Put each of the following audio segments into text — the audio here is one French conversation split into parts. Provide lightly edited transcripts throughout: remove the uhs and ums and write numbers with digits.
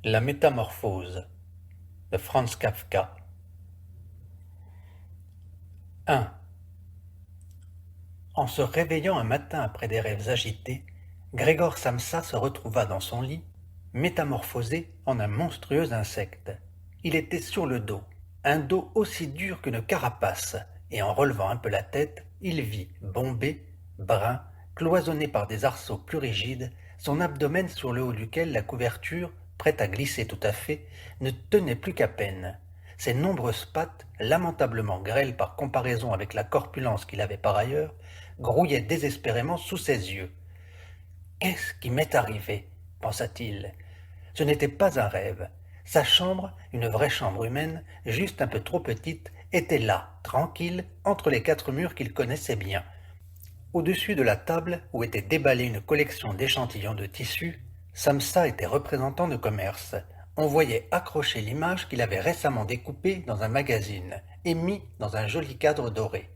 La métamorphose de Franz Kafka. 1. En se réveillant un matin après des rêves agités, Grégor Samsa se retrouva dans son lit, métamorphosé en un monstrueux insecte. Il était sur le dos, un dos aussi dur qu'une carapace, et en relevant un peu la tête, il vit, bombé, brun, cloisonné par des arceaux plus rigides, son abdomen sur le haut duquel la couverture, prête à glisser tout à fait, ne tenait plus qu'à peine. Ses nombreuses pattes, lamentablement grêles par comparaison avec la corpulence qu'il avait par ailleurs, grouillaient désespérément sous ses yeux. Qu'est-ce qui m'est arrivé? Pensa-t-il. Ce n'était pas un rêve. Sa chambre, une vraie chambre humaine, juste un peu trop petite, était là, tranquille, entre les quatre murs qu'il connaissait bien. Au-dessus de la table, où était déballée une collection d'échantillons de tissus, Samsa était représentant de commerce. On voyait accrocher l'image qu'il avait récemment découpée dans un magazine et mis dans un joli cadre doré.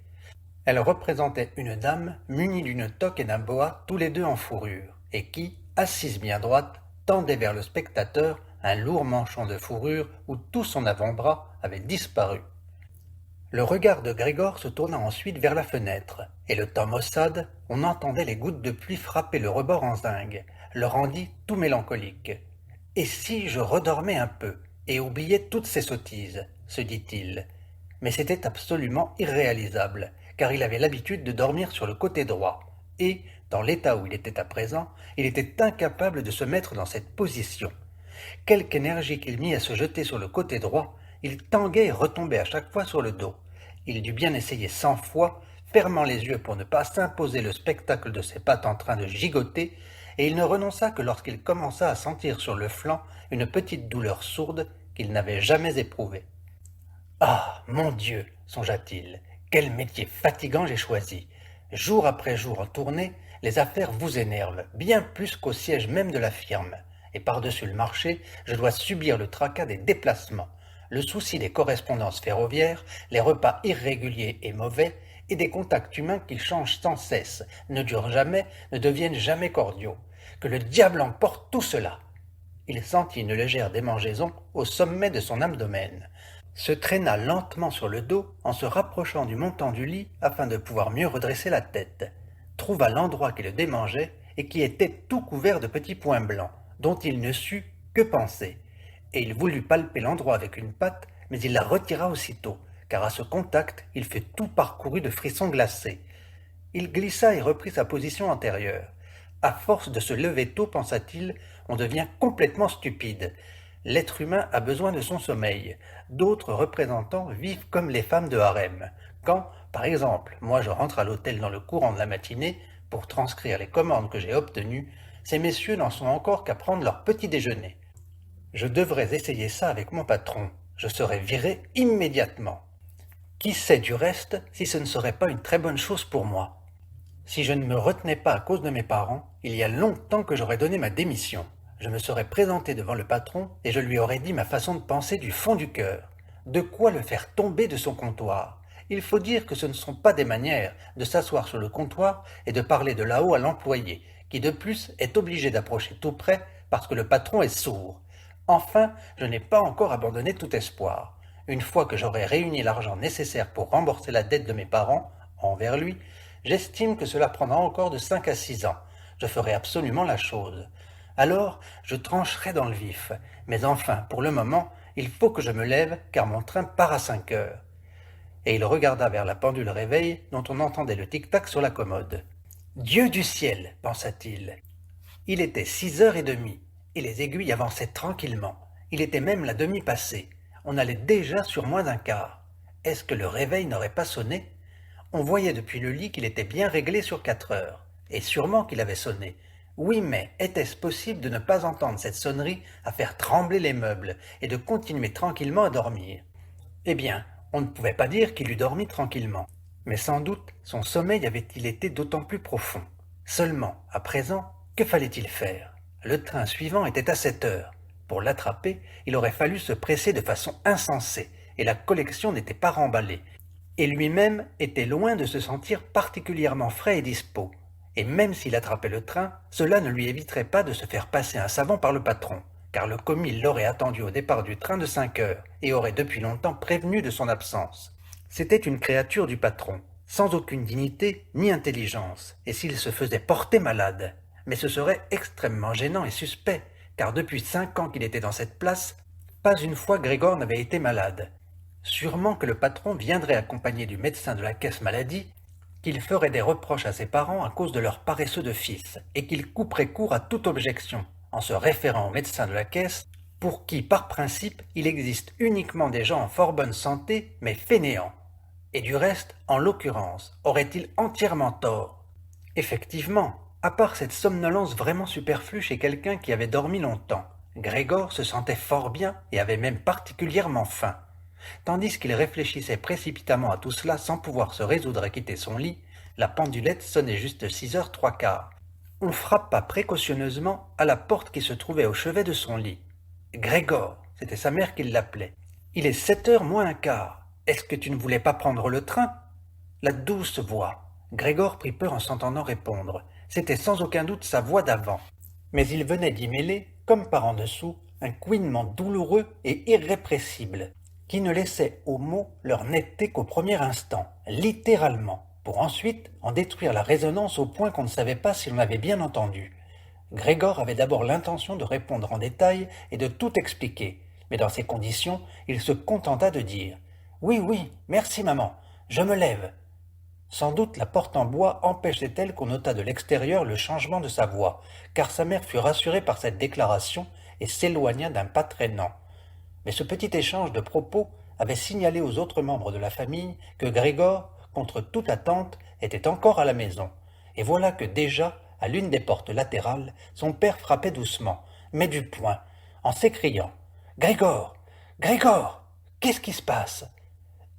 Elle représentait une dame munie d'une toque et d'un boa, tous les deux en fourrure, et qui, assise bien droite, tendait vers le spectateur un lourd manchon de fourrure où tout son avant-bras avait disparu. Le regard de Grégor se tourna ensuite vers la fenêtre, et le temps maussade, on entendait les gouttes de pluie frapper le rebord en zinc, le rendit tout mélancolique. Et si je redormais un peu, et oubliais toutes ces sottises, se dit-il. Mais c'était absolument irréalisable, car il avait l'habitude de dormir sur le côté droit, et, dans l'état où il était à présent, il était incapable de se mettre dans cette position. Quelque énergie qu'il mit à se jeter sur le côté droit, il tanguait et retombait à chaque fois sur le dos. Il dut bien essayer 100 fois, fermant les yeux pour ne pas s'imposer le spectacle de ses pattes en train de gigoter, et il ne renonça que lorsqu'il commença à sentir sur le flanc une petite douleur sourde qu'il n'avait jamais éprouvée. Ah, mon Dieu, songea-t-il, quel métier fatigant j'ai choisi. Jour après jour en tournée, les affaires vous énervent, bien plus qu'au siège même de la firme. Et par-dessus le marché, je dois subir le tracas des déplacements, le souci des correspondances ferroviaires, les repas irréguliers et mauvais, et des contacts humains qui changent sans cesse, ne durent jamais, ne deviennent jamais cordiaux. Que le diable emporte tout cela. Il sentit une légère démangeaison au sommet de son abdomen, se traîna lentement sur le dos en se rapprochant du montant du lit afin de pouvoir mieux redresser la tête, trouva l'endroit qui le démangeait et qui était tout couvert de petits points blancs, dont il ne sut que penser, et il voulut palper l'endroit avec une patte, mais il la retira aussitôt, car à ce contact il fut tout parcouru de frissons glacés. Il glissa et reprit sa position antérieure. À force de se lever tôt, pensa-t-il, on devient complètement stupide. L'être humain a besoin de son sommeil. D'autres représentants vivent comme les femmes de harem. Quand, par exemple, moi je rentre à l'hôtel dans le courant de la matinée pour transcrire les commandes que j'ai obtenues, ces messieurs n'en sont encore qu'à prendre leur petit déjeuner. Je devrais essayer ça avec mon patron. Je serais viré immédiatement. Qui sait du reste si ce ne serait pas une très bonne chose pour moi? Si je ne me retenais pas à cause de mes parents, il y a longtemps que j'aurais donné ma démission. Je me serais présenté devant le patron et je lui aurais dit ma façon de penser du fond du cœur. De quoi le faire tomber de son comptoir. Il faut dire que ce ne sont pas des manières de s'asseoir sur le comptoir et de parler de là-haut à l'employé, qui de plus est obligé d'approcher tout près parce que le patron est sourd. Enfin, je n'ai pas encore abandonné tout espoir. Une fois que j'aurai réuni l'argent nécessaire pour rembourser la dette de mes parents envers lui, j'estime que cela prendra encore de 5 à 6 ans. Je ferai absolument la chose. Alors, je trancherai dans le vif. Mais enfin, pour le moment, il faut que je me lève, car mon train part à 5 heures. Et il regarda vers la pendule réveil, dont on entendait le tic-tac sur la commode. Dieu du ciel, pensa-t-il. Il était 6h30, et les aiguilles avançaient tranquillement. Il était même la demi passée. On allait déjà sur moins d'un quart. Est-ce que le réveil n'aurait pas sonné? On voyait depuis le lit qu'il était bien réglé sur 4 heures, et sûrement qu'il avait sonné. Oui, mais était-ce possible de ne pas entendre cette sonnerie à faire trembler les meubles et de continuer tranquillement à dormir? Eh bien, on ne pouvait pas dire qu'il eût dormi tranquillement, mais sans doute son sommeil avait-il été d'autant plus profond. Seulement, à présent, que fallait-il faire? Le train suivant était à 7 heures. Pour l'attraper, il aurait fallu se presser de façon insensée, et la collection n'était pas remballée, et lui-même était loin de se sentir particulièrement frais et dispos. Et même s'il attrapait le train, cela ne lui éviterait pas de se faire passer un savant par le patron, car le commis l'aurait attendu au départ du train de 5 heures et aurait depuis longtemps prévenu de son absence. C'était une créature du patron, sans aucune dignité ni intelligence, et s'il se faisait porter malade, mais ce serait extrêmement gênant et suspect, car depuis 5 ans qu'il était dans cette place, pas une fois Grégor n'avait été malade. Sûrement que le patron viendrait accompagné du médecin de la caisse maladie, qu'il ferait des reproches à ses parents à cause de leur paresseux de fils, et qu'il couperait court à toute objection, en se référant au médecin de la caisse, pour qui, par principe, il existe uniquement des gens en fort bonne santé, mais fainéants. Et du reste, en l'occurrence, aurait-il entièrement tort? Effectivement, à part cette somnolence vraiment superflue chez quelqu'un qui avait dormi longtemps, Grégor se sentait fort bien et avait même particulièrement faim. Tandis qu'il réfléchissait précipitamment à tout cela sans pouvoir se résoudre à quitter son lit, la pendulette sonnait juste 6h03. On frappa précautionneusement à la porte qui se trouvait au chevet de son lit. « Grégor !» c'était sa mère qui l'appelait. « Il est 7h moins un quart. Est-ce que tu ne voulais pas prendre le train ?» La douce voix. Grégor prit peur en s'entendant répondre. C'était sans aucun doute sa voix d'avant. Mais il venait d'y mêler, comme par en dessous, un couinement douloureux et irrépressible, qui ne laissait aux mots leur netteté qu'au premier instant, littéralement, pour ensuite en détruire la résonance au point qu'on ne savait pas si l'on avait bien entendu. Grégor avait d'abord l'intention de répondre en détail et de tout expliquer, mais dans ces conditions, il se contenta de dire « Oui, oui, merci maman, je me lève ». Sans doute la porte en bois empêchait-elle qu'on notât de l'extérieur le changement de sa voix, car sa mère fut rassurée par cette déclaration et s'éloigna d'un pas traînant. Mais ce petit échange de propos avait signalé aux autres membres de la famille que Grégor, contre toute attente, était encore à la maison. Et voilà que déjà, à l'une des portes latérales, son père frappait doucement, mais du poing, en s'écriant « Grégor, Grégor, qu'est-ce qui se passe ?»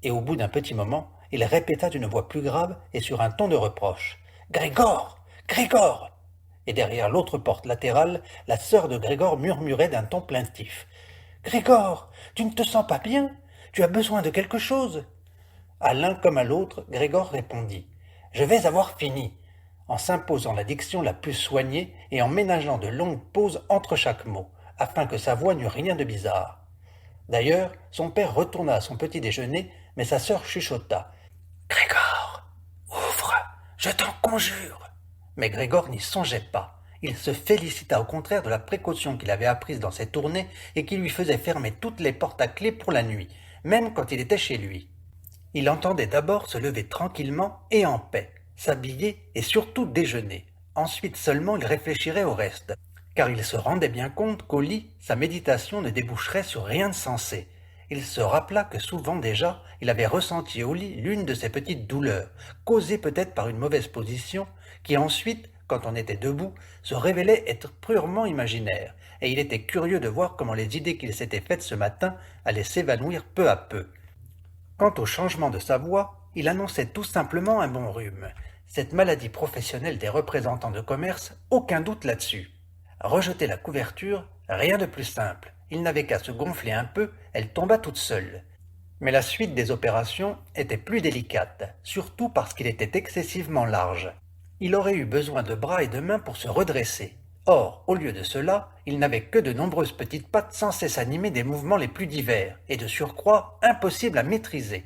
Et au bout d'un petit moment, il répéta d'une voix plus grave et sur un ton de reproche « Grégor, Grégor !» Et derrière l'autre porte latérale, la sœur de Grégor murmurait d'un ton plaintif « Grégor, tu ne te sens pas bien? Tu as besoin de quelque chose ?» À l'un comme à l'autre, Grégor répondit « Je vais avoir fini », en s'imposant la diction la plus soignée et en ménageant de longues pauses entre chaque mot, afin que sa voix n'eût rien de bizarre. D'ailleurs, son père retourna à son petit déjeuner, mais sa sœur chuchota « Grégor, ouvre, je t'en conjure !» Mais Grégor n'y songeait pas. Il se félicita au contraire de la précaution qu'il avait apprise dans ses tournées et qui lui faisait fermer toutes les portes à clé pour la nuit, même quand il était chez lui. Il entendait d'abord se lever tranquillement et en paix, s'habiller et surtout déjeuner. Ensuite seulement il réfléchirait au reste, car il se rendait bien compte qu'au lit, sa méditation ne déboucherait sur rien de sensé. Il se rappela que souvent déjà, il avait ressenti au lit l'une de ces petites douleurs, causées peut-être par une mauvaise position, qui ensuite, quand on était debout, se révélait être purement imaginaire, et il était curieux de voir comment les idées qu'il s'était faites ce matin allaient s'évanouir peu à peu. Quant au changement de sa voix, il annonçait tout simplement un bon rhume. Cette maladie professionnelle des représentants de commerce, aucun doute là-dessus. Rejeter la couverture, rien de plus simple. Il n'avait qu'à se gonfler un peu, elle tomba toute seule. Mais la suite des opérations était plus délicate, surtout parce qu'il était excessivement large. Il aurait eu besoin de bras et de mains pour se redresser. Or, au lieu de cela, il n'avait que de nombreuses petites pattes sans cesse animées des mouvements les plus divers, et de surcroît impossibles à maîtriser.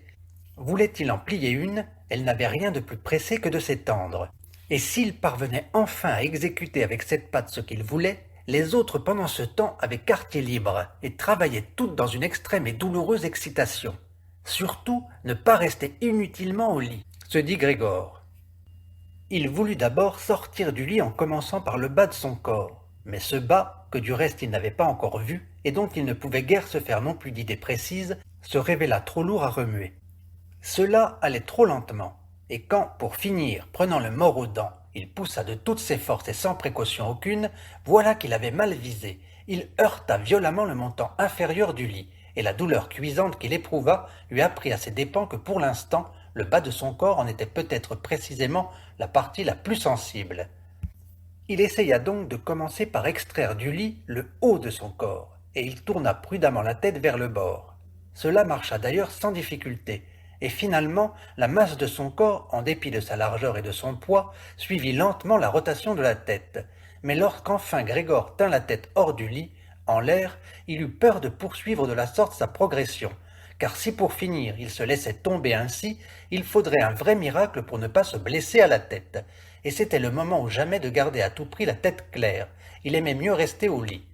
Voulait-il en plier une, elle n'avait rien de plus pressé que de s'étendre. Et s'il parvenait enfin à exécuter avec cette patte ce qu'il voulait, les autres pendant ce temps avaient quartier libre et travaillaient toutes dans une extrême et douloureuse excitation. Surtout, ne pas rester inutilement au lit, se dit Grégor. Il voulut d'abord sortir du lit en commençant par le bas de son corps, mais ce bas, que du reste il n'avait pas encore vu, et dont il ne pouvait guère se faire non plus d'idées précises, se révéla trop lourd à remuer. Cela allait trop lentement, et quand, pour finir, prenant le mors aux dents, il poussa de toutes ses forces et sans précaution aucune, voilà qu'il avait mal visé. Il heurta violemment le montant inférieur du lit, et la douleur cuisante qu'il éprouva lui apprit à ses dépens que pour l'instant, le bas de son corps en était peut-être précisément la partie la plus sensible. Il essaya donc de commencer par extraire du lit le haut de son corps, et il tourna prudemment la tête vers le bord. Cela marcha d'ailleurs sans difficulté, et finalement la masse de son corps, en dépit de sa largeur et de son poids, suivit lentement la rotation de la tête. Mais lorsqu'enfin Grégor tint la tête hors du lit, En l'air, il eut peur de poursuivre de la sorte sa progression, car si pour finir il se laissait tomber ainsi, il faudrait un vrai miracle pour ne pas se blesser à la tête. Et c'était le moment ou jamais de garder à tout prix la tête claire. Il aimait mieux rester au lit.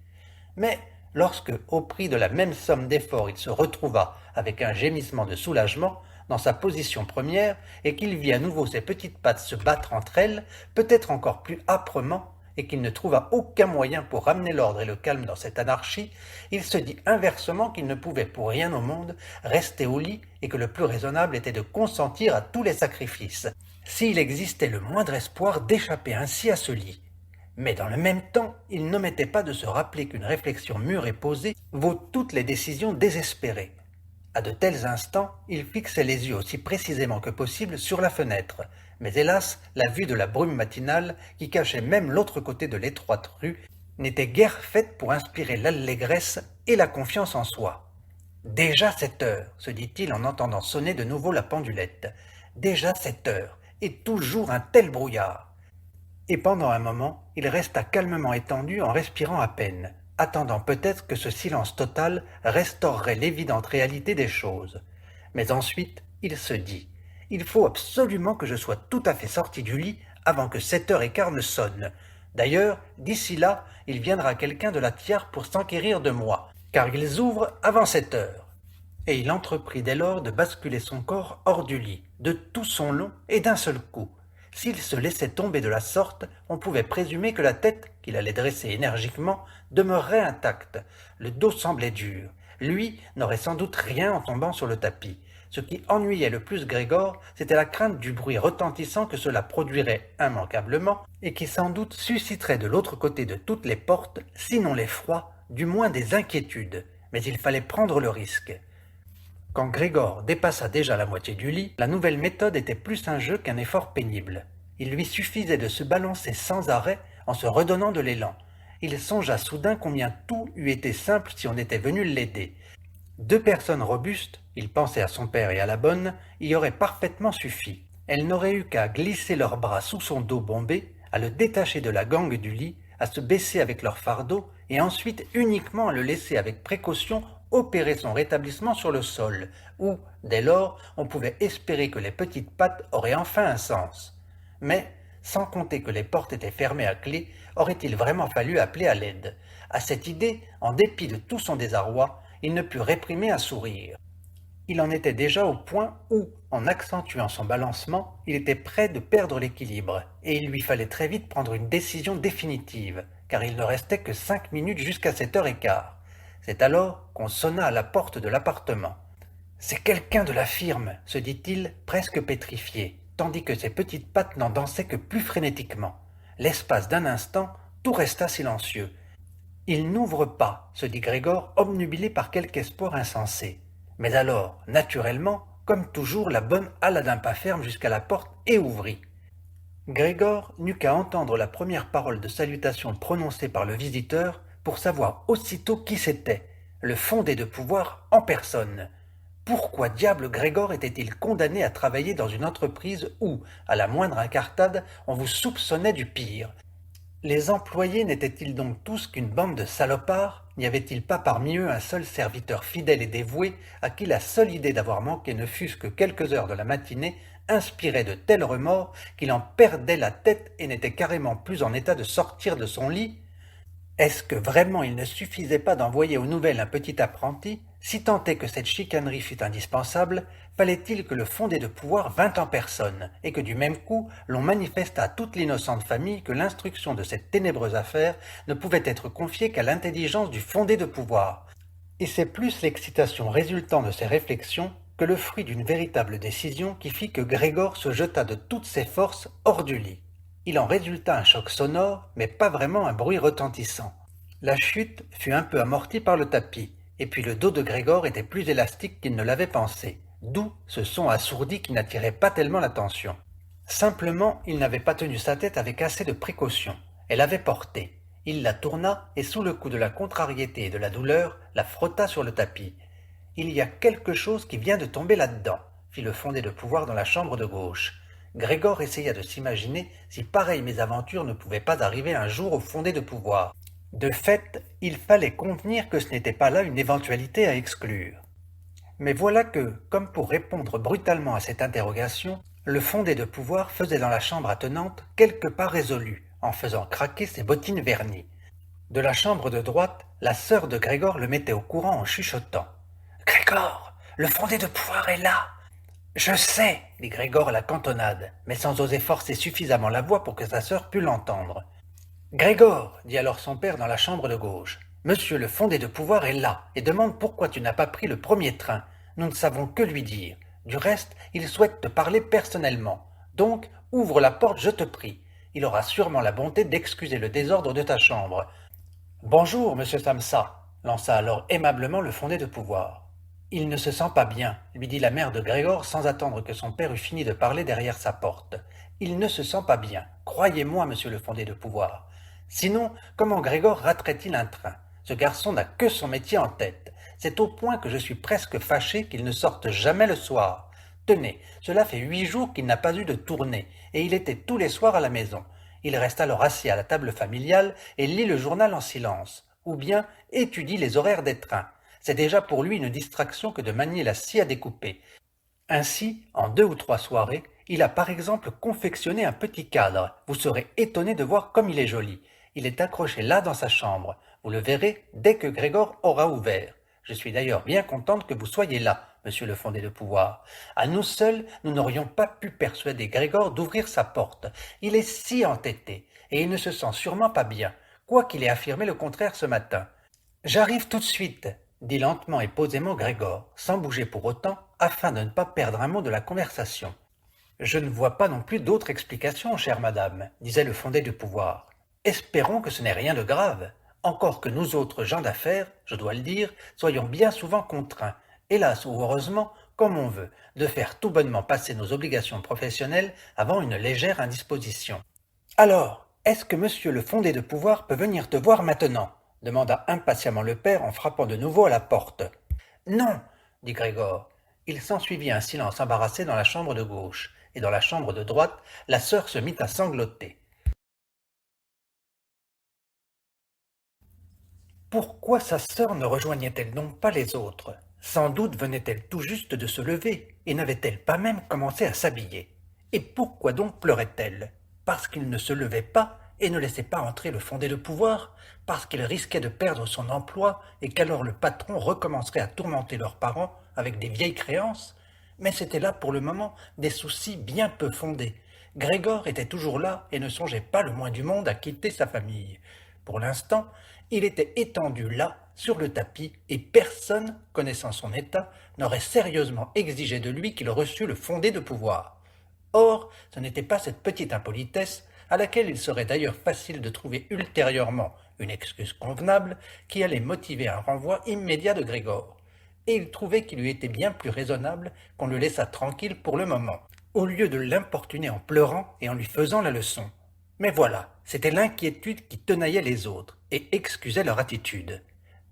Mais lorsque, au prix de la même somme d'efforts, il se retrouva, avec un gémissement de soulagement, dans sa position première, et qu'il vit à nouveau ses petites pattes se battre entre elles, peut-être encore plus âprement, et qu'il ne trouva aucun moyen pour ramener l'ordre et le calme dans cette anarchie, il se dit inversement qu'il ne pouvait pour rien au monde rester au lit et que le plus raisonnable était de consentir à tous les sacrifices, s'il existait le moindre espoir d'échapper ainsi à ce lit. Mais dans le même temps, il n'omettait pas de se rappeler qu'une réflexion mûre et posée vaut toutes les décisions désespérées. À de tels instants, il fixait les yeux aussi précisément que possible sur la fenêtre, mais hélas, la vue de la brume matinale, qui cachait même l'autre côté de l'étroite rue, n'était guère faite pour inspirer l'allégresse et la confiance en soi. « Déjà 7 heures, se dit-il en entendant sonner de nouveau la pendulette. « Déjà 7 heures, et toujours un tel brouillard !» Et pendant un moment, il resta calmement étendu en respirant à peine, attendant peut-être que ce silence total restaurerait l'évidente réalité des choses. Mais ensuite, il se dit « Il faut absolument que je sois tout à fait sorti du lit avant que 7h15 ne sonne. D'ailleurs, d'ici là, il viendra quelqu'un de la tiare pour s'enquérir de moi, car ils ouvrent avant 7 heures. » Et il entreprit dès lors de basculer son corps hors du lit, de tout son long et d'un seul coup. S'il se laissait tomber de la sorte, on pouvait présumer que la tête, qu'il allait dresser énergiquement, demeurerait intacte. Le dos semblait dur. Lui n'aurait sans doute rien en tombant sur le tapis. Ce qui ennuyait le plus Grégor, c'était la crainte du bruit retentissant que cela produirait immanquablement, et qui sans doute susciterait de l'autre côté de toutes les portes, sinon l'effroi, du moins des inquiétudes. Mais il fallait prendre le risque. Quand Grégor dépassa déjà la moitié du lit, la nouvelle méthode était plus un jeu qu'un effort pénible. Il lui suffisait de se balancer sans arrêt en se redonnant de l'élan. Il songea soudain combien tout eût été simple si on était venu l'aider. 2 personnes robustes, il pensait à son père et à la bonne, y auraient parfaitement suffi. Elles n'auraient eu qu'à glisser leurs bras sous son dos bombé, à le détacher de la gangue du lit, à se baisser avec leur fardeau, et ensuite uniquement à le laisser avec précaution opérer son rétablissement sur le sol, où, dès lors, on pouvait espérer que les petites pattes auraient enfin un sens. Mais, sans compter que les portes étaient fermées à clé, aurait-il vraiment fallu appeler à l'aide? À cette idée, en dépit de tout son désarroi, il ne put réprimer un sourire. Il en était déjà au point où, en accentuant son balancement, il était près de perdre l'équilibre, et il lui fallait très vite prendre une décision définitive, car il ne restait que 5 minutes jusqu'à 7h15. C'est alors qu'on sonna à la porte de l'appartement. « C'est quelqu'un de la firme, se dit-il, presque pétrifié, tandis que ses petites pattes n'en dansaient que plus frénétiquement. L'espace d'un instant, tout resta silencieux. « Il n'ouvre pas, se dit Grégor, obnubilé par quelque espoir insensé. Mais alors, naturellement, comme toujours, la bonne alla d'un pas ferme jusqu'à la porte et ouvrit. Grégor n'eut qu'à entendre la première parole de salutation prononcée par le visiteur pour savoir aussitôt qui c'était, le fondé de pouvoir en personne. Pourquoi diable Grégor était-il condamné à travailler dans une entreprise où, à la moindre incartade, on vous soupçonnait du pire? Les employés n'étaient-ils donc tous qu'une bande de salopards? N'y avait-il pas parmi eux un seul serviteur fidèle et dévoué à qui la seule idée d'avoir manqué ne fût-ce que quelques heures de la matinée inspirait de tels remords qu'il en perdait la tête et n'était carrément plus en état de sortir de son lit? Est-ce que vraiment il ne suffisait pas d'envoyer aux nouvelles un petit apprenti? Si tant est que cette chicanerie fût indispensable, fallait-il que le fondé de pouvoir vînt en personne, et que du même coup l'on manifestât à toute l'innocente famille que l'instruction de cette ténébreuse affaire ne pouvait être confiée qu'à l'intelligence du fondé de pouvoir. Et c'est plus l'excitation résultant de ces réflexions que le fruit d'une véritable décision qui fit que Grégor se jeta de toutes ses forces hors du lit. Il en résulta un choc sonore, mais pas vraiment un bruit retentissant. La chute fut un peu amortie par le tapis, et puis le dos de Grégor était plus élastique qu'il ne l'avait pensé, d'où ce son assourdi qui n'attirait pas tellement l'attention. Simplement, il n'avait pas tenu sa tête avec assez de précaution. Elle avait porté. Il la tourna, et sous le coup de la contrariété et de la douleur, la frotta sur le tapis. « Il y a quelque chose qui vient de tomber là-dedans », fit le fondé de pouvoir dans la chambre de gauche. Grégor essaya de s'imaginer si pareille mésaventure ne pouvait pas arriver un jour au fondé de pouvoir. De fait, il fallait convenir que ce n'était pas là une éventualité à exclure. Mais voilà que, comme pour répondre brutalement à cette interrogation, le fondé de pouvoir faisait dans la chambre attenante quelques pas résolus, en faisant craquer ses bottines vernies. De la chambre de droite, la sœur de Grégor le mettait au courant en chuchotant. « Grégor, le fondé de pouvoir est là !»« Je sais !» dit Grégor à la cantonade, mais sans oser forcer suffisamment la voix pour que sa sœur pût l'entendre. « Grégor, dit alors son père dans la chambre de gauche, monsieur le fondé de pouvoir est là et demande pourquoi tu n'as pas pris le premier train. Nous ne savons que lui dire. Du reste, il souhaite te parler personnellement. Donc, ouvre la porte, je te prie. Il aura sûrement la bonté d'excuser le désordre de ta chambre. »« Bonjour, monsieur Samsa, lança alors aimablement le fondé de pouvoir. Il ne se sent pas bien, lui dit la mère de Grégor sans attendre que son père eût fini de parler derrière sa porte. Il ne se sent pas bien, croyez-moi, monsieur le fondé de pouvoir. Sinon, comment Grégor raterait-il un train? Ce garçon n'a que son métier en tête. C'est au point que je suis presque fâché qu'il ne sorte jamais le soir. Tenez, cela fait 8 jours qu'il n'a pas eu de tournée, et il était tous les soirs à la maison. Il reste alors assis à la table familiale et lit le journal en silence, ou bien étudie les horaires des trains. C'est déjà pour lui une distraction que de manier la scie à découper. Ainsi, en 2 ou 3 soirées, il a par exemple confectionné un petit cadre. Vous serez étonné de voir comme il est joli. Il est accroché là dans sa chambre. Vous le verrez dès que Grégor aura ouvert. Je suis d'ailleurs bien contente que vous soyez là, monsieur le fondé de pouvoir. À nous seuls, nous n'aurions pas pu persuader Grégor d'ouvrir sa porte. Il est si entêté, et il ne se sent sûrement pas bien, quoiqu'il ait affirmé le contraire ce matin. J'arrive tout de suite, dit lentement et posément Grégor, sans bouger pour autant, afin de ne pas perdre un mot de la conversation. Je ne vois pas non plus d'autre explication, chère madame, disait le fondé du pouvoir. Espérons que ce n'est rien de grave, encore que nous autres gens d'affaires, je dois le dire, soyons bien souvent contraints, hélas ou heureusement, comme on veut, de faire tout bonnement passer nos obligations professionnelles avant une légère indisposition. Alors, est-ce que monsieur le fondé de pouvoir peut venir te voir maintenant? Demanda impatiemment le père en frappant de nouveau à la porte. Non, dit Grégor. Il s'ensuivit un silence embarrassé dans la chambre de gauche, et dans la chambre de droite, la sœur se mit à sangloter. Pourquoi sa sœur ne rejoignait-elle donc pas les autres? Sans doute venait-elle tout juste de se lever, et n'avait-elle pas même commencé à s'habiller. Et pourquoi donc pleurait-elle? Parce qu'il ne se levait pas et ne laissait pas entrer le fondé de pouvoir, parce qu'il risquait de perdre son emploi et qu'alors le patron recommencerait à tourmenter leurs parents avec des vieilles créances? Mais c'était là pour le moment des soucis bien peu fondés. Grégor était toujours là et ne songeait pas le moins du monde à quitter sa famille. Pour l'instant, il était étendu là, sur le tapis, et personne, connaissant son état, n'aurait sérieusement exigé de lui qu'il reçût le fondé de pouvoir. Or, ce n'était pas cette petite impolitesse, à laquelle il serait d'ailleurs facile de trouver ultérieurement une excuse convenable, qui allait motiver un renvoi immédiat de Grégor. Et il trouvait qu'il lui était bien plus raisonnable qu'on le laissât tranquille pour le moment, au lieu de l'importuner en pleurant et en lui faisant la leçon. Mais voilà, c'était l'inquiétude qui tenaillait les autres et excusait leur attitude.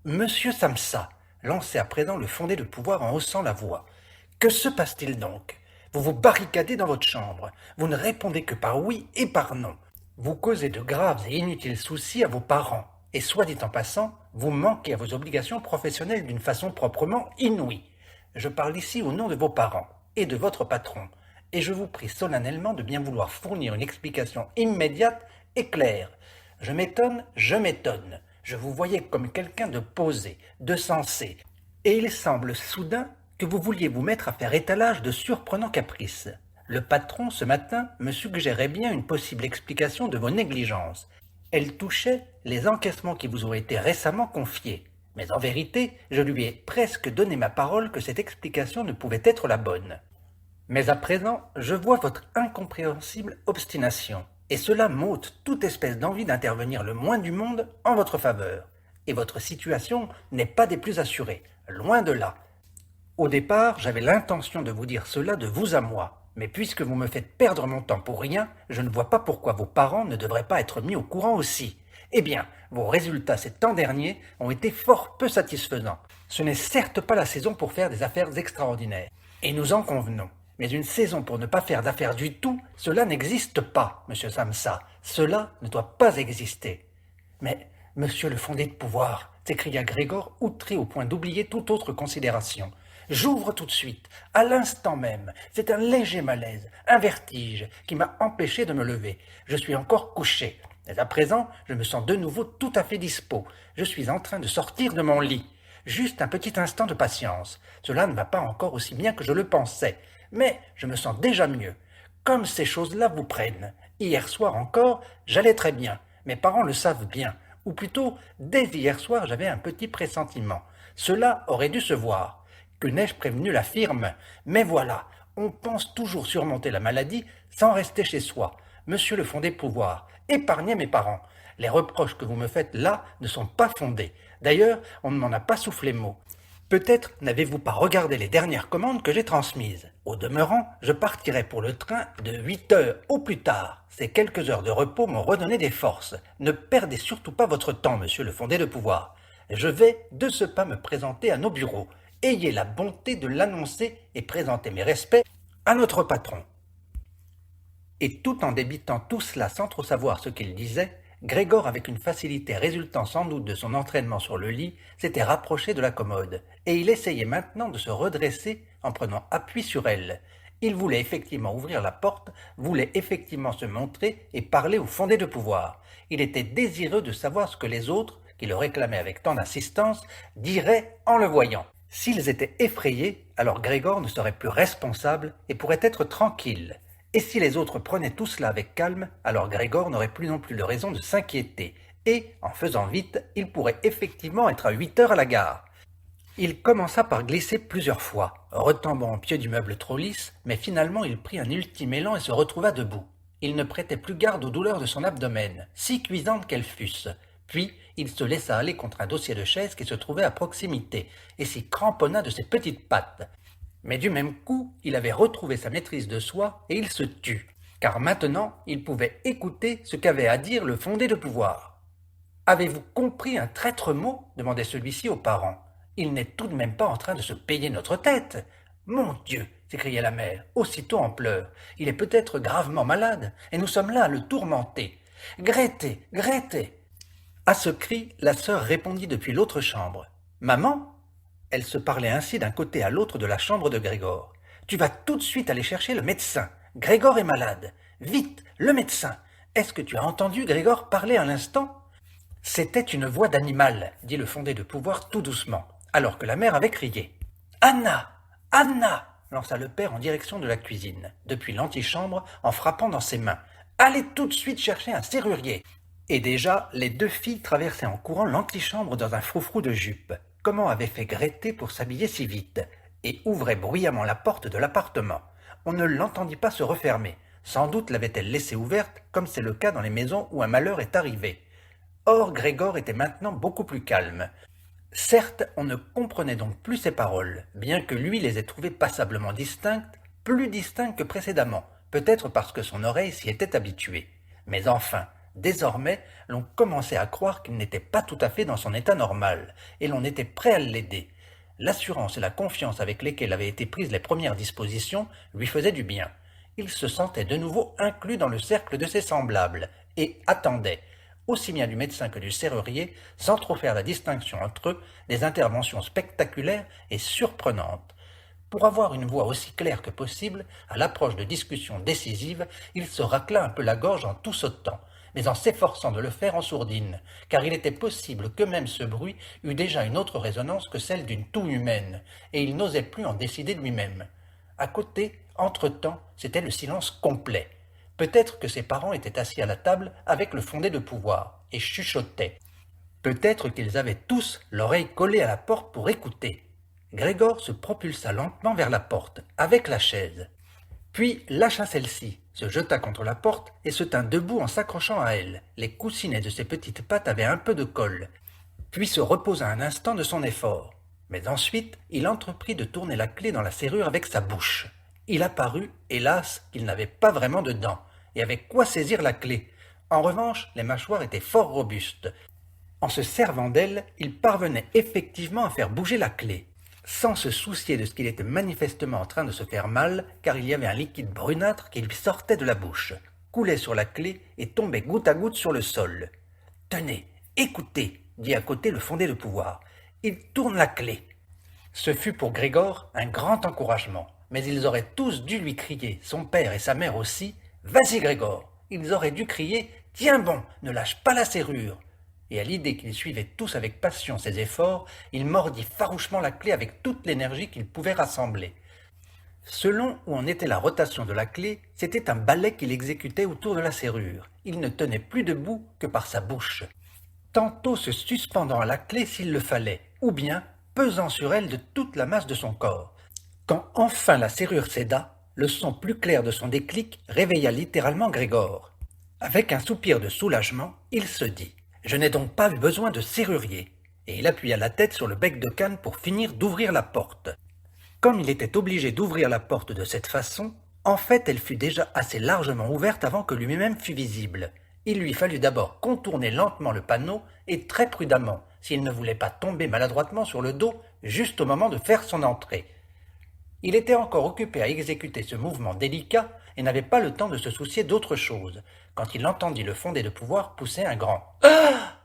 Monsieur Samsa, lançait à présent le fondé de pouvoir en haussant la voix. Que se passe-t-il donc? Vous vous barricadez dans votre chambre, vous ne répondez que par oui et par non. Vous causez de graves et inutiles soucis à vos parents, et soit dit en passant, vous manquez à vos obligations professionnelles d'une façon proprement inouïe. Je parle ici au nom de vos parents et de votre patron, et je vous prie solennellement de bien vouloir fournir une explication immédiate et claire. Je m'étonne, je vous voyais comme quelqu'un de posé, de sensé, et il semble soudain que vous vouliez vous mettre à faire étalage de surprenants caprices. Le patron, ce matin, me suggérait bien une possible explication de vos négligences. Elle touchait les encaissements qui vous ont été récemment confiés. Mais en vérité, je lui ai presque donné ma parole que cette explication ne pouvait être la bonne. Mais à présent, je vois votre incompréhensible obstination, et cela m'ôte toute espèce d'envie d'intervenir le moins du monde en votre faveur. Et votre situation n'est pas des plus assurées, loin de là. Au départ, j'avais l'intention de vous dire cela de vous à moi, mais puisque vous me faites perdre mon temps pour rien, je ne vois pas pourquoi vos parents ne devraient pas être mis au courant aussi. Eh bien, vos résultats ces temps derniers ont été fort peu satisfaisants. Ce n'est certes pas la saison pour faire des affaires extraordinaires, et nous en convenons. Mais une saison pour ne pas faire d'affaires du tout, cela n'existe pas, monsieur Samsa. Cela ne doit pas exister. Mais Monsieur le fondé de pouvoir, s'écria Grégor, outré au point d'oublier toute autre considération. J'ouvre tout de suite, à l'instant même. C'est un léger malaise, un vertige, qui m'a empêché de me lever. Je suis encore couché. Mais à présent, je me sens de nouveau tout à fait dispos. Je suis en train de sortir de mon lit. Juste un petit instant de patience. Cela ne va pas encore aussi bien que je le pensais. Mais je me sens déjà mieux. Comme ces choses-là vous prennent. Hier soir encore, j'allais très bien. Mes parents le savent bien. Ou plutôt, dès hier soir, j'avais un petit pressentiment. Cela aurait dû se voir. Que n'ai-je prévenu la firme? Mais voilà, on pense toujours surmonter la maladie sans rester chez soi. Monsieur le fondé pouvoir, épargnez mes parents. Les reproches que vous me faites là ne sont pas fondés. D'ailleurs, on ne m'en a pas soufflé mot. Peut-être n'avez-vous pas regardé les dernières commandes que j'ai transmises. Au demeurant, je partirai pour le train de 8 heures au plus tard. Ces quelques heures de repos m'ont redonné des forces. Ne perdez surtout pas votre temps, monsieur le fondé de pouvoir. Je vais de ce pas me présenter à nos bureaux. Ayez la bonté de l'annoncer et présenter mes respects à notre patron. Et tout en débitant tout cela sans trop savoir ce qu'il disait, Grégor, avec une facilité résultant sans doute de son entraînement sur le lit, s'était rapproché de la commode, et il essayait maintenant de se redresser en prenant appui sur elle. Il voulait effectivement ouvrir la porte, voulait effectivement se montrer et parler au fondé de pouvoir. Il était désireux de savoir ce que les autres, qui le réclamaient avec tant d'insistance, diraient en le voyant. S'ils étaient effrayés, alors Grégor ne serait plus responsable et pourrait être tranquille. Et si les autres prenaient tout cela avec calme, alors Grégor n'aurait plus non plus de raison de s'inquiéter. Et, en faisant vite, il pourrait effectivement être à 8 heures à la gare. Il commença par glisser plusieurs fois, retombant au pied du meuble trop lisse, mais finalement il prit un ultime élan et se retrouva debout. Il ne prêtait plus garde aux douleurs de son abdomen, si cuisantes qu'elles fussent. Puis, il se laissa aller contre un dossier de chaise qui se trouvait à proximité, et s'y cramponna de ses petites pattes. Mais du même coup, il avait retrouvé sa maîtrise de soi et il se tut, car maintenant il pouvait écouter ce qu'avait à dire le fondé de pouvoir. « Avez-vous compris un traître mot ?» demandait celui-ci aux parents. « Il n'est tout de même pas en train de se payer notre tête. »« Mon Dieu !» s'écriait la mère, aussitôt en pleurs. « Il est peut-être gravement malade, et nous sommes là à le tourmenter. Grethe, Grethe !» À ce cri, la sœur répondit depuis l'autre chambre. « Maman ?» Elle se parlait ainsi d'un côté à l'autre de la chambre de Grégor. « Tu vas tout de suite aller chercher le médecin. Grégor est malade. Vite, le médecin. Est-ce que tu as entendu Grégor parler à l'instant ?» C'était une voix d'animal, dit le fondé de pouvoir tout doucement, alors que la mère avait crié. « Anna! Anna !» lança le père en direction de la cuisine, depuis l'antichambre, en frappant dans ses mains. « Allez tout de suite chercher un serrurier !» Et déjà, les deux filles traversaient en courant l'antichambre dans un froufrou de jupe. Comment avait fait Grethe pour s'habiller si vite, et ouvrait bruyamment la porte de l'appartement. On ne l'entendit pas se refermer. Sans doute l'avait-elle laissée ouverte, comme c'est le cas dans les maisons où un malheur est arrivé. Or, Grégor était maintenant beaucoup plus calme. Certes, on ne comprenait donc plus ses paroles, bien que lui les ait trouvées passablement distinctes, plus distinctes que précédemment, peut-être parce que son oreille s'y était habituée. Mais enfin, désormais, l'on commençait à croire qu'il n'était pas tout à fait dans son état normal, et l'on était prêt à l'aider. L'assurance et la confiance avec lesquelles avaient été prises les premières dispositions lui faisaient du bien. Il se sentait de nouveau inclus dans le cercle de ses semblables, et attendait, aussi bien du médecin que du serrurier, sans trop faire la distinction entre eux, des interventions spectaculaires et surprenantes. Pour avoir une voix aussi claire que possible, à l'approche de discussions décisives, il se racla un peu la gorge en tout sautant, mais en s'efforçant de le faire en sourdine, car il était possible que même ce bruit eût déjà une autre résonance que celle d'une toux humaine, et il n'osait plus en décider lui-même. À côté, entre-temps, c'était le silence complet. Peut-être que ses parents étaient assis à la table avec le fondé de pouvoir, et chuchotaient. Peut-être qu'ils avaient tous l'oreille collée à la porte pour écouter. Grégor se propulsa lentement vers la porte, avec la chaise. Puis lâcha celle-ci, se jeta contre la porte et se tint debout en s'accrochant à elle. Les coussinets de ses petites pattes avaient un peu de colle. Puis se reposa un instant de son effort. Mais ensuite, il entreprit de tourner la clé dans la serrure avec sa bouche. Il apparut, hélas, qu'il n'avait pas vraiment de dents, et avec quoi saisir la clé. En revanche, les mâchoires étaient fort robustes. En se servant d'elle, il parvenait effectivement à faire bouger la clé, sans se soucier de ce qu'il était manifestement en train de se faire mal, car il y avait un liquide brunâtre qui lui sortait de la bouche, coulait sur la clé et tombait goutte à goutte sur le sol. « Tenez, Écoutez, dit à côté le fondé de pouvoir. Il tourne la clé. Ce fut pour Grégor un grand encouragement, mais ils auraient tous dû lui crier, son père et sa mère aussi, « Vas-y Grégor !» Ils auraient dû crier « Tiens bon, ne lâche pas la serrure !» Et à l'idée qu'ils suivaient tous avec passion ses efforts, il mordit farouchement la clé avec toute l'énergie qu'il pouvait rassembler. Selon où en était la rotation de la clé, c'était un balai qu'il exécutait autour de la serrure. Il ne tenait plus debout que par sa bouche, tantôt se suspendant à la clé s'il le fallait, ou bien pesant sur elle de toute la masse de son corps. Quand enfin la serrure céda, le son plus clair de son déclic réveilla littéralement Grégor. Avec un soupir de soulagement, il se dit « Je n'ai donc pas eu besoin de serrurier !» et il appuya la tête sur le bec de canne pour finir d'ouvrir la porte. Comme il était obligé d'ouvrir la porte de cette façon, en fait elle fut déjà assez largement ouverte avant que lui-même fût visible. Il lui fallut d'abord contourner lentement le panneau et très prudemment, s'il ne voulait pas tomber maladroitement sur le dos juste au moment de faire son entrée. Il était encore occupé à exécuter ce mouvement délicat et n'avait pas le temps de se soucier d'autre chose, quand il entendit le fondé de pouvoir pousser un grand « Ah !»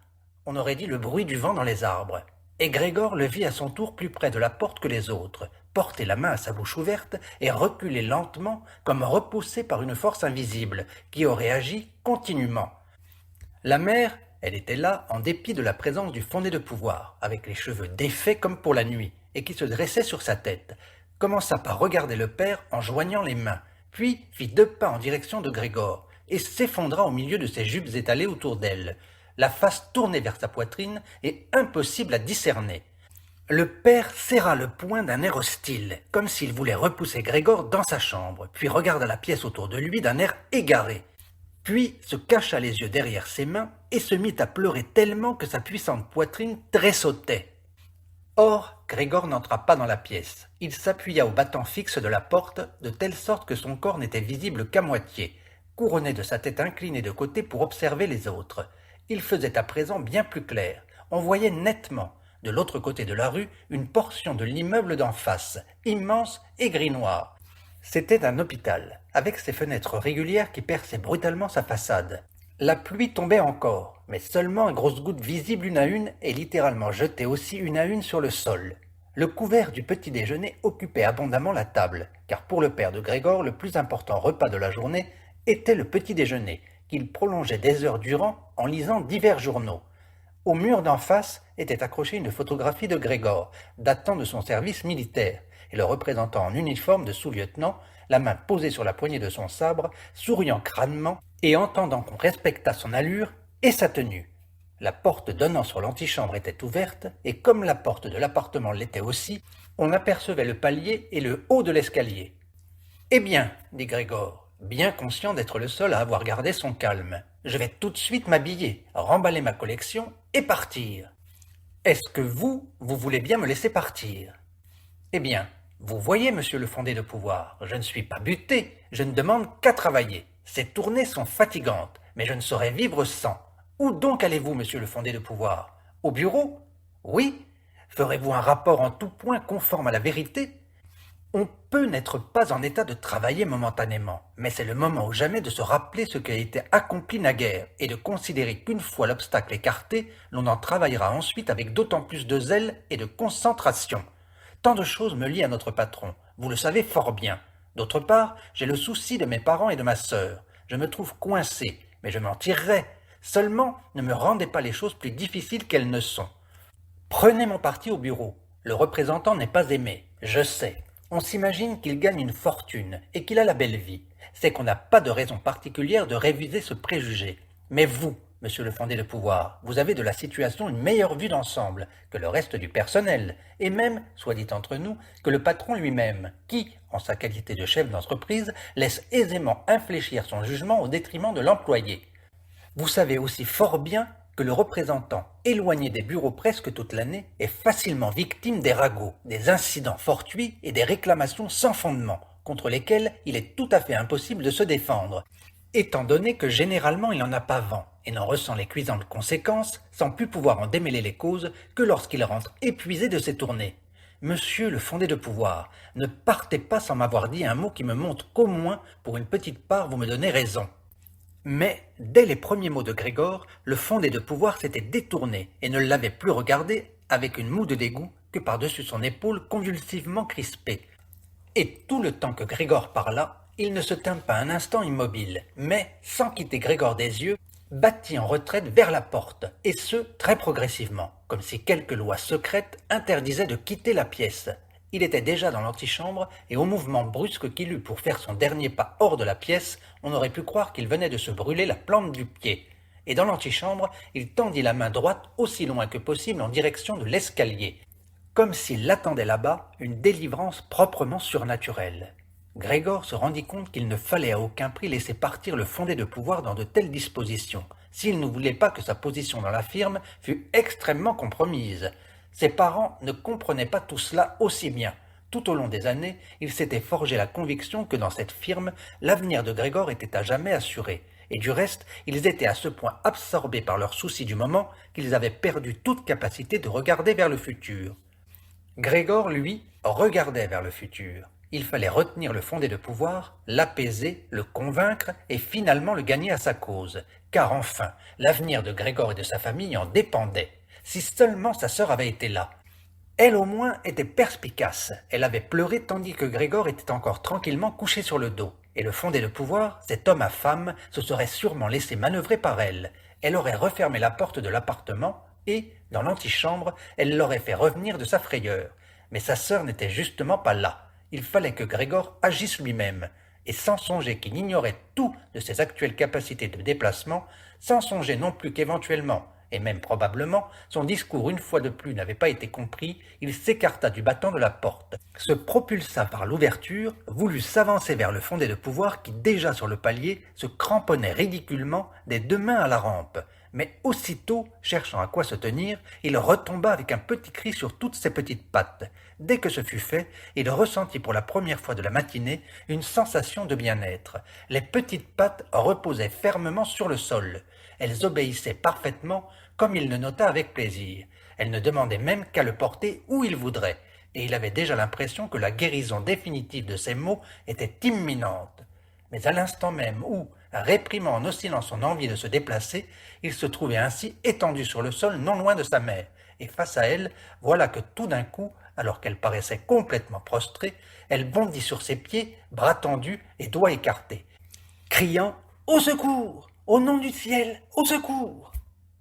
On aurait dit le bruit du vent dans les arbres. Et Grégor le vit à son tour plus près de la porte que les autres, porter la main à sa bouche ouverte et reculer lentement comme repoussé par une force invisible qui aurait agi continuellement. La mère, elle était là en dépit de la présence du fondé de pouvoir, avec les cheveux défaits comme pour la nuit, et qui se dressait sur sa tête, commença par regarder le père en joignant les mains, puis fit 2 pas en direction de Grégor, et s'effondra au milieu de ses jupes étalées autour d'elle, la face tournée vers sa poitrine et impossible à discerner. Le père serra le poing d'un air hostile, comme s'il voulait repousser Grégor dans sa chambre, puis regarda la pièce autour de lui d'un air égaré. Puis se cacha les yeux derrière ses mains et se mit à pleurer tellement que sa puissante poitrine tressautait. Or, Grégor n'entra pas dans la pièce. Il s'appuya au battant fixe de la porte, de telle sorte que son corps n'était visible qu'à moitié, couronné de sa tête inclinée de côté pour observer les autres. Il faisait à présent bien plus clair. On voyait nettement, de l'autre côté de la rue, une portion de l'immeuble d'en face, immense et gris-noir. C'était un hôpital, avec ses fenêtres régulières qui perçaient brutalement sa façade. La pluie tombait encore, mais seulement à grosses gouttes visibles une à une et littéralement jetées aussi une à une sur le sol. Le couvert du petit déjeuner occupait abondamment la table, car pour le père de Grégor, le plus important repas de la journée était le petit déjeuner, qu'il prolongeait des heures durant en lisant divers journaux. Au mur d'en face était accrochée une photographie de Grégor, datant de son service militaire, et le représentant en uniforme de sous-lieutenant, la main posée sur la poignée de son sabre, souriant crânement et entendant qu'on respectât son allure et sa tenue. La porte donnant sur l'antichambre était ouverte, et comme la porte de l'appartement l'était aussi, on apercevait le palier et le haut de l'escalier. « Eh bien, dit Grégor, bien conscient d'être le seul à avoir gardé son calme, je vais tout de suite m'habiller, remballer ma collection et partir. Est-ce que vous voulez bien me laisser partir? Eh bien, vous voyez, monsieur le fondé de pouvoir, je ne suis pas buté, je ne demande qu'à travailler. Ces tournées sont fatigantes, mais je ne saurais vivre sans. Où donc allez-vous, monsieur le fondé de pouvoir? Au bureau? Oui. Ferez-vous un rapport en tout point conforme à la vérité? On peut n'être pas en état de travailler momentanément, mais c'est le moment ou jamais de se rappeler ce qui a été accompli naguère et de considérer qu'une fois l'obstacle écarté, l'on en travaillera ensuite avec d'autant plus de zèle et de concentration. Tant de choses me lient à notre patron, vous le savez fort bien. D'autre part, j'ai le souci de mes parents et de ma sœur. Je me trouve coincé, mais je m'en tirerai. Seulement, ne me rendez pas les choses plus difficiles qu'elles ne sont. Prenez mon parti au bureau. Le représentant n'est pas aimé, je sais. On s'imagine qu'il gagne une fortune et qu'il a la belle vie. C'est qu'on n'a pas de raison particulière de réviser ce préjugé. Mais vous, monsieur le fondé de pouvoir, vous avez de la situation une meilleure vue d'ensemble que le reste du personnel, et même, soit dit entre nous, que le patron lui-même, qui, en sa qualité de chef d'entreprise, laisse aisément infléchir son jugement au détriment de l'employé. Vous savez aussi fort bien que le représentant, éloigné des bureaux presque toute l'année, est facilement victime des ragots, des incidents fortuits et des réclamations sans fondement, contre lesquels il est tout à fait impossible de se défendre, étant donné que généralement il n'en a pas vent, et n'en ressent les cuisantes conséquences, sans plus pouvoir en démêler les causes, que lorsqu'il rentre épuisé de ses tournées. Monsieur le fondé de pouvoir, ne partez pas sans m'avoir dit un mot qui me montre qu'au moins, pour une petite part, vous me donnez raison. Mais, dès les premiers mots de Grégor, le fondé de pouvoir s'était détourné et ne l'avait plus regardé avec une moue de dégoût que par-dessus son épaule convulsivement crispée. Et tout le temps que Grégor parla, il ne se tint pas un instant immobile, mais, sans quitter Grégor des yeux, battit en retraite vers la porte, et ce, très progressivement, comme si quelque loi secrète interdisait de quitter la pièce. Il était déjà dans l'antichambre, et au mouvement brusque qu'il eut pour faire son dernier pas hors de la pièce, on aurait pu croire qu'il venait de se brûler la plante du pied. Et dans l'antichambre, il tendit la main droite aussi loin que possible en direction de l'escalier, comme s'il l'attendait là-bas une délivrance proprement surnaturelle. Grégor se rendit compte qu'il ne fallait à aucun prix laisser partir le fondé de pouvoir dans de telles dispositions, s'il ne voulait pas que sa position dans la firme fût extrêmement compromise. Ses parents ne comprenaient pas tout cela aussi bien. Tout au long des années, il s'était forgé la conviction que dans cette firme, l'avenir de Grégor était à jamais assuré. Et du reste, ils étaient à ce point absorbés par leurs soucis du moment qu'ils avaient perdu toute capacité de regarder vers le futur. Grégor, lui, regardait vers le futur. Il fallait retenir le fondé de pouvoir, l'apaiser, le convaincre et finalement le gagner à sa cause. Car enfin, l'avenir de Grégor et de sa famille en dépendait. Si seulement sa sœur avait été là. Elle au moins était perspicace. Elle avait pleuré tandis que Grégor était encore tranquillement couché sur le dos. Et le fondé de pouvoir, cet homme à femme, se serait sûrement laissé manœuvrer par elle. Elle aurait refermé la porte de l'appartement et, dans l'antichambre, elle l'aurait fait revenir de sa frayeur. Mais sa sœur n'était justement pas là. Il fallait que Grégor agisse lui-même, et sans songer qu'il ignorait tout de ses actuelles capacités de déplacement, sans songer non plus qu'éventuellement, et même probablement, son discours une fois de plus n'avait pas été compris, il s'écarta du battant de la porte, se propulsa par l'ouverture, voulut s'avancer vers le fondé de pouvoir qui, déjà sur le palier, se cramponnait ridiculement des deux mains à la rampe. Mais aussitôt, cherchant à quoi se tenir, il retomba avec un petit cri sur toutes ses petites pattes. Dès que ce fut fait, il ressentit pour la première fois de la matinée une sensation de bien-être. Les petites pattes reposaient fermement sur le sol. Elles obéissaient parfaitement, comme il le nota avec plaisir. Elles ne demandaient même qu'à le porter où il voudrait, et il avait déjà l'impression que la guérison définitive de ses maux était imminente. Mais à l'instant même où, réprimant en oscillant son envie de se déplacer, il se trouvait ainsi étendu sur le sol non loin de sa mère, et face à elle, voilà que tout d'un coup, alors qu'elle paraissait complètement prostrée, elle bondit sur ses pieds, bras tendus et doigts écartés, criant « Au secours! Au nom du ciel, au secours !»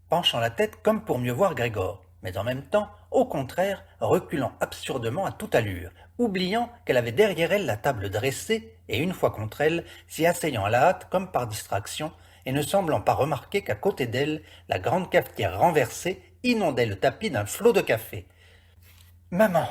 penchant la tête comme pour mieux voir Grégor, mais en même temps, au contraire, reculant absurdement à toute allure, oubliant qu'elle avait derrière elle la table dressée, et une fois contre elle, s'y asseyant à la hâte comme par distraction, et ne semblant pas remarquer qu'à côté d'elle, la grande cafetière renversée inondait le tapis d'un flot de café. « Maman,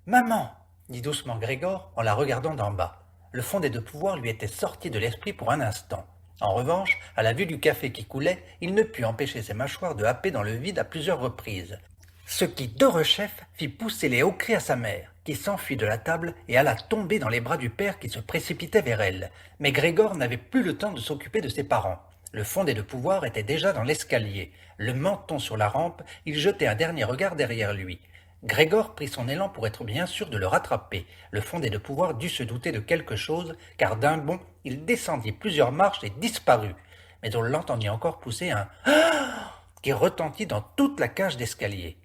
maman !» dit doucement Grégor en la regardant d'en bas. Le fondé de pouvoir lui était sorti de l'esprit pour un instant. En revanche, à la vue du café qui coulait, il ne put empêcher ses mâchoires de happer dans le vide à plusieurs reprises. Ce qui, de rechef, fit pousser les hauts cris à sa mère, qui s'enfuit de la table et alla tomber dans les bras du père qui se précipitait vers elle. Mais Grégor n'avait plus le temps de s'occuper de ses parents. Le fondé de pouvoir était déjà dans l'escalier. Le menton sur la rampe, il jetait un dernier regard derrière lui. Grégor prit son élan pour être bien sûr de le rattraper. Le fondé de pouvoir dut se douter de quelque chose, car d'un bond, il descendit plusieurs marches et disparut. Mais on l'entendit encore pousser un « Ah !» qui retentit dans toute la cage d'escalier.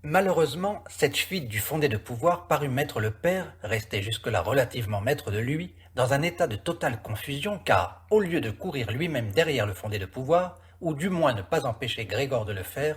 Malheureusement, cette fuite du fondé de pouvoir parut mettre le père, resté jusque-là relativement maître de lui, dans un état de totale confusion car, au lieu de courir lui-même derrière le fondé de pouvoir, ou du moins ne pas empêcher Grégor de le faire,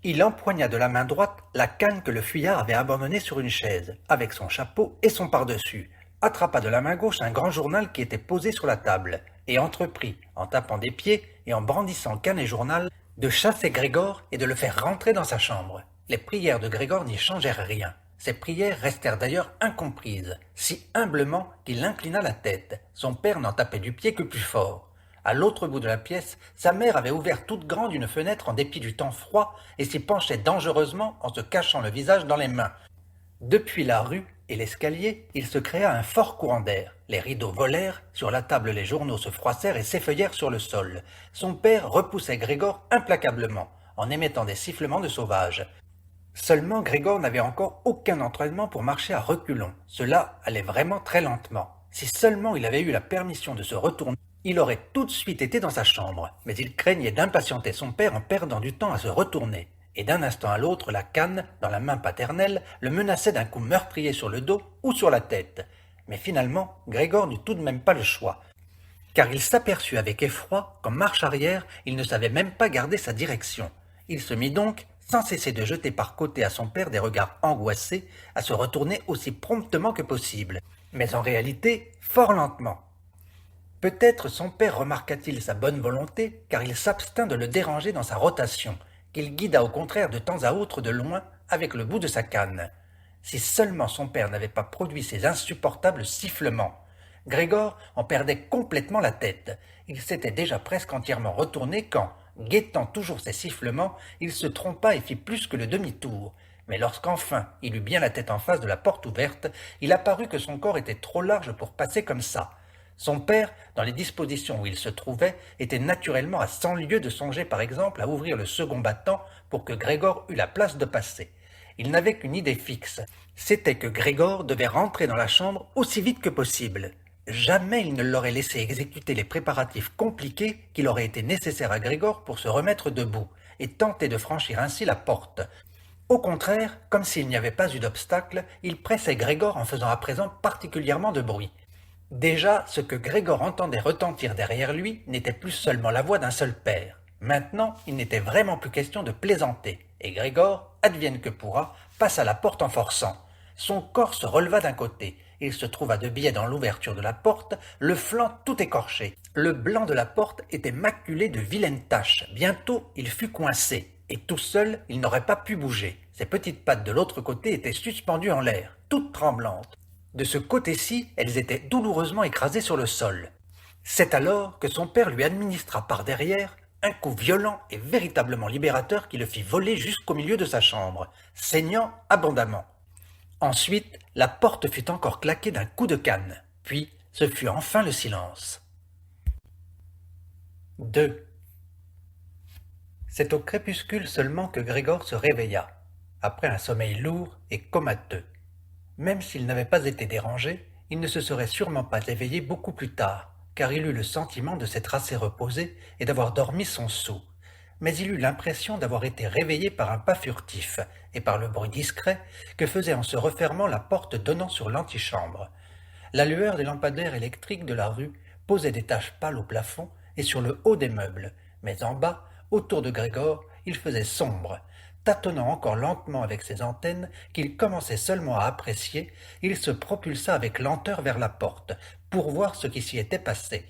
il empoigna de la main droite la canne que le fuyard avait abandonnée sur une chaise, avec son chapeau et son pardessus, attrapa de la main gauche un grand journal qui était posé sur la table, et entreprit, en tapant des pieds et en brandissant canne et journal, de chasser Grégor et de le faire rentrer dans sa chambre. Les prières de Grégor n'y changèrent rien. Ses prières restèrent d'ailleurs incomprises, si humblement qu'il inclina la tête. Son père n'en tapait du pied que plus fort. À l'autre bout de la pièce, sa mère avait ouvert toute grande une fenêtre en dépit du temps froid et s'y penchait dangereusement en se cachant le visage dans les mains. Depuis la rue et l'escalier, il se créa un fort courant d'air. Les rideaux volèrent, sur la table les journaux se froissèrent et s'effeuillèrent sur le sol. Son père repoussait Grégor implacablement, en émettant des sifflements de sauvage. Seulement Grégor n'avait encore aucun entraînement pour marcher à reculons. Cela allait vraiment très lentement. Si seulement il avait eu la permission de se retourner, Il aurait tout de suite été dans sa chambre, mais il craignait d'impatienter son père en perdant du temps à se retourner, et d'un instant à l'autre la canne, dans la main paternelle, le menaçait d'un coup meurtrier sur le dos ou sur la tête. Mais finalement, Grégor n'eut tout de même pas le choix, car il s'aperçut avec effroi qu'en marche arrière, il ne savait même pas garder sa direction. Il se mit donc, sans cesser de jeter par côté à son père des regards angoissés, à se retourner aussi promptement que possible, mais en réalité fort lentement. Peut-être son père remarqua-t-il sa bonne volonté, car il s'abstint de le déranger dans sa rotation, qu'il guida au contraire de temps à autre de loin avec le bout de sa canne. Si seulement son père n'avait pas produit ces insupportables sifflements. Grégor en perdait complètement la tête. Il s'était déjà presque entièrement retourné quand, guettant toujours ces sifflements, il se trompa et fit plus que le demi-tour. Mais lorsqu'enfin il eut bien la tête en face de la porte ouverte, il apparut que son corps était trop large pour passer comme ça. Son père, dans les dispositions où il se trouvait, était naturellement à 100 lieues de songer par exemple à ouvrir le second battant pour que Grégor eût la place de passer. Il n'avait qu'une idée fixe, c'était que Grégor devait rentrer dans la chambre aussi vite que possible. Jamais il ne l'aurait laissé exécuter les préparatifs compliqués qu'il aurait été nécessaire à Grégor pour se remettre debout et tenter de franchir ainsi la porte. Au contraire, comme s'il n'y avait pas eu d'obstacle, il pressait Grégor en faisant à présent particulièrement de bruit. Déjà, ce que Grégor entendait retentir derrière lui n'était plus seulement la voix d'un seul père. Maintenant, il n'était vraiment plus question de plaisanter, et Grégor, advienne que pourra, passa la porte en forçant. Son corps se releva d'un côté, il se trouva de biais dans l'ouverture de la porte, le flanc tout écorché. Le blanc de la porte était maculé de vilaines taches. Bientôt, il fut coincé, et tout seul, il n'aurait pas pu bouger. Ses petites pattes de l'autre côté étaient suspendues en l'air, toutes tremblantes. De ce côté-ci, elles étaient douloureusement écrasées sur le sol. C'est alors que son père lui administra par derrière un coup violent et véritablement libérateur qui le fit voler jusqu'au milieu de sa chambre, saignant abondamment. Ensuite, la porte fut encore claquée d'un coup de canne, puis ce fut enfin le silence. 2. C'est au crépuscule seulement que Grégor se réveilla, après un sommeil lourd et comateux. Même s'il n'avait pas été dérangé, il ne se serait sûrement pas éveillé beaucoup plus tard, car il eut le sentiment de s'être assez reposé et d'avoir dormi son sou. Mais il eut l'impression d'avoir été réveillé par un pas furtif et par le bruit discret que faisait en se refermant la porte donnant sur l'antichambre. La lueur des lampadaires électriques de la rue posait des taches pâles au plafond et sur le haut des meubles, mais en bas, autour de Grégor, il faisait sombre. Tâtonnant encore lentement avec ses antennes, qu'il commençait seulement à apprécier, il se propulsa avec lenteur vers la porte, pour voir ce qui s'y était passé.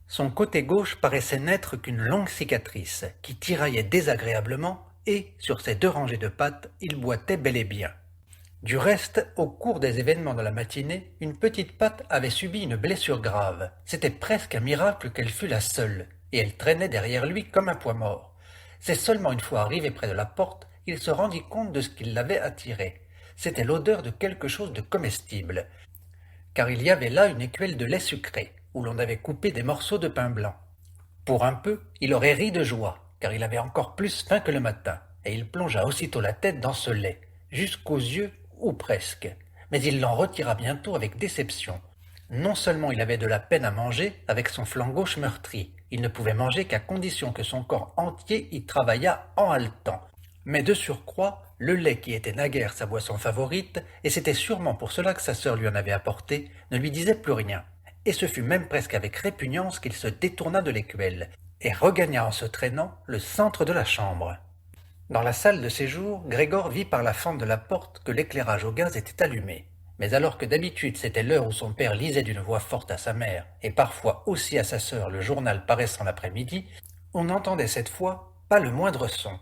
Son côté gauche paraissait n'être qu'une longue cicatrice, qui tiraillait désagréablement, et, sur ses 2 rangées de pattes, il boitait bel et bien. Du reste, au cours des événements de la matinée, une petite patte avait subi une blessure grave. C'était presque un miracle qu'elle fût la seule, et elle traînait derrière lui comme un poids mort. C'est seulement une fois arrivé près de la porte, il se rendit compte de ce qui l'avait attiré. C'était l'odeur de quelque chose de comestible, car il y avait là une écuelle de lait sucré, où l'on avait coupé des morceaux de pain blanc. Pour un peu, il aurait ri de joie, car il avait encore plus faim que le matin, et il plongea aussitôt la tête dans ce lait, jusqu'aux yeux, ou presque. Mais il l'en retira bientôt avec déception. Non seulement il avait de la peine à manger avec son flanc gauche meurtri, il ne pouvait manger qu'à condition que son corps entier y travaillât en haletant. Mais de surcroît, le lait qui était naguère sa boisson favorite, et c'était sûrement pour cela que sa sœur lui en avait apporté, ne lui disait plus rien. Et ce fut même presque avec répugnance qu'il se détourna de l'écuelle, et regagna en se traînant le centre de la chambre. Dans la salle de séjour, Grégor vit par la fente de la porte que l'éclairage au gaz était allumé. Mais alors que d'habitude c'était l'heure où son père lisait d'une voix forte à sa mère, et parfois aussi à sa sœur le journal paraissant l'après-midi, on n'entendait cette fois pas le moindre son.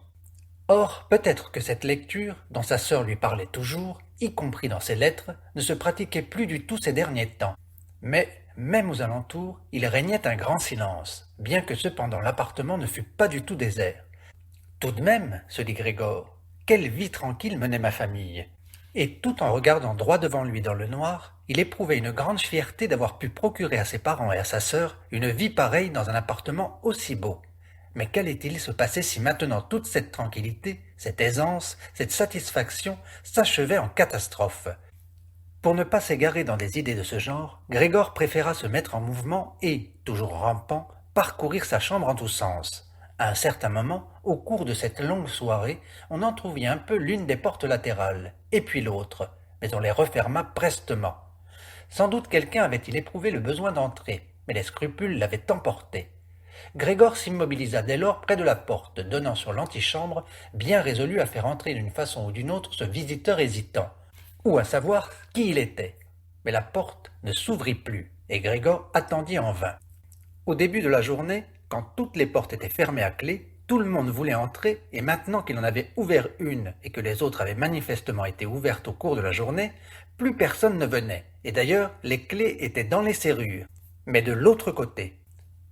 Or, peut-être que cette lecture, dont sa sœur lui parlait toujours, y compris dans ses lettres, ne se pratiquait plus du tout ces derniers temps. Mais, même aux alentours, il régnait un grand silence, bien que cependant l'appartement ne fût pas du tout désert. Tout de même, se dit Grégor, quelle vie tranquille menait ma famille. Et tout en regardant droit devant lui dans le noir, il éprouvait une grande fierté d'avoir pu procurer à ses parents et à sa sœur une vie pareille dans un appartement aussi beau. Mais qu'allait-il se passer si maintenant toute cette tranquillité, cette aisance, cette satisfaction s'achevait en catastrophe? Pour ne pas s'égarer dans des idées de ce genre, Grégor préféra se mettre en mouvement et, toujours rampant, parcourir sa chambre en tous sens. À un certain moment, au cours de cette longue soirée, on entrouvrit un peu l'une des portes latérales, et puis l'autre, mais on les referma prestement. Sans doute quelqu'un avait-il éprouvé le besoin d'entrer, mais les scrupules l'avaient emporté. Grégor s'immobilisa dès lors près de la porte donnant sur l'antichambre, bien résolu à faire entrer d'une façon ou d'une autre ce visiteur hésitant, ou à savoir qui il était. Mais la porte ne s'ouvrit plus, et Grégor attendit en vain. Au début de la journée, quand toutes les portes étaient fermées à clé, tout le monde voulait entrer, et maintenant qu'il en avait ouvert une et que les autres avaient manifestement été ouvertes au cours de la journée, plus personne ne venait, et d'ailleurs les clés étaient dans les serrures, mais de l'autre côté.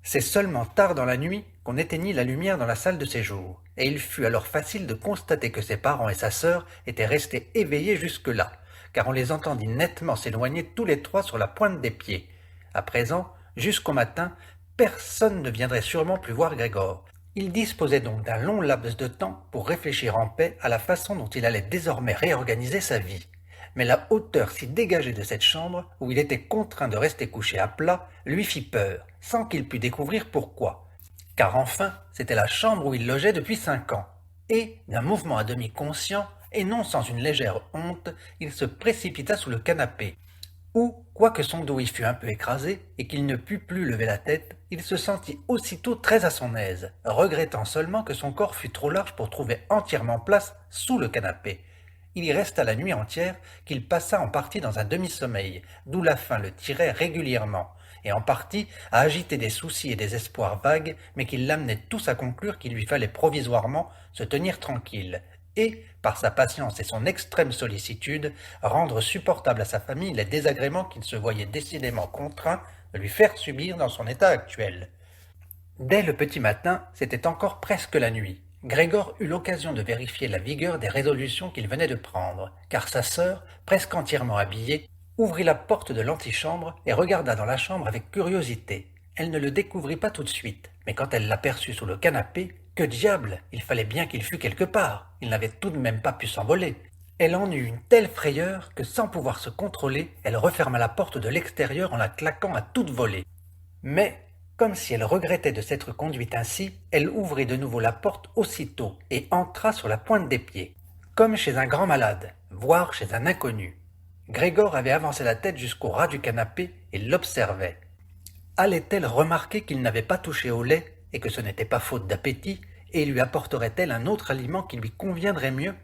C'est seulement tard dans la nuit qu'on éteignit la lumière dans la salle de séjour, et il fut alors facile de constater que ses parents et sa sœur étaient restés éveillés jusque-là, car on les entendit nettement s'éloigner tous les trois sur la pointe des pieds. À présent, jusqu'au matin, personne ne viendrait sûrement plus voir Grégor. Il disposait donc d'un long laps de temps pour réfléchir en paix à la façon dont il allait désormais réorganiser sa vie. Mais la hauteur si dégagée de cette chambre, où il était contraint de rester couché à plat, lui fit peur, sans qu'il pût découvrir pourquoi. Car enfin, c'était la chambre où il logeait depuis 5 ans. Et, d'un mouvement à demi conscient, et non sans une légère honte, il se précipita sous le canapé, où, quoique son dos y fût un peu écrasé, et qu'il ne pût plus lever la tête, il se sentit aussitôt très à son aise, regrettant seulement que son corps fût trop large pour trouver entièrement place sous le canapé. Il y resta la nuit entière, qu'il passa en partie dans un demi-sommeil, d'où la faim le tirait régulièrement, et en partie à agiter des soucis et des espoirs vagues, mais qui l'amenaient tous à conclure qu'il lui fallait provisoirement se tenir tranquille, et, par sa patience et son extrême sollicitude, rendre supportable à sa famille les désagréments qu'il se voyait décidément contraint de lui faire subir dans son état actuel. Dès le petit matin, c'était encore presque la nuit. Grégor eut l'occasion de vérifier la vigueur des résolutions qu'il venait de prendre, car sa sœur, presque entièrement habillée, ouvrit la porte de l'antichambre et regarda dans la chambre avec curiosité. Elle ne le découvrit pas tout de suite, mais quand elle l'aperçut sous le canapé, que diable, il fallait bien qu'il fût quelque part, il n'avait tout de même pas pu s'envoler. Elle en eut une telle frayeur que, sans pouvoir se contrôler, elle referma la porte de l'extérieur en la claquant à toute volée. Mais, comme si elle regrettait de s'être conduite ainsi, elle ouvrit de nouveau la porte aussitôt et entra sur la pointe des pieds, comme chez un grand malade, voire chez un inconnu. Grégor avait avancé la tête jusqu'au ras du canapé et l'observait. Allait-elle remarquer qu'il n'avait pas touché au lait et que ce n'était pas faute d'appétit, et lui apporterait-elle un autre aliment qui lui conviendrait mieux?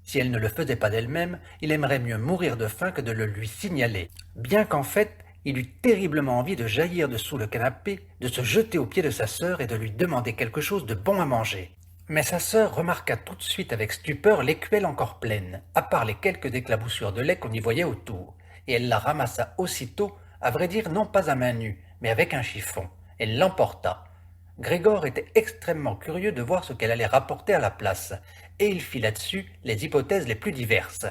Si elle ne le faisait pas d'elle-même, il aimerait mieux mourir de faim que de le lui signaler, bien qu'en fait, il eut terriblement envie de jaillir de sous le canapé, de se jeter aux pieds de sa sœur et de lui demander quelque chose de bon à manger. Mais sa sœur remarqua tout de suite avec stupeur l'écuelle encore pleine, à part les quelques éclaboussures de lait qu'on y voyait autour, et elle la ramassa aussitôt, à vrai dire non pas à main nue, mais avec un chiffon. Elle l'emporta. Grégor était extrêmement curieux de voir ce qu'elle allait rapporter à la place, et il fit là-dessus les hypothèses les plus diverses.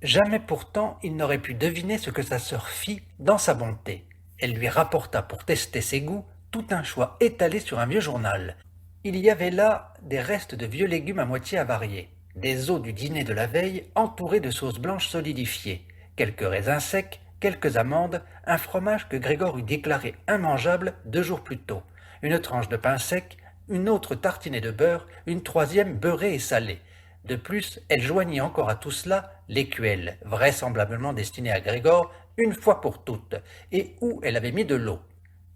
Jamais pourtant il n'aurait pu deviner ce que sa sœur fit dans sa bonté. Elle lui rapporta pour tester ses goûts tout un choix étalé sur un vieux journal. Il y avait là des restes de vieux légumes à moitié avariés, des os du dîner de la veille entourés de sauce blanche solidifiée, quelques raisins secs, quelques amandes, un fromage que Grégor eût déclaré immangeable 2 jours plus tôt, une tranche de pain sec, une autre tartinée de beurre, une troisième beurrée et salée. De plus, elle joignit encore à tout cela l'écuelle, vraisemblablement destinée à Grégor une fois pour toutes, et où elle avait mis de l'eau.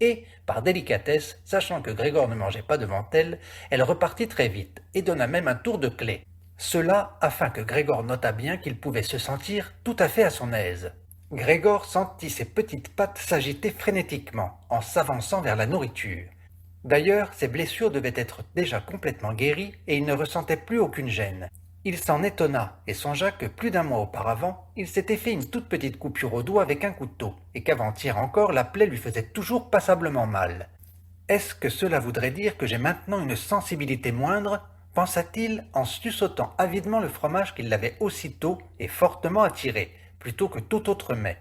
Et, par délicatesse, sachant que Grégor ne mangeait pas devant elle, elle repartit très vite, et donna même un tour de clé. Cela afin que Grégor notât bien qu'il pouvait se sentir tout à fait à son aise. Grégor sentit ses petites pattes s'agiter frénétiquement, en s'avançant vers la nourriture. D'ailleurs, ses blessures devaient être déjà complètement guéries, et il ne ressentait plus aucune gêne. Il s'en étonna, et songea que plus d'un mois auparavant, il s'était fait une toute petite coupure au doigt avec un couteau, et qu'avant-hier encore la plaie lui faisait toujours passablement mal. Est-ce que cela voudrait dire que j'ai maintenant une sensibilité moindre? Pensa-t-il en suçotant avidement le fromage qui l'avait aussitôt et fortement attiré, plutôt que tout autre mets.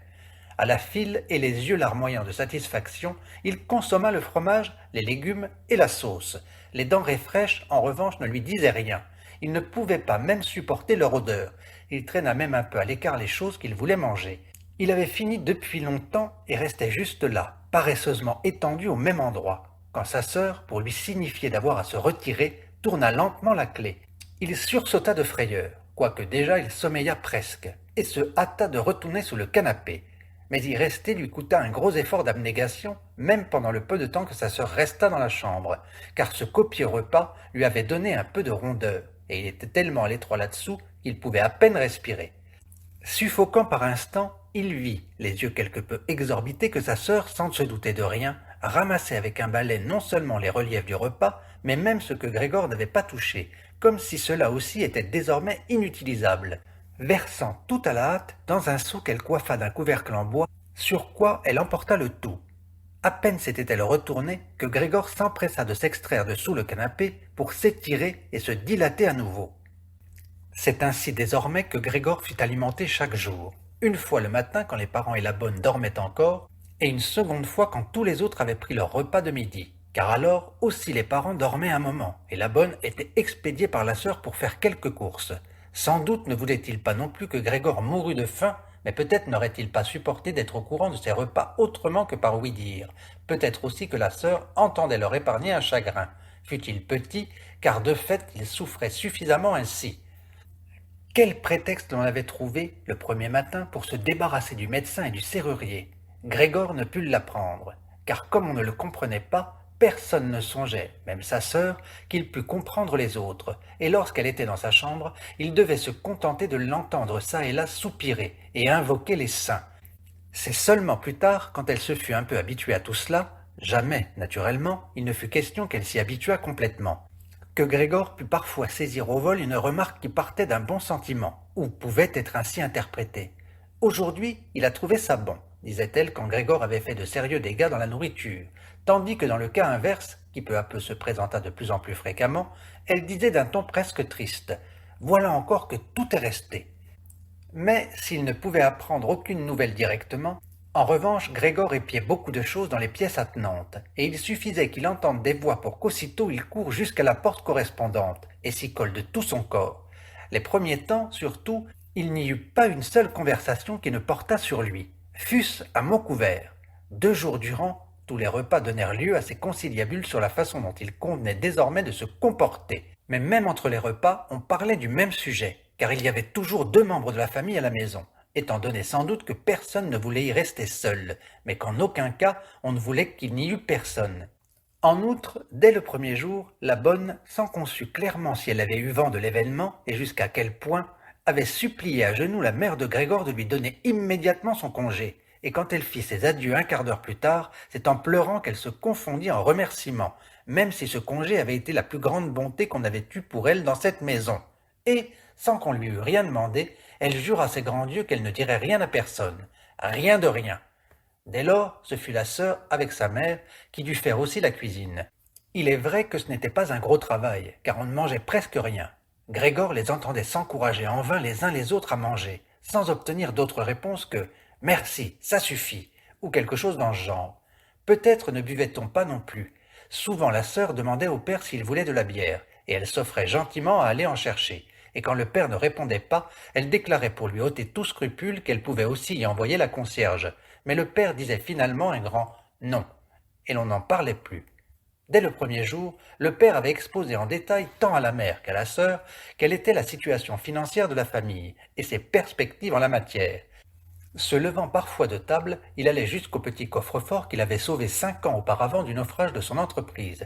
À la file et les yeux larmoyants de satisfaction, il consomma le fromage, les légumes et la sauce. Les denrées fraîches, en revanche, ne lui disaient rien. Il ne pouvait pas même supporter leur odeur. Il traîna même un peu à l'écart les choses qu'il voulait manger. Il avait fini depuis longtemps et restait juste là, paresseusement étendu au même endroit, quand sa sœur, pour lui signifier d'avoir à se retirer, tourna lentement la clé. Il sursauta de frayeur, quoique déjà il sommeilla presque, et se hâta de retourner sous le canapé. Mais y rester lui coûta un gros effort d'abnégation, même pendant le peu de temps que sa sœur resta dans la chambre, car ce copieux repas lui avait donné un peu de rondeur, et il était tellement à l'étroit là-dessous qu'il pouvait à peine respirer. Suffocant par instants, il vit, les yeux quelque peu exorbités, que sa sœur, sans se douter de rien, ramassait avec un balai non seulement les reliefs du repas, mais même ce que Grégor n'avait pas touché, comme si cela aussi était désormais inutilisable, versant tout à la hâte dans un seau qu'elle coiffa d'un couvercle en bois, sur quoi elle emporta le tout. À peine s'était-elle retournée que Grégor s'empressa de s'extraire de sous le canapé pour s'étirer et se dilater à nouveau. C'est ainsi désormais que Grégor fut alimenté chaque jour, une fois le matin quand les parents et la bonne dormaient encore, et une seconde fois quand tous les autres avaient pris leur repas de midi, car alors aussi les parents dormaient un moment, et la bonne était expédiée par la sœur pour faire quelques courses. Sans doute ne voulait-il pas non plus que Grégor mourût de faim, mais peut-être n'aurait-il pas supporté d'être au courant de ses repas autrement que par ouï-dire. Peut-être aussi que la sœur entendait leur épargner un chagrin, fût-il petit, car de fait il souffrait suffisamment ainsi. Quel prétexte l'on avait trouvé, le premier matin, pour se débarrasser du médecin et du serrurier? Grégor ne put l'apprendre, car comme on ne le comprenait pas, personne ne songeait, même sa sœur, qu'il pût comprendre les autres, et lorsqu'elle était dans sa chambre, il devait se contenter de l'entendre çà et là soupirer et invoquer les saints. C'est seulement plus tard, quand elle se fut un peu habituée à tout cela, jamais, naturellement, il ne fut question qu'elle s'y habituât complètement, que Grégor put parfois saisir au vol une remarque qui partait d'un bon sentiment, ou pouvait être ainsi interprétée. Aujourd'hui, il a trouvé ça bon, disait-elle quand Grégor avait fait de sérieux dégâts dans la nourriture, tandis que dans le cas inverse, qui peu à peu se présenta de plus en plus fréquemment, elle disait d'un ton presque triste « Voilà encore que tout est resté ». Mais s'il ne pouvait apprendre aucune nouvelle directement, en revanche, Grégor épiait beaucoup de choses dans les pièces attenantes, et il suffisait qu'il entende des voix pour qu'aussitôt il court jusqu'à la porte correspondante, et s'y colle de tout son corps. Les premiers temps, surtout, il n'y eut pas une seule conversation qui ne portât sur lui, fût-ce à mots couverts. 2 jours durant, tous les repas donnèrent lieu à ces conciliabules sur la façon dont il convenait désormais de se comporter. Mais même entre les repas, on parlait du même sujet, car il y avait toujours 2 membres de la famille à la maison, étant donné sans doute que personne ne voulait y rester seul, mais qu'en aucun cas on ne voulait qu'il n'y eût personne. En outre, dès le premier jour, la bonne, sans qu'on sût clairement si elle avait eu vent de l'événement et jusqu'à quel point, avait supplié à genoux la mère de Grégor de lui donner immédiatement son congé, et quand elle fit ses adieux un quart d'heure plus tard, c'est en pleurant qu'elle se confondit en remerciements, même si ce congé avait été la plus grande bonté qu'on avait eue pour elle dans cette maison. Et, sans qu'on lui eût rien demandé, elle jura à ses grands dieux qu'elle ne dirait rien à personne, rien de rien. Dès lors, ce fut la sœur, avec sa mère, qui dut faire aussi la cuisine. Il est vrai que ce n'était pas un gros travail, car on ne mangeait presque rien. Grégor les entendait s'encourager en vain les uns les autres à manger, sans obtenir d'autre réponse que « Merci, ça suffit » ou quelque chose dans ce genre. Peut-être ne buvait-on pas non plus. Souvent la sœur demandait au père s'il voulait de la bière, et elle s'offrait gentiment à aller en chercher. Et quand le père ne répondait pas, elle déclarait pour lui ôter tout scrupule qu'elle pouvait aussi y envoyer la concierge. Mais le père disait finalement un grand « non », et l'on n'en parlait plus. Dès le premier jour, le père avait exposé en détail tant à la mère qu'à la sœur quelle était la situation financière de la famille et ses perspectives en la matière. Se levant parfois de table, il allait jusqu'au petit coffre-fort qu'il avait sauvé 5 ans auparavant du naufrage de son entreprise,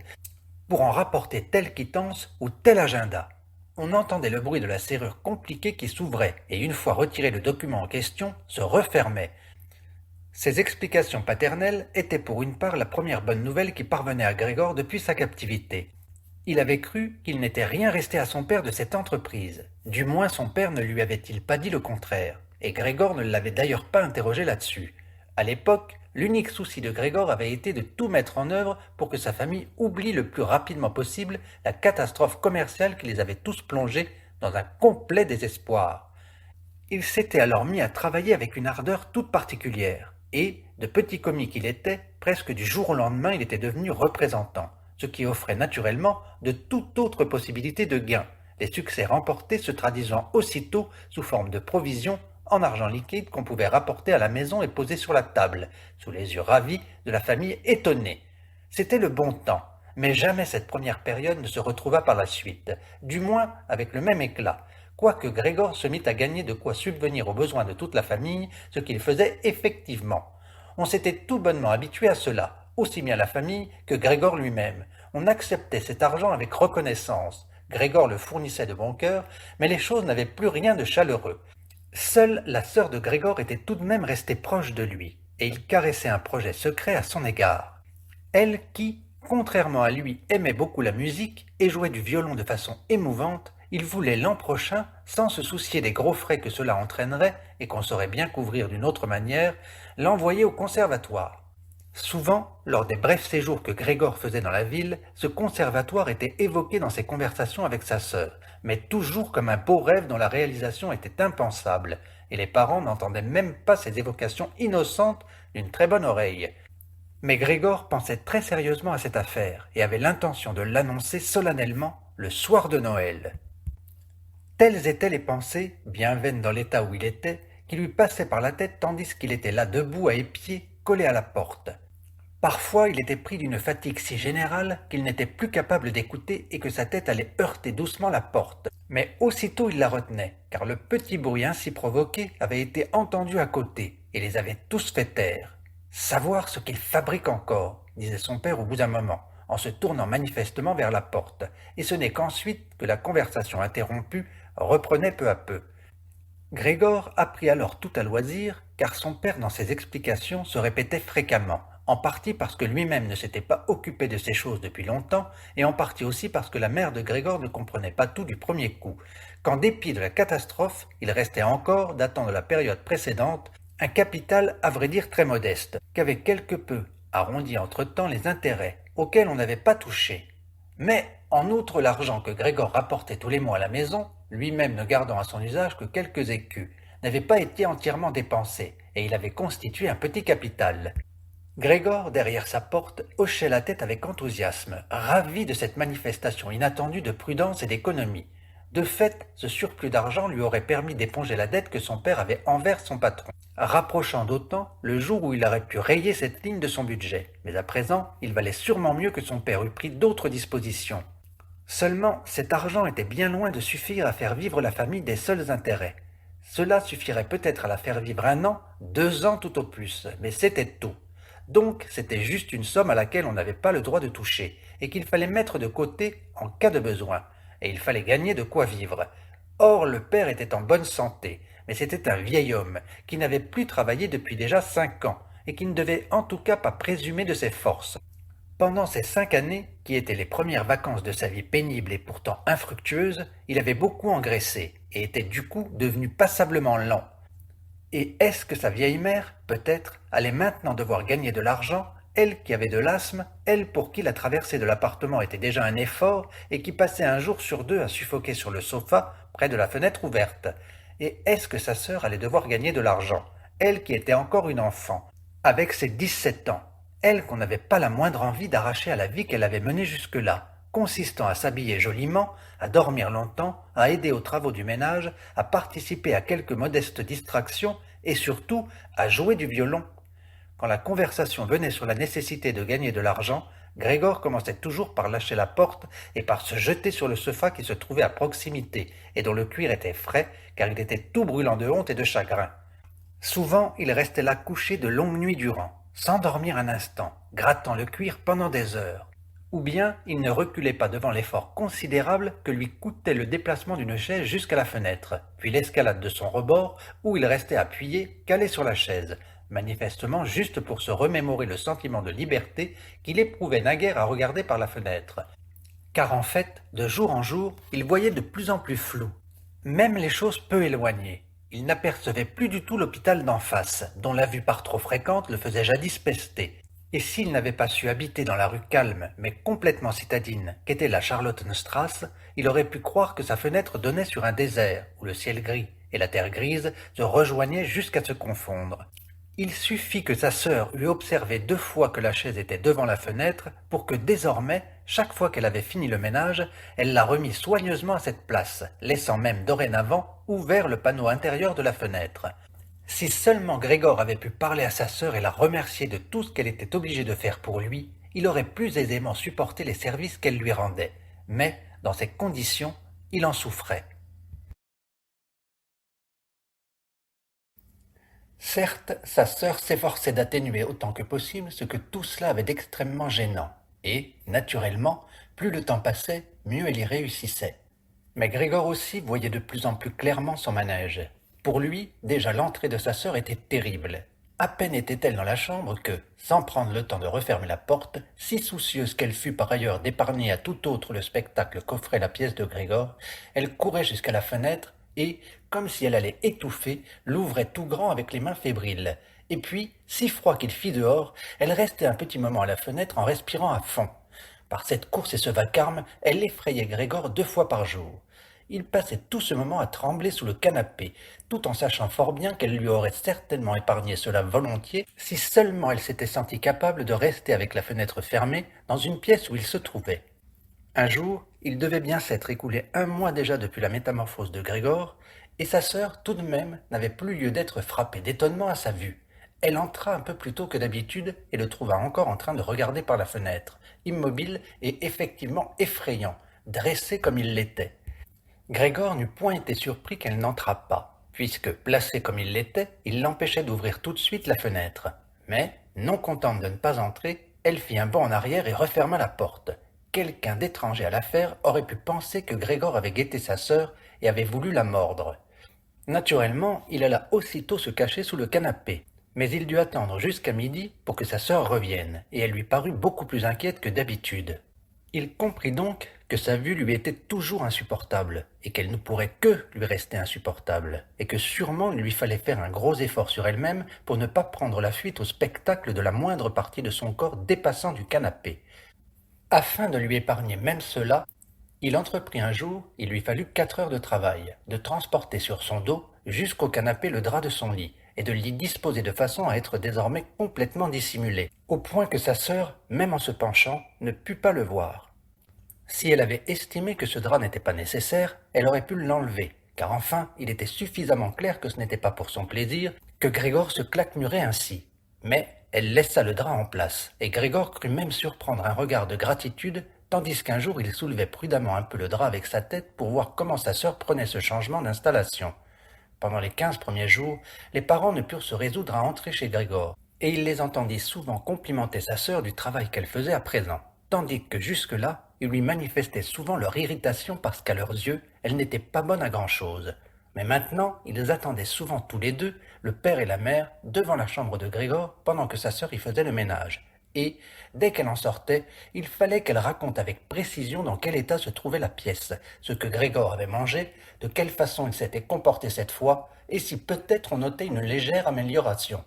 pour en rapporter telle quittance ou tel agenda. On entendait le bruit de la serrure compliquée qui s'ouvrait et une fois retiré le document en question, se refermait. Ces explications paternelles étaient pour une part la première bonne nouvelle qui parvenait à Grégor depuis sa captivité. Il avait cru qu'il n'était rien resté à son père de cette entreprise. Du moins son père ne lui avait-il pas dit le contraire, et Grégor ne l'avait d'ailleurs pas interrogé là-dessus. À l'époque, l'unique souci de Grégor avait été de tout mettre en œuvre pour que sa famille oublie le plus rapidement possible la catastrophe commerciale qui les avait tous plongés dans un complet désespoir. Il s'était alors mis à travailler avec une ardeur toute particulière, et, de petit commis qu'il était, presque du jour au lendemain il était devenu représentant, ce qui offrait naturellement de toute autre possibilité de gain, les succès remportés se traduisant aussitôt sous forme de provisions en argent liquide qu'on pouvait rapporter à la maison et poser sur la table, sous les yeux ravis de la famille étonnée. C'était le bon temps, mais jamais cette première période ne se retrouva par la suite, du moins avec le même éclat, quoique Grégor se mit à gagner de quoi subvenir aux besoins de toute la famille, ce qu'il faisait effectivement. On s'était tout bonnement habitué à cela, aussi bien la famille que Grégor lui-même. On acceptait cet argent avec reconnaissance. Grégor le fournissait de bon cœur, mais les choses n'avaient plus rien de chaleureux. Seule la sœur de Grégor était tout de même restée proche de lui, et il caressait un projet secret à son égard. Elle qui, contrairement à lui, aimait beaucoup la musique et jouait du violon de façon émouvante, il voulait l'an prochain, sans se soucier des gros frais que cela entraînerait et qu'on saurait bien couvrir d'une autre manière, l'envoyer au conservatoire. Souvent, lors des brefs séjours que Grégor faisait dans la ville, ce conservatoire était évoqué dans ses conversations avec sa sœur, mais toujours comme un beau rêve dont la réalisation était impensable, et les parents n'entendaient même pas ces évocations innocentes d'une très bonne oreille. Mais Grégor pensait très sérieusement à cette affaire, et avait l'intention de l'annoncer solennellement le soir de Noël. Telles étaient les pensées, bien vaines dans l'état où il était, qui lui passaient par la tête tandis qu'il était là debout à épied, collé à la porte. Parfois il était pris d'une fatigue si générale qu'il n'était plus capable d'écouter et que sa tête allait heurter doucement la porte. Mais aussitôt il la retenait, car le petit bruit ainsi provoqué avait été entendu à côté et les avait tous fait taire. « Savoir ce qu'il fabrique encore », disait son père au bout d'un moment, en se tournant manifestement vers la porte, et ce n'est qu'ensuite que la conversation interrompue reprenait peu à peu. Grégor apprit alors tout à loisir, car son père dans ses explications se répétait fréquemment, en partie parce que lui-même ne s'était pas occupé de ces choses depuis longtemps, et en partie aussi parce que la mère de Grégor ne comprenait pas tout du premier coup, qu'en dépit de la catastrophe, il restait encore, datant de la période précédente, un capital à vrai dire très modeste, qu'avait quelque peu arrondi entre-temps les intérêts, auxquels on n'avait pas touché. Mais, en outre l'argent que Grégor rapportait tous les mois à la maison, lui-même ne gardant à son usage que quelques écus, n'avait pas été entièrement dépensé, et il avait constitué un petit capital. Grégor, derrière sa porte, hochait la tête avec enthousiasme, ravi de cette manifestation inattendue de prudence et d'économie. De fait, ce surplus d'argent lui aurait permis d'éponger la dette que son père avait envers son patron, rapprochant d'autant le jour où il aurait pu rayer cette ligne de son budget. Mais à présent, il valait sûrement mieux que son père eût pris d'autres dispositions. Seulement, cet argent était bien loin de suffire à faire vivre la famille des seuls intérêts. Cela suffirait peut-être à la faire vivre 1 an, 2 ans tout au plus, mais c'était tout. Donc, c'était juste une somme à laquelle on n'avait pas le droit de toucher, et qu'il fallait mettre de côté en cas de besoin, et il fallait gagner de quoi vivre. Or, le père était en bonne santé, mais c'était un vieil homme, qui n'avait plus travaillé depuis déjà 5 ans, et qui ne devait en tout cas pas présumer de ses forces. Pendant ces 5 années, qui étaient les premières vacances de sa vie pénible et pourtant infructueuse, il avait beaucoup engraissé, et était du coup devenu passablement lent. Et est-ce que sa vieille mère, peut-être, allait maintenant devoir gagner de l'argent, elle qui avait de l'asthme, elle pour qui la traversée de l'appartement était déjà un effort et qui passait 1 jour sur 2 à suffoquer sur le sofa près de la fenêtre ouverte? Et est-ce que sa sœur allait devoir gagner de l'argent, elle qui était encore une enfant, avec ses 17 ans, elle qu'on n'avait pas la moindre envie d'arracher à la vie qu'elle avait menée jusque-là, consistant à s'habiller joliment, à dormir longtemps, à aider aux travaux du ménage, à participer à quelques modestes distractions et surtout à jouer du violon. Quand la conversation venait sur la nécessité de gagner de l'argent, Grégor commençait toujours par lâcher la porte et par se jeter sur le sofa qui se trouvait à proximité et dont le cuir était frais car il était tout brûlant de honte et de chagrin. Souvent, il restait là couché de longues nuits durant, sans dormir un instant, grattant le cuir pendant des heures. Ou bien il ne reculait pas devant l'effort considérable que lui coûtait le déplacement d'une chaise jusqu'à la fenêtre, puis l'escalade de son rebord, où il restait appuyé, calé sur la chaise, manifestement juste pour se remémorer le sentiment de liberté qu'il éprouvait naguère à regarder par la fenêtre. Car en fait, de jour en jour, il voyait de plus en plus flou, même les choses peu éloignées. Il n'apercevait plus du tout l'hôpital d'en face, dont la vue par trop fréquente le faisait jadis pester. Et s'il n'avait pas su habiter dans la rue calme, mais complètement citadine, qu'était la Charlottenstrasse, il aurait pu croire que sa fenêtre donnait sur un désert, où le ciel gris et la terre grise se rejoignaient jusqu'à se confondre. Il suffit que sa sœur eût observé 2 fois que la chaise était devant la fenêtre pour que désormais, chaque fois qu'elle avait fini le ménage, elle la remît soigneusement à cette place, laissant même dorénavant ouvert le panneau intérieur de la fenêtre. Si seulement Grégor avait pu parler à sa sœur et la remercier de tout ce qu'elle était obligée de faire pour lui, il aurait plus aisément supporté les services qu'elle lui rendait. Mais, dans ces conditions, il en souffrait. Certes, sa sœur s'efforçait d'atténuer autant que possible ce que tout cela avait d'extrêmement gênant, et, naturellement, plus le temps passait, mieux elle y réussissait. Mais Grégor aussi voyait de plus en plus clairement son manège. Pour lui, déjà l'entrée de sa sœur était terrible. À peine était-elle dans la chambre que, sans prendre le temps de refermer la porte, si soucieuse qu'elle fût par ailleurs d'épargner à tout autre le spectacle qu'offrait la pièce de Grégor, elle courait jusqu'à la fenêtre et, comme si elle allait étouffer, l'ouvrait tout grand avec les mains fébriles. Et puis, si froid qu'il fit dehors, elle restait un petit moment à la fenêtre en respirant à fond. Par cette course et ce vacarme, elle effrayait Grégor 2 fois par jour. Il passait tout ce moment à trembler sous le canapé, tout en sachant fort bien qu'elle lui aurait certainement épargné cela volontiers si seulement elle s'était sentie capable de rester avec la fenêtre fermée dans une pièce où il se trouvait. Un jour, il devait bien s'être écoulé 1 mois déjà depuis la métamorphose de Grégor, et sa sœur, tout de même, n'avait plus lieu d'être frappée d'étonnement à sa vue. Elle entra un peu plus tôt que d'habitude et le trouva encore en train de regarder par la fenêtre, immobile et effectivement effrayant, dressé comme il l'était. Grégor n'eût point été surpris qu'elle n'entrât pas, puisque, placé comme il l'était, il l'empêchait d'ouvrir tout de suite la fenêtre. Mais, non contente de ne pas entrer, elle fit un bond en arrière et referma la porte. Quelqu'un d'étranger à l'affaire aurait pu penser que Grégor avait guetté sa sœur et avait voulu la mordre. Naturellement, il alla aussitôt se cacher sous le canapé, mais il dut attendre jusqu'à midi pour que sa sœur revienne, et elle lui parut beaucoup plus inquiète que d'habitude. Il comprit donc que sa vue lui était toujours insupportable, et qu'elle ne pourrait que lui rester insupportable, et que sûrement il lui fallait faire un gros effort sur elle-même pour ne pas prendre la fuite au spectacle de la moindre partie de son corps dépassant du canapé. Afin de lui épargner même cela, il entreprit un jour, il lui fallut 4 heures de travail, de transporter sur son dos jusqu'au canapé le drap de son lit, et de l'y disposer de façon à être désormais complètement dissimulé, au point que sa sœur, même en se penchant, ne put pas le voir. Si elle avait estimé que ce drap n'était pas nécessaire, elle aurait pu l'enlever, car enfin il était suffisamment clair que ce n'était pas pour son plaisir que Grégor se claquemurait ainsi. Mais elle laissa le drap en place, et Grégor crut même surprendre un regard de gratitude, tandis qu'un jour il soulevait prudemment un peu le drap avec sa tête pour voir comment sa sœur prenait ce changement d'installation. Pendant les 15 premiers jours, les parents ne purent se résoudre à entrer chez Grégor, et il les entendit souvent complimenter sa sœur du travail qu'elle faisait à présent, tandis que jusque-là, ils lui manifestaient souvent leur irritation parce qu'à leurs yeux, elle n'était pas bonne à grand-chose. Mais maintenant, ils attendaient souvent tous les deux, le père et la mère, devant la chambre de Grégor pendant que sa sœur y faisait le ménage. Et, dès qu'elle en sortait, il fallait qu'elle raconte avec précision dans quel état se trouvait la pièce, ce que Grégor avait mangé, de quelle façon il s'était comporté cette fois, et si peut-être on notait une légère amélioration.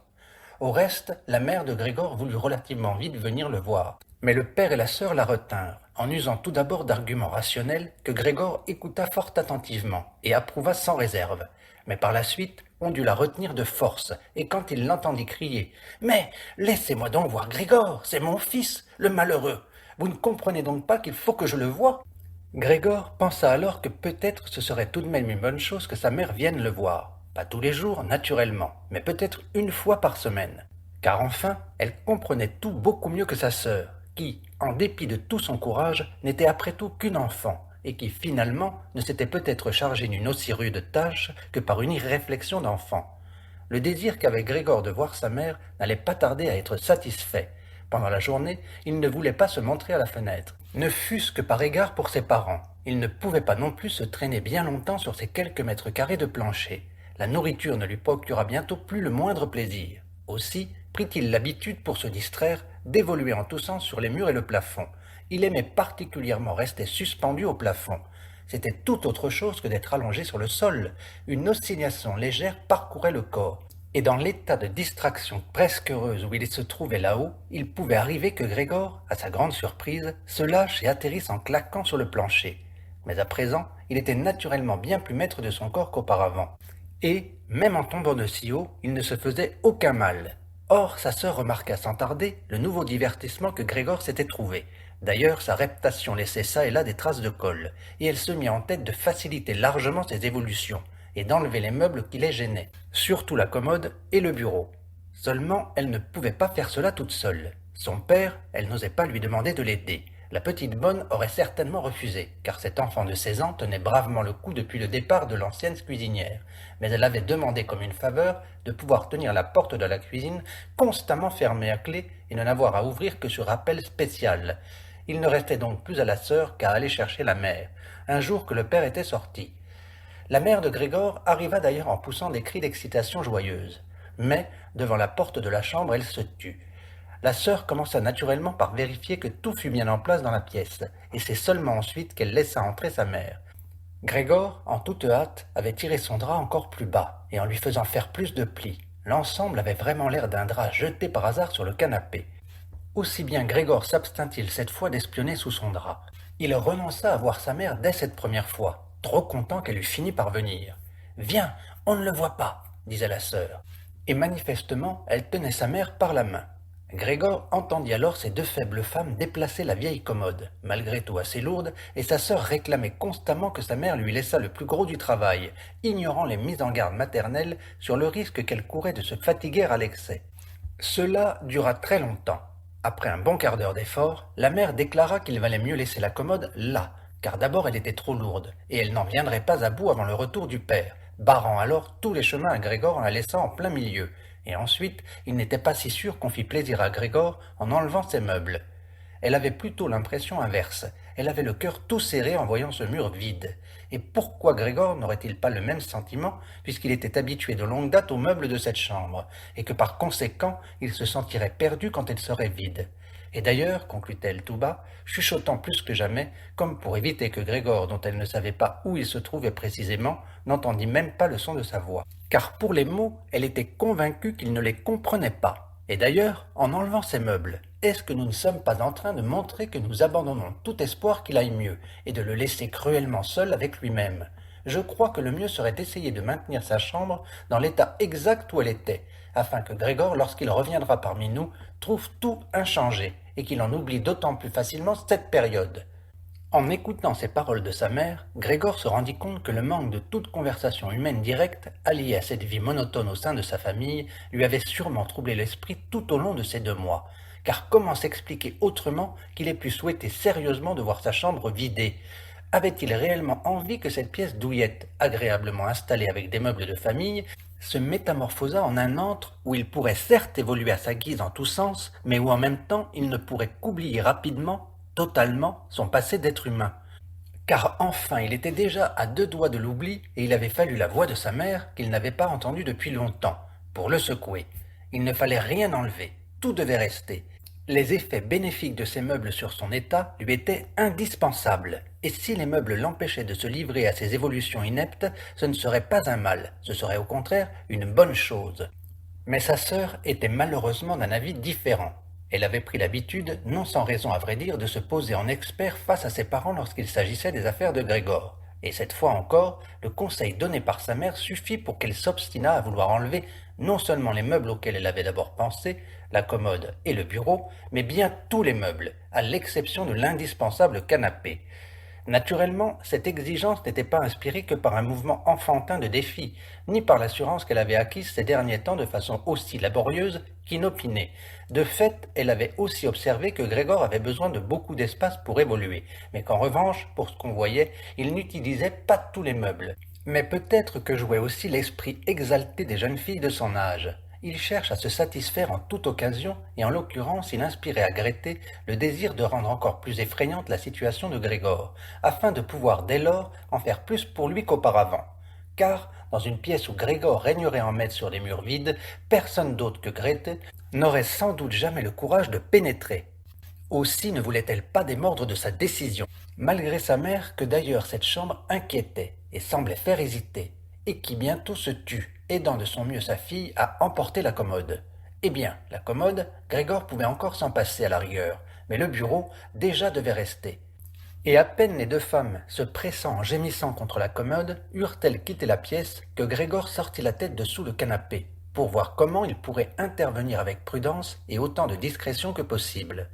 Au reste, la mère de Grégor voulut relativement vite venir le voir, mais le père et la sœur la retinrent, en usant tout d'abord d'arguments rationnels que Grégor écouta fort attentivement et approuva sans réserve. Mais par la suite, on dut la retenir de force, et quand il l'entendit crier « Mais laissez-moi donc voir Grégor, c'est mon fils, le malheureux. Vous ne comprenez donc pas qu'il faut que je le voie ?» Grégor pensa alors que peut-être ce serait tout de même une bonne chose que sa mère vienne le voir. Pas tous les jours, naturellement, mais peut-être 1 fois par semaine. Car enfin, elle comprenait tout beaucoup mieux que sa sœur, qui, en dépit de tout son courage, n'était après tout qu'une enfant, et qui finalement ne s'était peut-être chargée d'une aussi rude tâche que par une irréflexion d'enfant. Le désir qu'avait Grégor de voir sa mère n'allait pas tarder à être satisfait. Pendant la journée, il ne voulait pas se montrer à la fenêtre, ne fût-ce que par égard pour ses parents. Il ne pouvait pas non plus se traîner bien longtemps sur ces quelques mètres carrés de plancher. La nourriture ne lui procura bientôt plus le moindre plaisir. Aussi prit-il l'habitude, pour se distraire, d'évoluer en tous sens sur les murs et le plafond. Il aimait particulièrement rester suspendu au plafond. C'était tout autre chose que d'être allongé sur le sol. Une oscillation légère parcourait le corps. Et dans l'état de distraction presque heureuse où il se trouvait là-haut, il pouvait arriver que Grégor, à sa grande surprise, se lâche et atterrisse en claquant sur le plancher. Mais à présent, il était naturellement bien plus maître de son corps qu'auparavant. Et, Même en tombant de si haut, il ne se faisait aucun mal. Or, sa sœur remarqua sans tarder le nouveau divertissement que Grégor s'était trouvé. D'ailleurs, sa reptation laissait çà et là des traces de colle, et elle se mit en tête de faciliter largement ses évolutions, et d'enlever les meubles qui les gênaient, surtout la commode et le bureau. Seulement, elle ne pouvait pas faire cela toute seule. Son père, elle n'osait pas lui demander de l'aider. La petite bonne aurait certainement refusé, car cet enfant de 16 ans tenait bravement le coup depuis le départ de l'ancienne cuisinière, mais elle avait demandé comme une faveur de pouvoir tenir la porte de la cuisine constamment fermée à clé et ne n'avoir à ouvrir que sur appel spécial. Il ne restait donc plus à la sœur qu'à aller chercher la mère, un jour que le père était sorti. La mère de Grégor arriva d'ailleurs en poussant des cris d'excitation joyeuse, mais, devant la porte de la chambre, elle se tut. La sœur commença naturellement par vérifier que tout fût bien en place dans la pièce, et c'est seulement ensuite qu'elle laissa entrer sa mère. Grégor, en toute hâte, avait tiré son drap encore plus bas, et en lui faisant faire plus de plis. L'ensemble avait vraiment l'air d'un drap jeté par hasard sur le canapé. Aussi bien Grégor s'abstint-il cette fois d'espionner sous son drap. Il renonça à voir sa mère dès cette première fois, trop content qu'elle eût fini par venir. « Viens, on ne le voit pas, » disait la sœur. Et manifestement, elle tenait sa mère par la main. Grégor entendit alors ces deux faibles femmes déplacer la vieille commode, malgré tout assez lourde, et sa sœur réclamait constamment que sa mère lui laissât le plus gros du travail, ignorant les mises en garde maternelles sur le risque qu'elle courait de se fatiguer à l'excès. Cela dura très longtemps. Après un bon quart d'heure d'effort, la mère déclara qu'il valait mieux laisser la commode là, car d'abord elle était trop lourde, et elle n'en viendrait pas à bout avant le retour du père, barrant alors tous les chemins à Grégor en la laissant en plein milieu. Et ensuite, il n'était pas si sûr qu'on fît plaisir à Grégor en enlevant ses meubles. Elle avait plutôt l'impression inverse. Elle avait le cœur tout serré en voyant ce mur vide. Et pourquoi Grégor n'aurait-il pas le même sentiment, puisqu'il était habitué de longue date aux meubles de cette chambre, et que par conséquent il se sentirait perdu quand elle serait vide? Et d'ailleurs, conclut-elle tout bas, chuchotant plus que jamais, comme pour éviter que Grégor, dont elle ne savait pas où il se trouvait précisément, n'entendît même pas le son de sa voix. Car pour les mots, elle était convaincue qu'il ne les comprenait pas. Et d'ailleurs, en enlevant ces meubles, est-ce que nous ne sommes pas en train de montrer que nous abandonnons tout espoir qu'il aille mieux, et de le laisser cruellement seul avec lui-même? Je crois que le mieux serait d'essayer de maintenir sa chambre dans l'état exact où elle était, afin que Grégor, lorsqu'il reviendra parmi nous, trouve tout inchangé, et qu'il en oublie d'autant plus facilement cette période. En écoutant ces paroles de sa mère, Grégor se rendit compte que le manque de toute conversation humaine directe, allié à cette vie monotone au sein de sa famille, lui avait sûrement troublé l'esprit tout au long de ces 2 mois. Car comment s'expliquer autrement qu'il ait pu souhaiter sérieusement de voir sa chambre vidée? Avait-il réellement envie que cette pièce douillette, agréablement installée avec des meubles de famille, se métamorphosât en un antre où il pourrait certes évoluer à sa guise en tous sens, mais où en même temps il ne pourrait qu'oublier rapidement, totalement, son passé d'être humain? Car enfin il était déjà à 2 doigts de l'oubli, et il avait fallu la voix de sa mère, qu'il n'avait pas entendue depuis longtemps, pour le secouer. Il ne fallait rien enlever, tout devait rester. Les effets bénéfiques de ces meubles sur son état lui étaient indispensables, et si les meubles l'empêchaient de se livrer à ces évolutions ineptes, ce ne serait pas un mal, ce serait au contraire une bonne chose. Mais sa sœur était malheureusement d'un avis différent. Elle avait pris l'habitude, non sans raison à vrai dire, de se poser en expert face à ses parents lorsqu'il s'agissait des affaires de Grégor. Et cette fois encore, le conseil donné par sa mère suffit pour qu'elle s'obstinât à vouloir enlever non seulement les meubles auxquels elle avait d'abord pensé, la commode et le bureau, mais bien tous les meubles, à l'exception de l'indispensable canapé. Naturellement, cette exigence n'était pas inspirée que par un mouvement enfantin de défi, ni par l'assurance qu'elle avait acquise ces derniers temps de façon aussi laborieuse qu'inopinée. De fait, elle avait aussi observé que Grégor avait besoin de beaucoup d'espace pour évoluer, mais qu'en revanche, pour ce qu'on voyait, il n'utilisait pas tous les meubles. Mais peut-être que jouait aussi l'esprit exalté des jeunes filles de son âge. Il cherche à se satisfaire en toute occasion, et en l'occurrence il inspirait à Grethe le désir de rendre encore plus effrayante la situation de Grégor, afin de pouvoir dès lors en faire plus pour lui qu'auparavant. Car, dans une pièce où Grégor régnerait en maître sur les murs vides, personne d'autre que Grethe n'aurait sans doute jamais le courage de pénétrer. Aussi ne voulait-elle pas démordre de sa décision, malgré sa mère que d'ailleurs cette chambre inquiétait et semblait faire hésiter, et qui bientôt se tut, aidant de son mieux sa fille à emporter la commode. Eh bien, la commode, Grégor pouvait encore s'en passer à la rigueur, mais le bureau déjà devait rester. Et à peine les deux femmes, se pressant en gémissant contre la commode, eurent-elles quitté la pièce que Grégor sortit la tête de sous le canapé, pour voir comment il pourrait intervenir avec prudence et autant de discrétion que possible.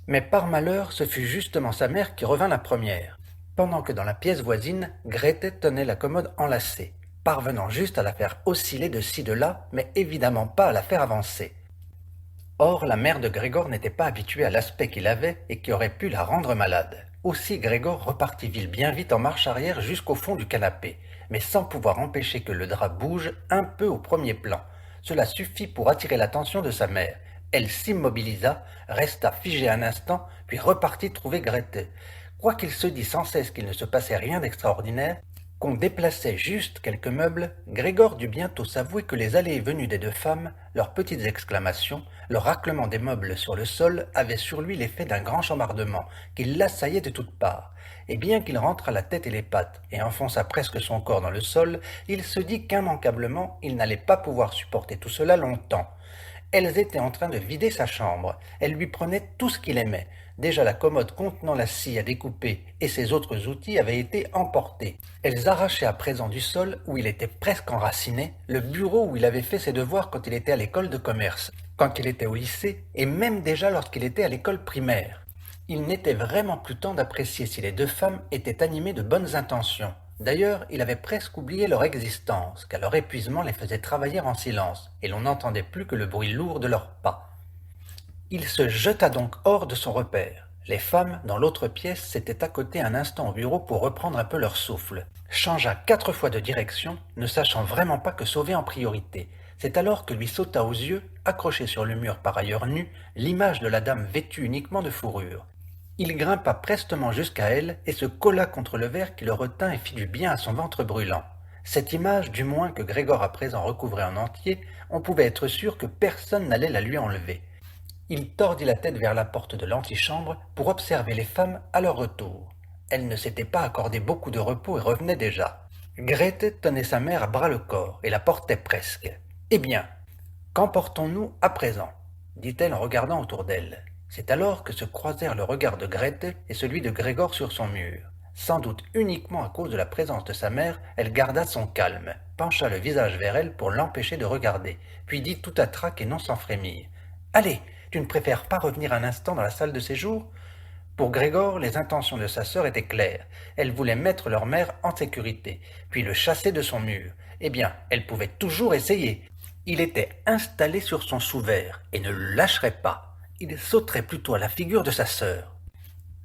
Mais par malheur, ce fut justement sa mère qui revint la première, pendant que dans la pièce voisine, Grethe tenait la commode enlacée, parvenant juste à la faire osciller de ci de là, mais évidemment pas à la faire avancer. Or, la mère de Grégor n'était pas habituée à l'aspect qu'il avait et qui aurait pu la rendre malade. Aussi Grégor repartit bien vite en marche arrière jusqu'au fond du canapé, mais sans pouvoir empêcher que le drap bouge un peu au premier plan. Cela suffit pour attirer l'attention de sa mère. Elle s'immobilisa, resta figée un instant, puis repartit trouver Grethe. Quoiqu'il se dît sans cesse qu'il ne se passait rien d'extraordinaire, qu'on déplaçait juste quelques meubles, Grégor dut bientôt s'avouer que les allées et venues des deux femmes, leurs petites exclamations, le raclement des meubles sur le sol avaient sur lui l'effet d'un grand chambardement, qui l'assaillait de toutes parts. Et bien qu'il rentrât la tête et les pattes, et enfonçât presque son corps dans le sol, il se dit qu'immanquablement il n'allait pas pouvoir supporter tout cela longtemps. Elles étaient en train de vider sa chambre, elles lui prenaient tout ce qu'il aimait. Déjà la commode contenant la scie à découper et ses autres outils avaient été emportés. Elles arrachaient à présent du sol, où il était presque enraciné, le bureau où il avait fait ses devoirs quand il était à l'école de commerce, quand il était au lycée, et même déjà lorsqu'il était à l'école primaire. Il n'était vraiment plus temps d'apprécier si les deux femmes étaient animées de bonnes intentions. D'ailleurs, il avait presque oublié leur existence, car leur épuisement les faisait travailler en silence, et l'on n'entendait plus que le bruit lourd de leurs pas. Il se jeta donc hors de son repère. Les femmes, dans l'autre pièce, s'étaient accotées un instant au bureau pour reprendre un peu leur souffle. Changea 4 fois de direction, ne sachant vraiment pas que sauver en priorité. C'est alors que lui sauta aux yeux, accrochée sur le mur par ailleurs nue, l'image de la dame vêtue uniquement de fourrure. Il grimpa prestement jusqu'à elle et se colla contre le verre qui le retint et fit du bien à son ventre brûlant. Cette image, du moins que Grégor à présent recouvrait en entier, on pouvait être sûr que personne n'allait la lui enlever. Il tordit la tête vers la porte de l'antichambre pour observer les femmes à leur retour. Elles ne s'étaient pas accordé beaucoup de repos et revenaient déjà. Grethe tenait sa mère à bras-le-corps et la portait presque. « Eh bien, qu'emportons-nous à présent ?» dit-elle en regardant autour d'elle. C'est alors que se croisèrent le regard de Grethe et celui de Grégor sur son mur. Sans doute uniquement à cause de la présence de sa mère, elle garda son calme, pencha le visage vers elle pour l'empêcher de regarder, puis dit tout à trac et non sans frémir. « Allez, tu ne préfères pas revenir un instant dans la salle de séjour ?» Pour Grégor, les intentions de sa sœur étaient claires. Elle voulait mettre leur mère en sécurité, puis le chasser de son mur. Eh bien, elle pouvait toujours essayer. Il était installé sur son sous-verre et ne le lâcherait pas. Il sauterait plutôt à la figure de sa sœur.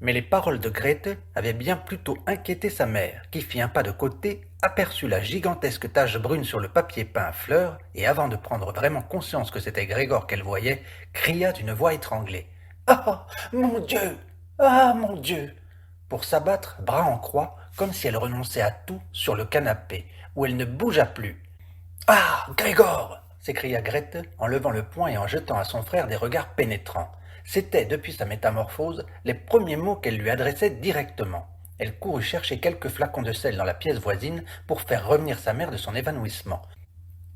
Mais les paroles de Grethe avaient bien plutôt inquiété sa mère, qui fit un pas de côté, aperçut la gigantesque tache brune sur le papier peint à fleurs, et avant de prendre vraiment conscience que c'était Grégor qu'elle voyait, cria d'une voix étranglée. « Ah, mon Dieu! Ah, mon Dieu !» pour s'abattre, bras en croix, comme si elle renonçait à tout, sur le canapé, où elle ne bougea plus. « Ah, Grégor !» s'écria Grethe, en levant le poing et en jetant à son frère des regards pénétrants. C'étaient, depuis sa métamorphose, les premiers mots qu'elle lui adressait directement. Elle courut chercher quelques flacons de sel dans la pièce voisine pour faire revenir sa mère de son évanouissement.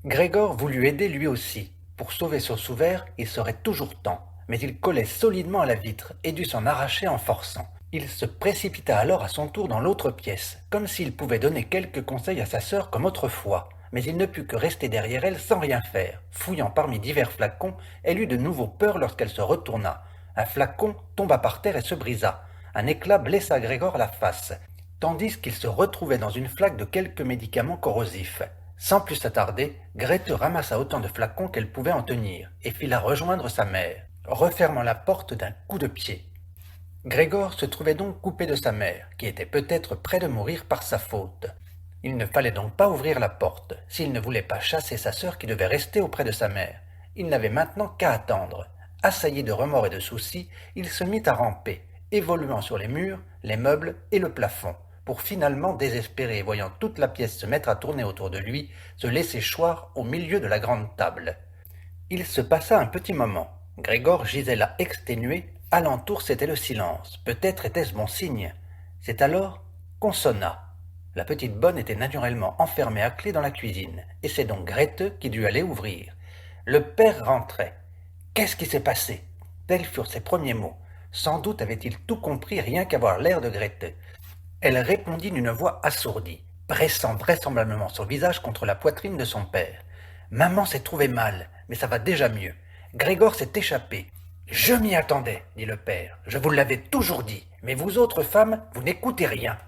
Grégor voulut aider lui aussi. Pour sauver son sous-verre, il serait toujours temps, mais il collait solidement à la vitre et dut s'en arracher en forçant. Il se précipita alors à son tour dans l'autre pièce, comme s'il pouvait donner quelques conseils à sa sœur comme autrefois. Mais il ne put que rester derrière elle sans rien faire. Fouillant parmi divers flacons, elle eut de nouveau peur lorsqu'elle se retourna. Un flacon tomba par terre et se brisa. Un éclat blessa Grégor la face, tandis qu'il se retrouvait dans une flaque de quelques médicaments corrosifs. Sans plus s'attarder, Grethe ramassa autant de flacons qu'elle pouvait en tenir, et fila rejoindre sa mère, refermant la porte d'un coup de pied. Grégor se trouvait donc coupé de sa mère, qui était peut-être près de mourir par sa faute. Il ne fallait donc pas ouvrir la porte, s'il ne voulait pas chasser sa sœur qui devait rester auprès de sa mère. Il n'avait maintenant qu'à attendre. Assailli de remords et de soucis, il se mit à ramper, évoluant sur les murs, les meubles et le plafond, pour finalement, désespéré, voyant toute la pièce se mettre à tourner autour de lui, se laisser choir au milieu de la grande table. Il se passa un petit moment. Grégor gisait là exténué, alentour c'était le silence. Peut-être était-ce bon signe. C'est alors qu'on sonna. La petite bonne était naturellement enfermée à clé dans la cuisine, et c'est donc Grethe qui dut aller ouvrir. Le père rentrait. « Qu'est-ce qui s'est passé ?» Tels furent ses premiers mots. Sans doute avait-il tout compris rien qu'à voir l'air de Grete. Elle répondit d'une voix assourdie, pressant vraisemblablement son visage contre la poitrine de son père. Maman s'est trouvée mal, mais ça va déjà mieux. Grégor s'est échappé. Je m'y attendais, dit le père. Je vous l'avais toujours dit, mais vous autres femmes, vous n'écoutez rien.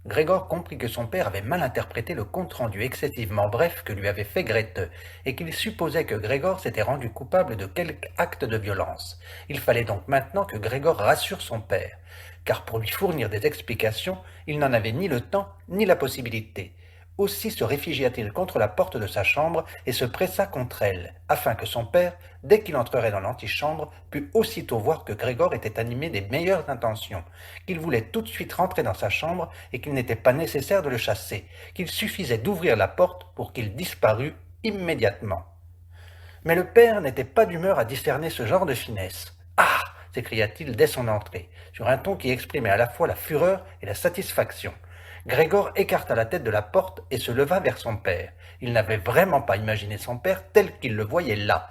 Grégor comprit que son père avait mal interprété le compte-rendu excessivement bref que lui avait fait Grete, et qu'il supposait que Grégor s'était rendu coupable de quelque acte de violence. Il fallait donc maintenant que Grégor rassure son père, car pour lui fournir des explications, il n'en avait ni le temps ni la possibilité. Aussi se réfugia-t-il contre la porte de sa chambre et se pressa contre elle, afin que son père, dès qu'il entrerait dans l'antichambre, pût aussitôt voir que Grégor était animé des meilleures intentions, qu'il voulait tout de suite rentrer dans sa chambre et qu'il n'était pas nécessaire de le chasser, qu'il suffisait d'ouvrir la porte pour qu'il disparût immédiatement. Mais le père n'était pas d'humeur à discerner ce genre de finesse. « Ah !» s'écria-t-il dès son entrée, sur un ton qui exprimait à la fois la fureur et la satisfaction. Grégor écarta la tête de la porte et se leva vers son père. Il n'avait vraiment pas imaginé son père tel qu'il le voyait là.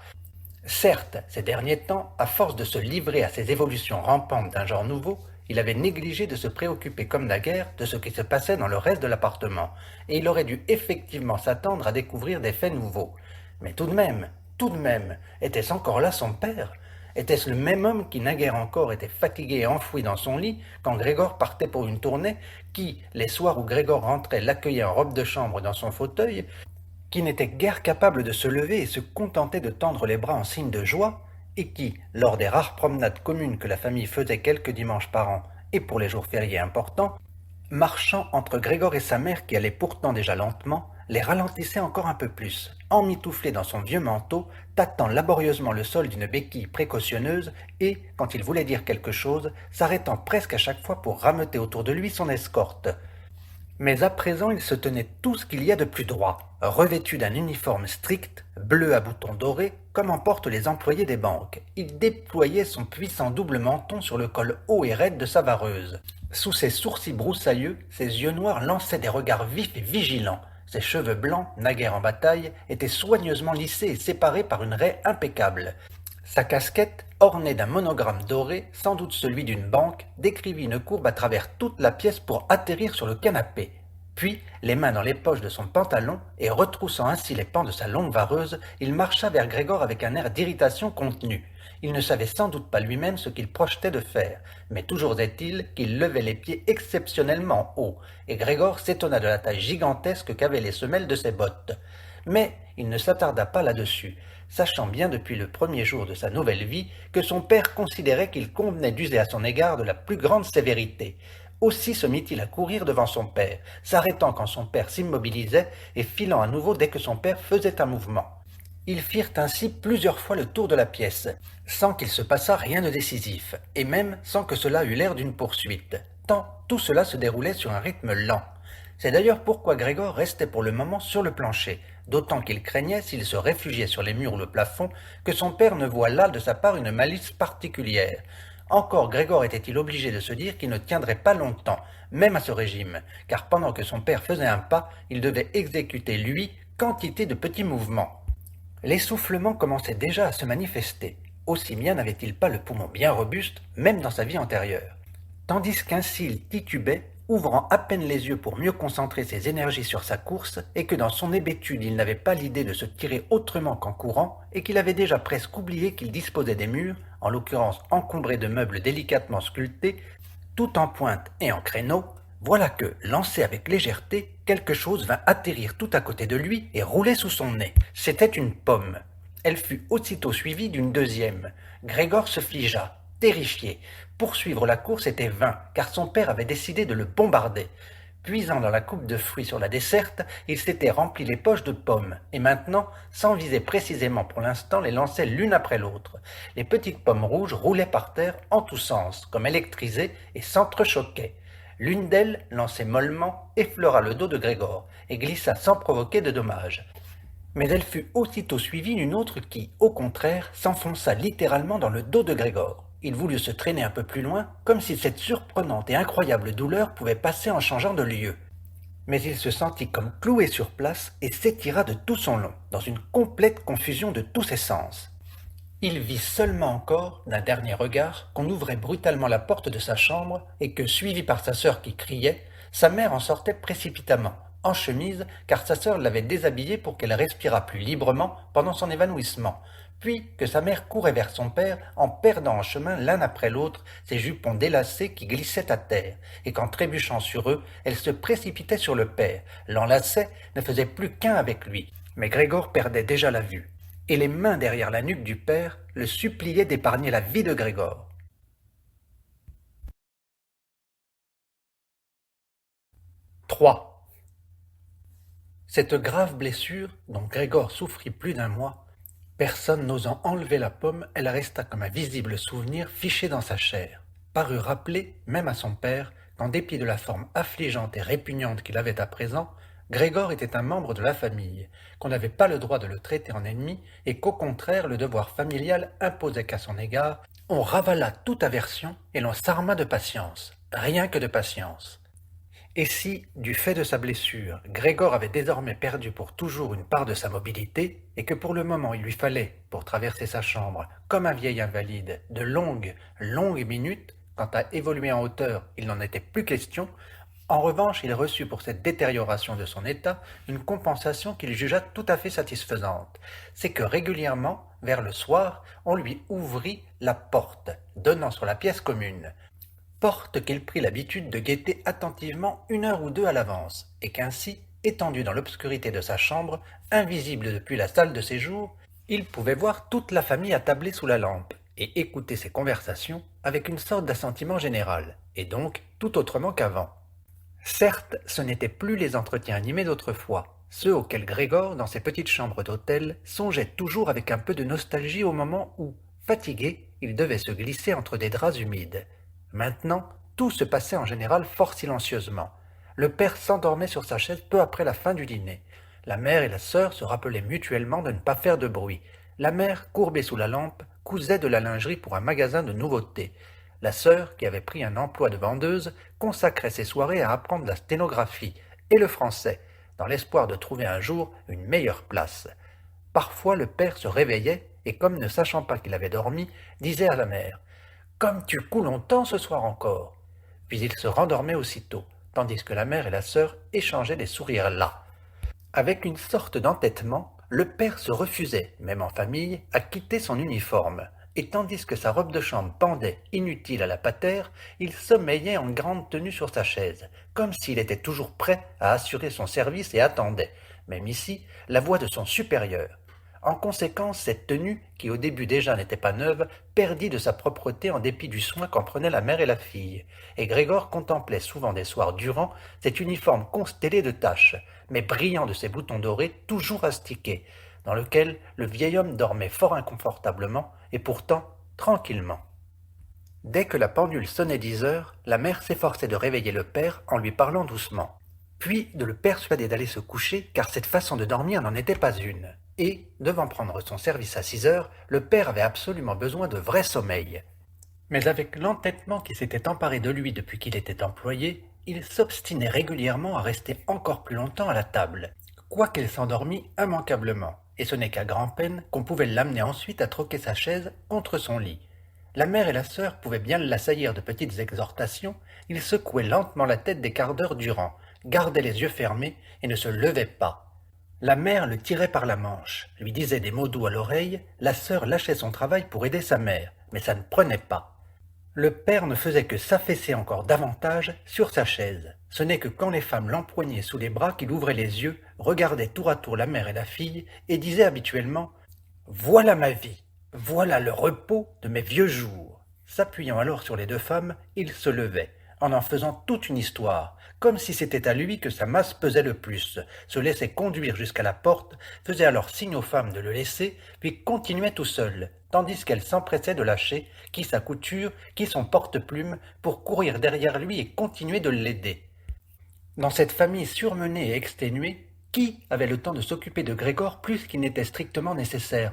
Certes, ces derniers temps, à force de se livrer à ces évolutions rampantes d'un genre nouveau, il avait négligé de se préoccuper comme naguère de ce qui se passait dans le reste de l'appartement, et il aurait dû effectivement s'attendre à découvrir des faits nouveaux. Mais tout de même, était-ce encore là son père ? Était-ce le même homme qui naguère encore était fatigué et enfoui dans son lit quand Grégor partait pour une tournée, qui, les soirs où Grégor rentrait, l'accueillait en robe de chambre dans son fauteuil, qui n'était guère capable de se lever et se contentait de tendre les bras en signe de joie, et qui, lors des rares promenades communes que la famille faisait quelques dimanches par an et pour les jours fériés importants, marchant entre Grégor et sa mère qui allait pourtant déjà lentement, les ralentissait encore un peu plus, emmitouflé dans son vieux manteau, tâtant laborieusement le sol d'une béquille précautionneuse et, quand il voulait dire quelque chose, s'arrêtant presque à chaque fois pour rameuter autour de lui son escorte. Mais à présent il se tenait tout ce qu'il y a de plus droit, revêtu d'un uniforme strict, bleu à boutons dorés, comme en portent les employés des banques. Il déployait son puissant double menton sur le col haut et raide de sa vareuse. Sous ses sourcils broussailleux, ses yeux noirs lançaient des regards vifs et vigilants. Ses cheveux blancs, naguère en bataille, étaient soigneusement lissés et séparés par une raie impeccable. Sa casquette, ornée d'un monogramme doré, sans doute celui d'une banque, décrivit une courbe à travers toute la pièce pour atterrir sur le canapé. Puis, les mains dans les poches de son pantalon, et retroussant ainsi les pans de sa longue vareuse, il marcha vers Grégor avec un air d'irritation contenue. Il ne savait sans doute pas lui-même ce qu'il projetait de faire, mais toujours est-il qu'il levait les pieds exceptionnellement haut, et Grégor s'étonna de la taille gigantesque qu'avaient les semelles de ses bottes. Mais il ne s'attarda pas là-dessus, sachant bien depuis le premier jour de sa nouvelle vie que son père considérait qu'il convenait d'user à son égard de la plus grande sévérité. Aussi se mit-il à courir devant son père, s'arrêtant quand son père s'immobilisait et filant à nouveau dès que son père faisait un mouvement. Ils firent ainsi plusieurs fois le tour de la pièce, sans qu'il se passât rien de décisif, et même sans que cela eût l'air d'une poursuite, tant tout cela se déroulait sur un rythme lent. C'est d'ailleurs pourquoi Grégor restait pour le moment sur le plancher, d'autant qu'il craignait, s'il se réfugiait sur les murs ou le plafond, que son père ne voie là de sa part une malice particulière. Encore Grégor était-il obligé de se dire qu'il ne tiendrait pas longtemps, même à ce régime, car pendant que son père faisait un pas, il devait exécuter, lui, quantité de petits mouvements. L'essoufflement commençait déjà à se manifester, aussi bien n'avait-il pas le poumon bien robuste, même dans sa vie antérieure. Tandis qu'ainsi il titubait, ouvrant à peine les yeux pour mieux concentrer ses énergies sur sa course, et que dans son hébétude il n'avait pas l'idée de se tirer autrement qu'en courant, et qu'il avait déjà presque oublié qu'il disposait des murs, en l'occurrence encombrés de meubles délicatement sculptés, tout en pointe et en créneau, voilà que, lancé avec légèreté, quelque chose vint atterrir tout à côté de lui et rouler sous son nez. C'était une pomme. Elle fut aussitôt suivie d'une deuxième. Grégor se figea, terrifié. Poursuivre la course était vain, car son père avait décidé de le bombarder. Puisant dans la coupe de fruits sur la desserte, il s'était rempli les poches de pommes, et maintenant, sans viser précisément pour l'instant, les lançait l'une après l'autre. Les petites pommes rouges roulaient par terre en tous sens, comme électrisées, et s'entrechoquaient. L'une d'elles, lancée mollement, effleura le dos de Grégor, et glissa sans provoquer de dommages. Mais elle fut aussitôt suivie d'une autre qui, au contraire, s'enfonça littéralement dans le dos de Grégor. Il voulut se traîner un peu plus loin, comme si cette surprenante et incroyable douleur pouvait passer en changeant de lieu. Mais il se sentit comme cloué sur place et s'étira de tout son long, dans une complète confusion de tous ses sens. Il vit seulement encore, d'un dernier regard, qu'on ouvrait brutalement la porte de sa chambre et que, suivi par sa sœur qui criait, sa mère en sortait précipitamment, en chemise, car sa sœur l'avait déshabillée pour qu'elle respirât plus librement pendant son évanouissement, puis que sa mère courait vers son père en perdant en chemin l'un après l'autre ses jupons délacés qui glissaient à terre, et qu'en trébuchant sur eux, elle se précipitait sur le père, l'enlaçait, ne faisait plus qu'un avec lui. Mais Grégor perdait déjà la vue, et les mains derrière la nuque du père le suppliaient d'épargner la vie de Grégor. 3. Cette grave blessure, dont Grégor souffrit plus d'un mois, personne n'osant enlever la pomme, elle resta comme un visible souvenir fiché dans sa chair, parut rappeler, même à son père, qu'en dépit de la forme affligeante et répugnante qu'il avait à présent, Grégor était un membre de la famille, qu'on n'avait pas le droit de le traiter en ennemi et qu'au contraire le devoir familial imposait qu'à son égard, on ravala toute aversion et l'on s'arma de patience, rien que de patience. Et si, du fait de sa blessure, Grégor avait désormais perdu pour toujours une part de sa mobilité, et que pour le moment il lui fallait, pour traverser sa chambre, comme un vieil invalide, de longues, longues minutes, quant à évoluer en hauteur, il n'en était plus question, en revanche il reçut pour cette détérioration de son état une compensation qu'il jugea tout à fait satisfaisante. C'est que régulièrement, vers le soir, on lui ouvrit la porte, donnant sur la pièce commune, porte qu'il prit l'habitude de guetter attentivement 1 heure ou 2 à l'avance, et qu'ainsi, étendu dans l'obscurité de sa chambre, invisible depuis la salle de séjour, il pouvait voir toute la famille attablée sous la lampe, et écouter ses conversations avec une sorte d'assentiment général, et donc tout autrement qu'avant. Certes, ce n'étaient plus les entretiens animés d'autrefois, ceux auxquels Grégor, dans ses petites chambres d'hôtel, songeait toujours avec un peu de nostalgie au moment où, fatigué, il devait se glisser entre des draps humides. Maintenant, tout se passait en général fort silencieusement. Le père s'endormait sur sa chaise peu après la fin du dîner. La mère et la sœur se rappelaient mutuellement de ne pas faire de bruit. La mère, courbée sous la lampe, cousait de la lingerie pour un magasin de nouveautés. La sœur, qui avait pris un emploi de vendeuse, consacrait ses soirées à apprendre la sténographie et le français, dans l'espoir de trouver un jour une meilleure place. Parfois le père se réveillait et, comme ne sachant pas qu'il avait dormi, disait à la mère « Comme tu couds longtemps ce soir encore !» Puis il se rendormait aussitôt, tandis que la mère et la sœur échangeaient des sourires las. Avec une sorte d'entêtement, le père se refusait, même en famille, à quitter son uniforme, et tandis que sa robe de chambre pendait, inutile à la patère, il sommeillait en grande tenue sur sa chaise, comme s'il était toujours prêt à assurer son service et attendait, même ici, la voix de son supérieur. En conséquence, cette tenue, qui au début déjà n'était pas neuve, perdit de sa propreté en dépit du soin qu'en prenaient la mère et la fille, et Grégor contemplait souvent des soirs durant cet uniforme constellé de taches, mais brillant de ses boutons dorés toujours astiqués, dans lequel le vieil homme dormait fort inconfortablement, et pourtant tranquillement. Dès que la pendule sonnait 10 heures, la mère s'efforçait de réveiller le père en lui parlant doucement, puis de le persuader d'aller se coucher, car cette façon de dormir n'en était pas une. Et, devant prendre son service à 6 heures, le père avait absolument besoin de vrai sommeil. Mais avec l'entêtement qui s'était emparé de lui depuis qu'il était employé, il s'obstinait régulièrement à rester encore plus longtemps à la table, quoiqu'il s'endormît immanquablement, et ce n'est qu'à grand-peine qu'on pouvait l'amener ensuite à troquer sa chaise contre son lit. La mère et la sœur pouvaient bien l'assaillir de petites exhortations, il secouait lentement la tête des quarts d'heure durant, gardait les yeux fermés et ne se levait pas. La mère le tirait par la manche, lui disait des mots doux à l'oreille, la sœur lâchait son travail pour aider sa mère, mais ça ne prenait pas. Le père ne faisait que s'affaisser encore davantage sur sa chaise. Ce n'est que quand les femmes l'empoignaient sous les bras qu'il ouvrait les yeux, regardait tour à tour la mère et la fille, et disait habituellement « Voilà ma vie, voilà le repos de mes vieux jours !» S'appuyant alors sur les deux femmes, il se levait, en faisant toute une histoire, comme si c'était à lui que sa masse pesait le plus, se laissait conduire jusqu'à la porte, faisait alors signe aux femmes de le laisser, puis continuait tout seul, tandis qu'elles s'empressaient de lâcher, qui sa couture, qui son porte-plume, pour courir derrière lui et continuer de l'aider. Dans cette famille surmenée et exténuée, qui avait le temps de s'occuper de Grégor plus qu'il n'était strictement nécessaire?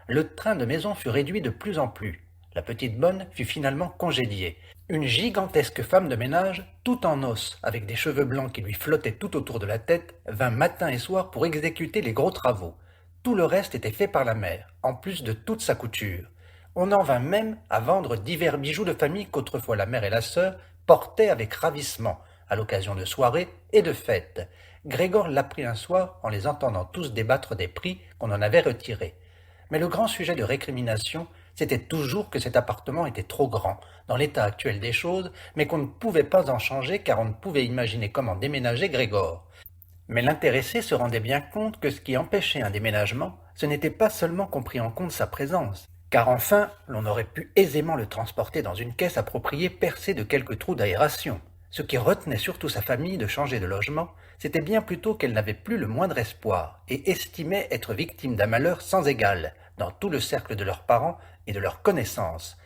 Le train de maison fut réduit de plus en plus. La petite bonne fut finalement congédiée. Une gigantesque femme de ménage, tout en os, avec des cheveux blancs qui lui flottaient tout autour de la tête, vint matin et soir pour exécuter les gros travaux. tout le reste était fait par la mère, en plus de toute sa couture. On en vint même à vendre divers bijoux de famille qu'autrefois la mère et la sœur portaient avec ravissement, à l'occasion de soirées et de fêtes. Grégor l'apprit un soir en les entendant tous débattre des prix qu'on en avait retirés. Mais le grand sujet de récrimination, c'était toujours que cet appartement était trop grand, dans l'état actuel des choses, mais qu'on ne pouvait pas en changer car on ne pouvait imaginer comment déménager Grégor. Mais l'intéressé se rendait bien compte que ce qui empêchait un déménagement, ce n'était pas seulement qu'on prit en compte sa présence, car enfin, l'on aurait pu aisément le transporter dans une caisse appropriée percée de quelques trous d'aération. Ce qui retenait surtout sa famille de changer de logement, c'était bien plutôt qu'elle n'avait plus le moindre espoir, et estimait être victime d'un malheur sans égal, dans tout le cercle de leurs parents et de leurs connaissances.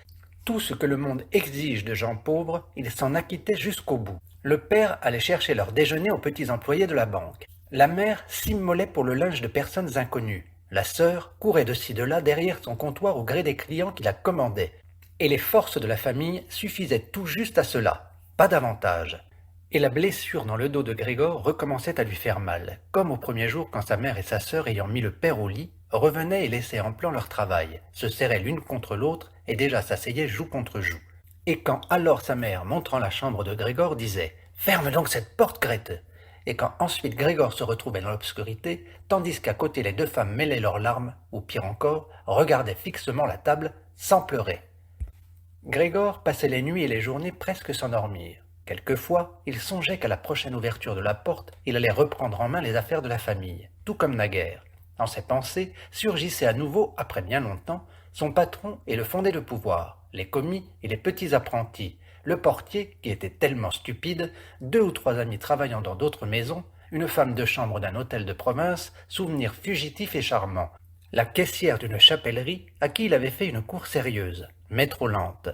Tout ce que le monde exige de gens pauvres, ils s'en acquittaient jusqu'au bout. Le père allait chercher leur déjeuner aux petits employés de la banque. La mère s'immolait pour le linge de personnes inconnues. La sœur courait de ci de là derrière son comptoir au gré des clients qui la commandaient. Et les forces de la famille suffisaient tout juste à cela, pas davantage. Et la blessure dans le dos de Grégor recommençait à lui faire mal, comme au premier jour quand sa mère et sa sœur, ayant mis le père au lit, revenaient et laissaient en plan leur travail, se serraient l'une contre l'autre et déjà s'asseyaient joue contre joue. Et quand alors sa mère, montrant la chambre de Grégor, disait « Ferme donc cette porte, Grete !» et quand ensuite Grégor se retrouvait dans l'obscurité, tandis qu'à côté les deux femmes mêlaient leurs larmes, ou pire encore, regardaient fixement la table, sans pleurer. Grégor passait les nuits et les journées presque sans dormir. Quelquefois, il songeait qu'à la prochaine ouverture de la porte, il allait reprendre en main les affaires de la famille, tout comme naguère. Dans ses pensées surgissait à nouveau, après bien longtemps, son patron et le fondé de pouvoir, les commis et les petits apprentis, le portier, qui était tellement stupide, 2 ou 3 amis travaillant dans d'autres maisons, une femme de chambre d'un hôtel de province, souvenir fugitif et charmant, la caissière d'une chapellerie à qui il avait fait une cour sérieuse, mais trop lente.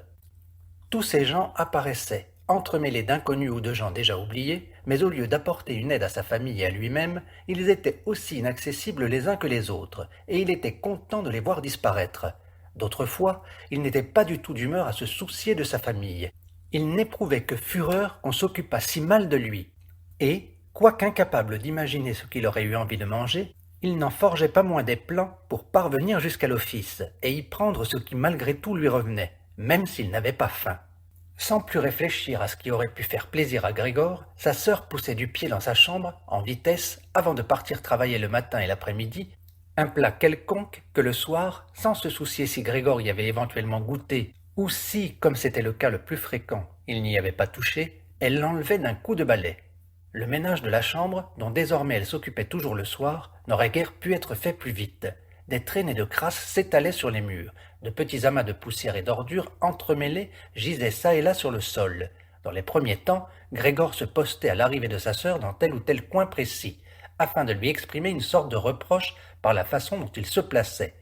Tous ces gens apparaissaient, entremêlés d'inconnus ou de gens déjà oubliés, mais au lieu d'apporter une aide à sa famille et à lui-même, ils étaient aussi inaccessibles les uns que les autres, et il était content de les voir disparaître. D'autres fois, il n'était pas du tout d'humeur à se soucier de sa famille. Il n'éprouvait que fureur qu'on s'occupât si mal de lui. Et, quoiqu'incapable d'imaginer ce qu'il aurait eu envie de manger, il n'en forgeait pas moins des plans pour parvenir jusqu'à l'office et y prendre ce qui malgré tout lui revenait, même s'il n'avait pas faim. Sans plus réfléchir à ce qui aurait pu faire plaisir à Grégor, sa sœur poussait du pied dans sa chambre, en vitesse, avant de partir travailler le matin et l'après-midi, un plat quelconque que le soir, sans se soucier si Grégor y avait éventuellement goûté, ou si, comme c'était le cas le plus fréquent, il n'y avait pas touché, elle l'enlevait d'un coup de balai. Le ménage de la chambre, dont désormais elle s'occupait toujours le soir, n'aurait guère pu être fait plus vite. Des traînées de crasse s'étalaient sur les murs, de petits amas de poussière et d'ordures entremêlés gisaient çà et là sur le sol. Dans les premiers temps, Grégor se postait à l'arrivée de sa sœur dans tel ou tel coin précis, afin de lui exprimer une sorte de reproche par la façon dont il se plaçait.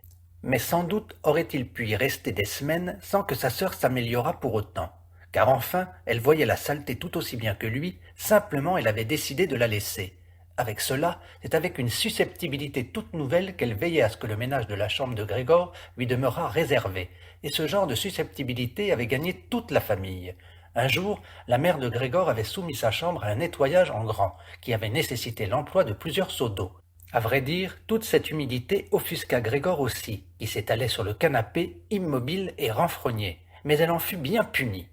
Mais sans doute aurait-il pu y rester des semaines sans que sa sœur s'améliorât pour autant, car enfin elle voyait la saleté tout aussi bien que lui, simplement elle avait décidé de la laisser. Avec cela, c'est avec une susceptibilité toute nouvelle qu'elle veillait à ce que le ménage de la chambre de Grégor lui demeurât réservé, et ce genre de susceptibilité avait gagné toute la famille. Un jour, la mère de Grégor avait soumis sa chambre à un nettoyage en grand, qui avait nécessité l'emploi de plusieurs seaux d'eau. À vrai dire, toute cette humidité offusqua Grégor aussi, qui s'étalait sur le canapé, immobile et renfrogné, mais elle en fut bien punie.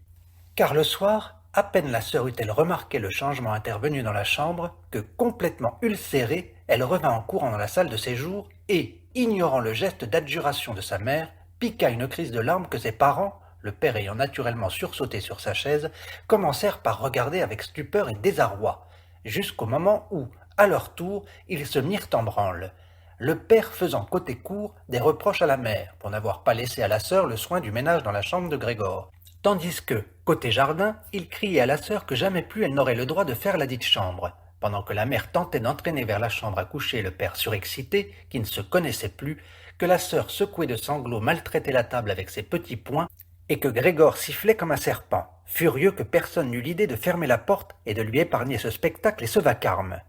Car le soir, à peine la sœur eut-elle remarqué le changement intervenu dans la chambre, que, complètement ulcérée, elle revint en courant dans la salle de séjour et, ignorant le geste d'adjuration de sa mère, piqua une crise de larmes que ses parents, le père ayant naturellement sursauté sur sa chaise, commencèrent par regarder avec stupeur et désarroi, jusqu'au moment où, à leur tour, ils se mirent en branle, le père faisant côté cour des reproches à la mère pour n'avoir pas laissé à la sœur le soin du ménage dans la chambre de Grégor, tandis que, côté jardin, il criait à la sœur que jamais plus elle n'aurait le droit de faire ladite chambre, pendant que la mère tentait d'entraîner vers la chambre à coucher le père surexcité, qui ne se connaissait plus, que la sœur secouée de sanglots maltraitait la table avec ses petits poings, et que Grégor sifflait comme un serpent, furieux que personne n'eut l'idée de fermer la porte et de lui épargner ce spectacle et ce vacarme.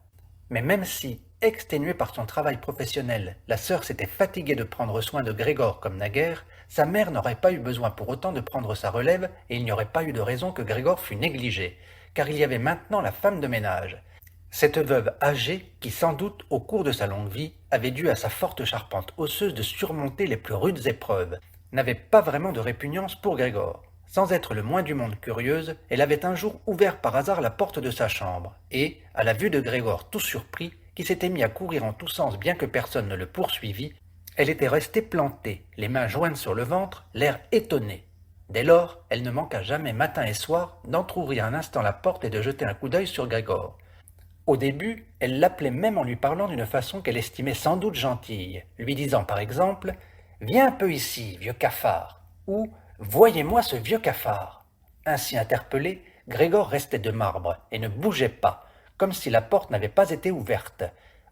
Mais même si, exténuée par son travail professionnel, la sœur s'était fatiguée de prendre soin de Grégor comme naguère, sa mère n'aurait pas eu besoin pour autant de prendre sa relève et il n'y aurait pas eu de raison que Grégor fût négligé, car il y avait maintenant la femme de ménage. Cette veuve âgée, qui sans doute, au cours de sa longue vie, avait dû à sa forte charpente osseuse de surmonter les plus rudes épreuves, n'avait pas vraiment de répugnance pour Grégor. Sans être le moins du monde curieuse, elle avait un jour ouvert par hasard la porte de sa chambre, et, à la vue de Grégor tout surpris, qui s'était mis à courir en tous sens bien que personne ne le poursuivît, elle était restée plantée, les mains jointes sur le ventre, l'air étonné. Dès lors, elle ne manqua jamais matin et soir d'entr'ouvrir un instant la porte et de jeter un coup d'œil sur Grégor. Au début, elle l'appelait même en lui parlant d'une façon qu'elle estimait sans doute gentille, lui disant par exemple « Viens un peu ici, vieux cafard » ou « Voyez-moi ce vieux cafard ». Ainsi interpellé, Grégor restait de marbre et ne bougeait pas, comme si la porte n'avait pas été ouverte.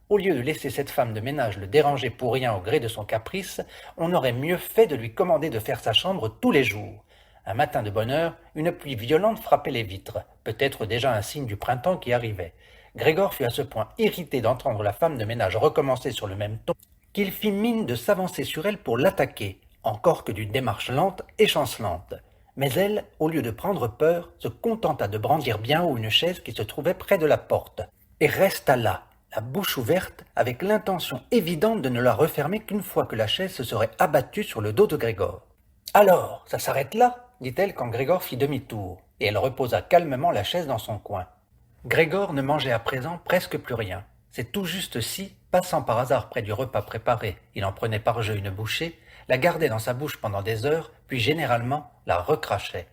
Au lieu de laisser cette femme de ménage le déranger pour rien au gré de son caprice, on aurait mieux fait de lui commander de faire sa chambre tous les jours. Un matin de bonne heure, une pluie violente frappait les vitres, peut-être déjà un signe du printemps qui arrivait. Grégor fut à ce point irrité d'entendre la femme de ménage recommencer sur le même ton qu'il fit mine de s'avancer sur elle pour l'attaquer, encore que d'une démarche lente et chancelante. Mais elle, au lieu de prendre peur, se contenta de brandir bien haut une chaise qui se trouvait près de la porte, et resta là, la bouche ouverte, avec l'intention évidente de ne la refermer qu'une fois que la chaise se serait abattue sur le dos de Grégor. « Alors, ça s'arrête là ?» dit-elle quand Grégor fit demi-tour, et elle reposa calmement la chaise dans son coin. Grégor ne mangeait à présent presque plus rien. C'est tout juste si, passant par hasard près du repas préparé, il en prenait par jeu une bouchée, la gardait dans sa bouche pendant des heures, puis généralement la recrachait.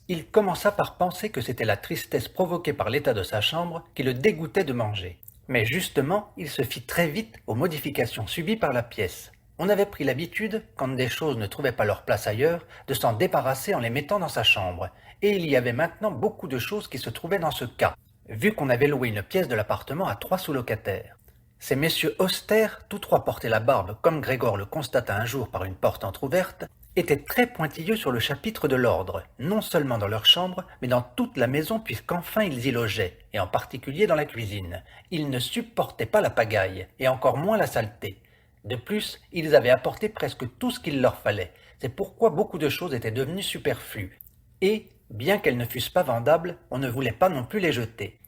Il commença par penser que c'était la tristesse provoquée par l'état de sa chambre qui le dégoûtait de manger. Mais justement, il se fit très vite aux modifications subies par la pièce. On avait pris l'habitude, quand des choses ne trouvaient pas leur place ailleurs, de s'en débarrasser en les mettant dans sa chambre, et il y avait maintenant beaucoup de choses qui se trouvaient dans ce cas, vu qu'on avait loué une pièce de l'appartement à 3 sous-locataires. Ces messieurs austères, tous trois portaient la barbe, comme Grégor le constata un jour par une porte entr'ouverte, étaient très pointilleux sur le chapitre de l'ordre, non seulement dans leur chambre, mais dans toute la maison puisqu'enfin ils y logeaient, et en particulier dans la cuisine. Ils ne supportaient pas la pagaille, et encore moins la saleté. De plus, ils avaient apporté presque tout ce qu'il leur fallait, c'est pourquoi beaucoup de choses étaient devenues superflues. Et, bien qu'elles ne fussent pas vendables, on ne voulait pas non plus les jeter.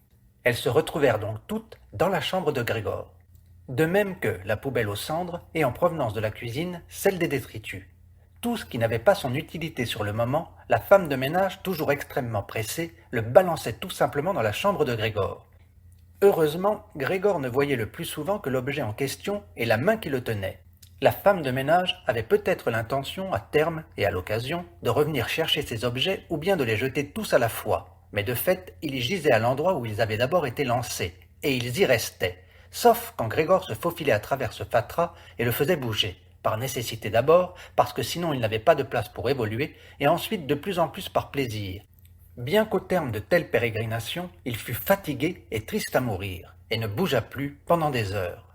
Elles se retrouvèrent donc toutes dans la chambre de Grégor. De même que la poubelle aux cendres et en provenance de la cuisine, celle des détritus. Tout ce qui n'avait pas son utilité sur le moment, la femme de ménage, toujours extrêmement pressée, le balançait tout simplement dans la chambre de Grégor. Heureusement, Grégor ne voyait le plus souvent que l'objet en question et la main qui le tenait. La femme de ménage avait peut-être l'intention, à terme et à l'occasion, de revenir chercher ces objets ou bien de les jeter tous à la fois. Mais de fait, ils gisaient à l'endroit où ils avaient d'abord été lancés, et ils y restaient, sauf quand Grégor se faufilait à travers ce fatras et le faisait bouger, par nécessité d'abord, parce que sinon il n'avait pas de place pour évoluer, et ensuite de plus en plus par plaisir. Bien qu'au terme de telles pérégrinations, il fut fatigué et triste à mourir, et ne bougea plus pendant des heures.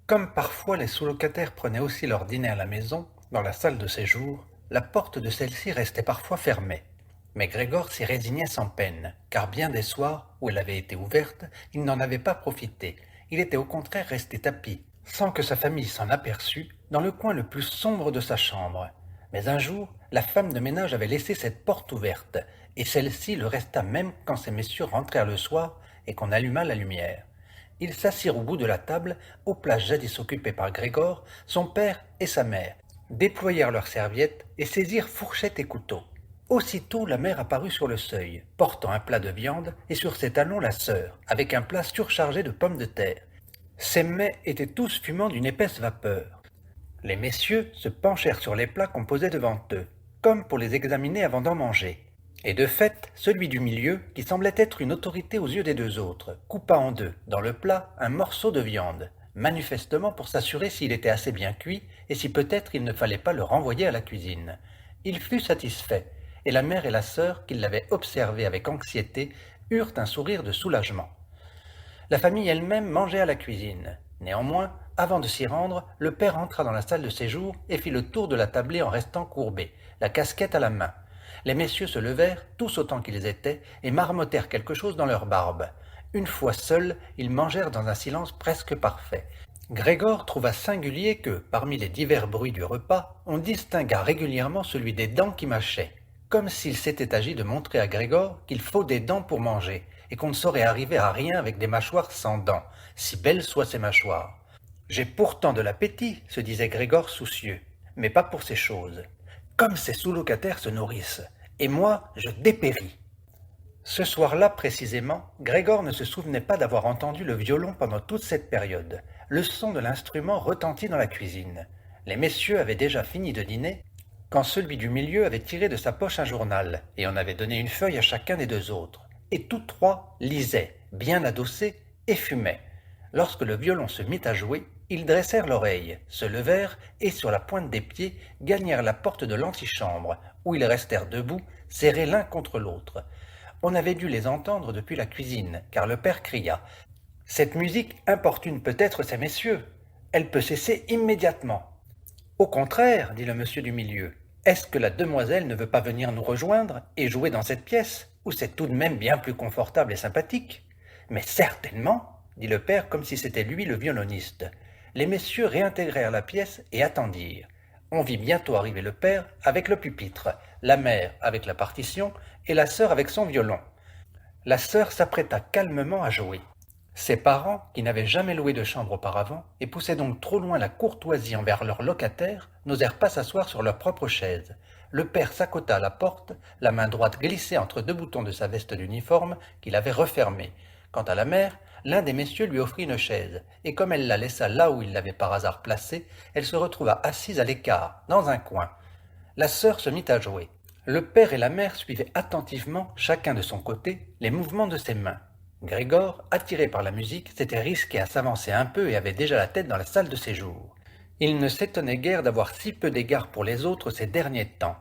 Comme parfois les sous-locataires prenaient aussi leur dîner à la maison, dans la salle de séjour, la porte de celle-ci restait parfois fermée. Mais Grégor s'y résignait sans peine, car bien des soirs, où elle avait été ouverte, il n'en avait pas profité. Il était au contraire resté tapi, sans que sa famille s'en aperçût, dans le coin le plus sombre de sa chambre. Mais un jour, la femme de ménage avait laissé cette porte ouverte, et celle-ci le resta même quand ces messieurs rentrèrent le soir et qu'on alluma la lumière. Ils s'assirent au bout de la table, aux places jadis occupées par Grégor, son père et sa mère, déployèrent leurs serviettes et saisirent fourchettes et couteaux. Aussitôt la mère apparut sur le seuil, portant un plat de viande, et sur ses talons la sœur, avec un plat surchargé de pommes de terre. Ces mets étaient tous fumant d'une épaisse vapeur. Les messieurs se penchèrent sur les plats qu'on posait devant eux, comme pour les examiner avant d'en manger. Et de fait, celui du milieu, qui semblait être une autorité aux yeux des deux autres, coupa en deux, dans le plat, un morceau de viande, manifestement pour s'assurer s'il était assez bien cuit et si peut-être il ne fallait pas le renvoyer à la cuisine. Il fut satisfait, et la mère et la sœur, qui l'avaient observé avec anxiété, eurent un sourire de soulagement. La famille elle-même mangeait à la cuisine. Néanmoins, avant de s'y rendre, le père entra dans la salle de séjour et fit le tour de la tablée en restant courbé, la casquette à la main. Les messieurs se levèrent, tous autant qu'ils étaient, et marmottèrent quelque chose dans leur barbe. Une fois seuls, ils mangèrent dans un silence presque parfait. Grégor trouva singulier que, parmi les divers bruits du repas, on distingua régulièrement celui des dents qui mâchaient. comme s'il s'était agi de montrer à Grégor qu'il faut des dents pour manger, et qu'on ne saurait arriver à rien avec des mâchoires sans dents, si belles soient ces mâchoires. J'ai pourtant de l'appétit, se disait Grégor soucieux, mais pas pour ces choses. Comme ces sous-locataires se nourrissent, et moi, je dépéris. Ce soir-là précisément, Grégor ne se souvenait pas d'avoir entendu le violon pendant toute cette période. Le son de l'instrument retentit dans la cuisine. Les messieurs avaient déjà fini de dîner, quand celui du milieu avait tiré de sa poche un journal, et en avait donné une feuille à chacun des deux autres. Et tous trois lisaient, bien adossés, et fumaient. Lorsque le violon se mit à jouer, ils dressèrent l'oreille, se levèrent, et sur la pointe des pieds, gagnèrent la porte de l'antichambre, où ils restèrent debout, serrés l'un contre l'autre. On avait dû les entendre depuis la cuisine, car le père cria « Cette musique importune peut-être ces messieurs. Elle peut cesser immédiatement. » « Au contraire, dit le monsieur du milieu, est-ce que la demoiselle ne veut pas venir nous rejoindre et jouer dans cette pièce, où c'est tout de même bien plus confortable et sympathique ?»« Mais certainement, dit le père comme si c'était lui le violoniste. Les messieurs réintégrèrent la pièce et attendirent. On vit bientôt arriver le père avec le pupitre, la mère avec la partition et la sœur avec son violon. La sœur s'apprêta calmement à jouer. Ses parents, qui n'avaient jamais loué de chambre auparavant et poussaient donc trop loin la courtoisie envers leurs locataires, n'osèrent pas s'asseoir sur leur propre chaise. Le père s'accota à la porte, la main droite glissée entre deux boutons de sa veste d'uniforme qu'il avait refermée. Quant à la mère, l'un des messieurs lui offrit une chaise, et comme elle la laissa là où il l'avait par hasard placée, elle se retrouva assise à l'écart, dans un coin. La sœur se mit à jouer. Le père et la mère suivaient attentivement, chacun de son côté, les mouvements de ses mains. Grégor, attiré par la musique, s'était risqué à s'avancer un peu et avait déjà la tête dans la salle de séjour. Il ne s'étonnait guère d'avoir si peu d'égards pour les autres ces derniers temps.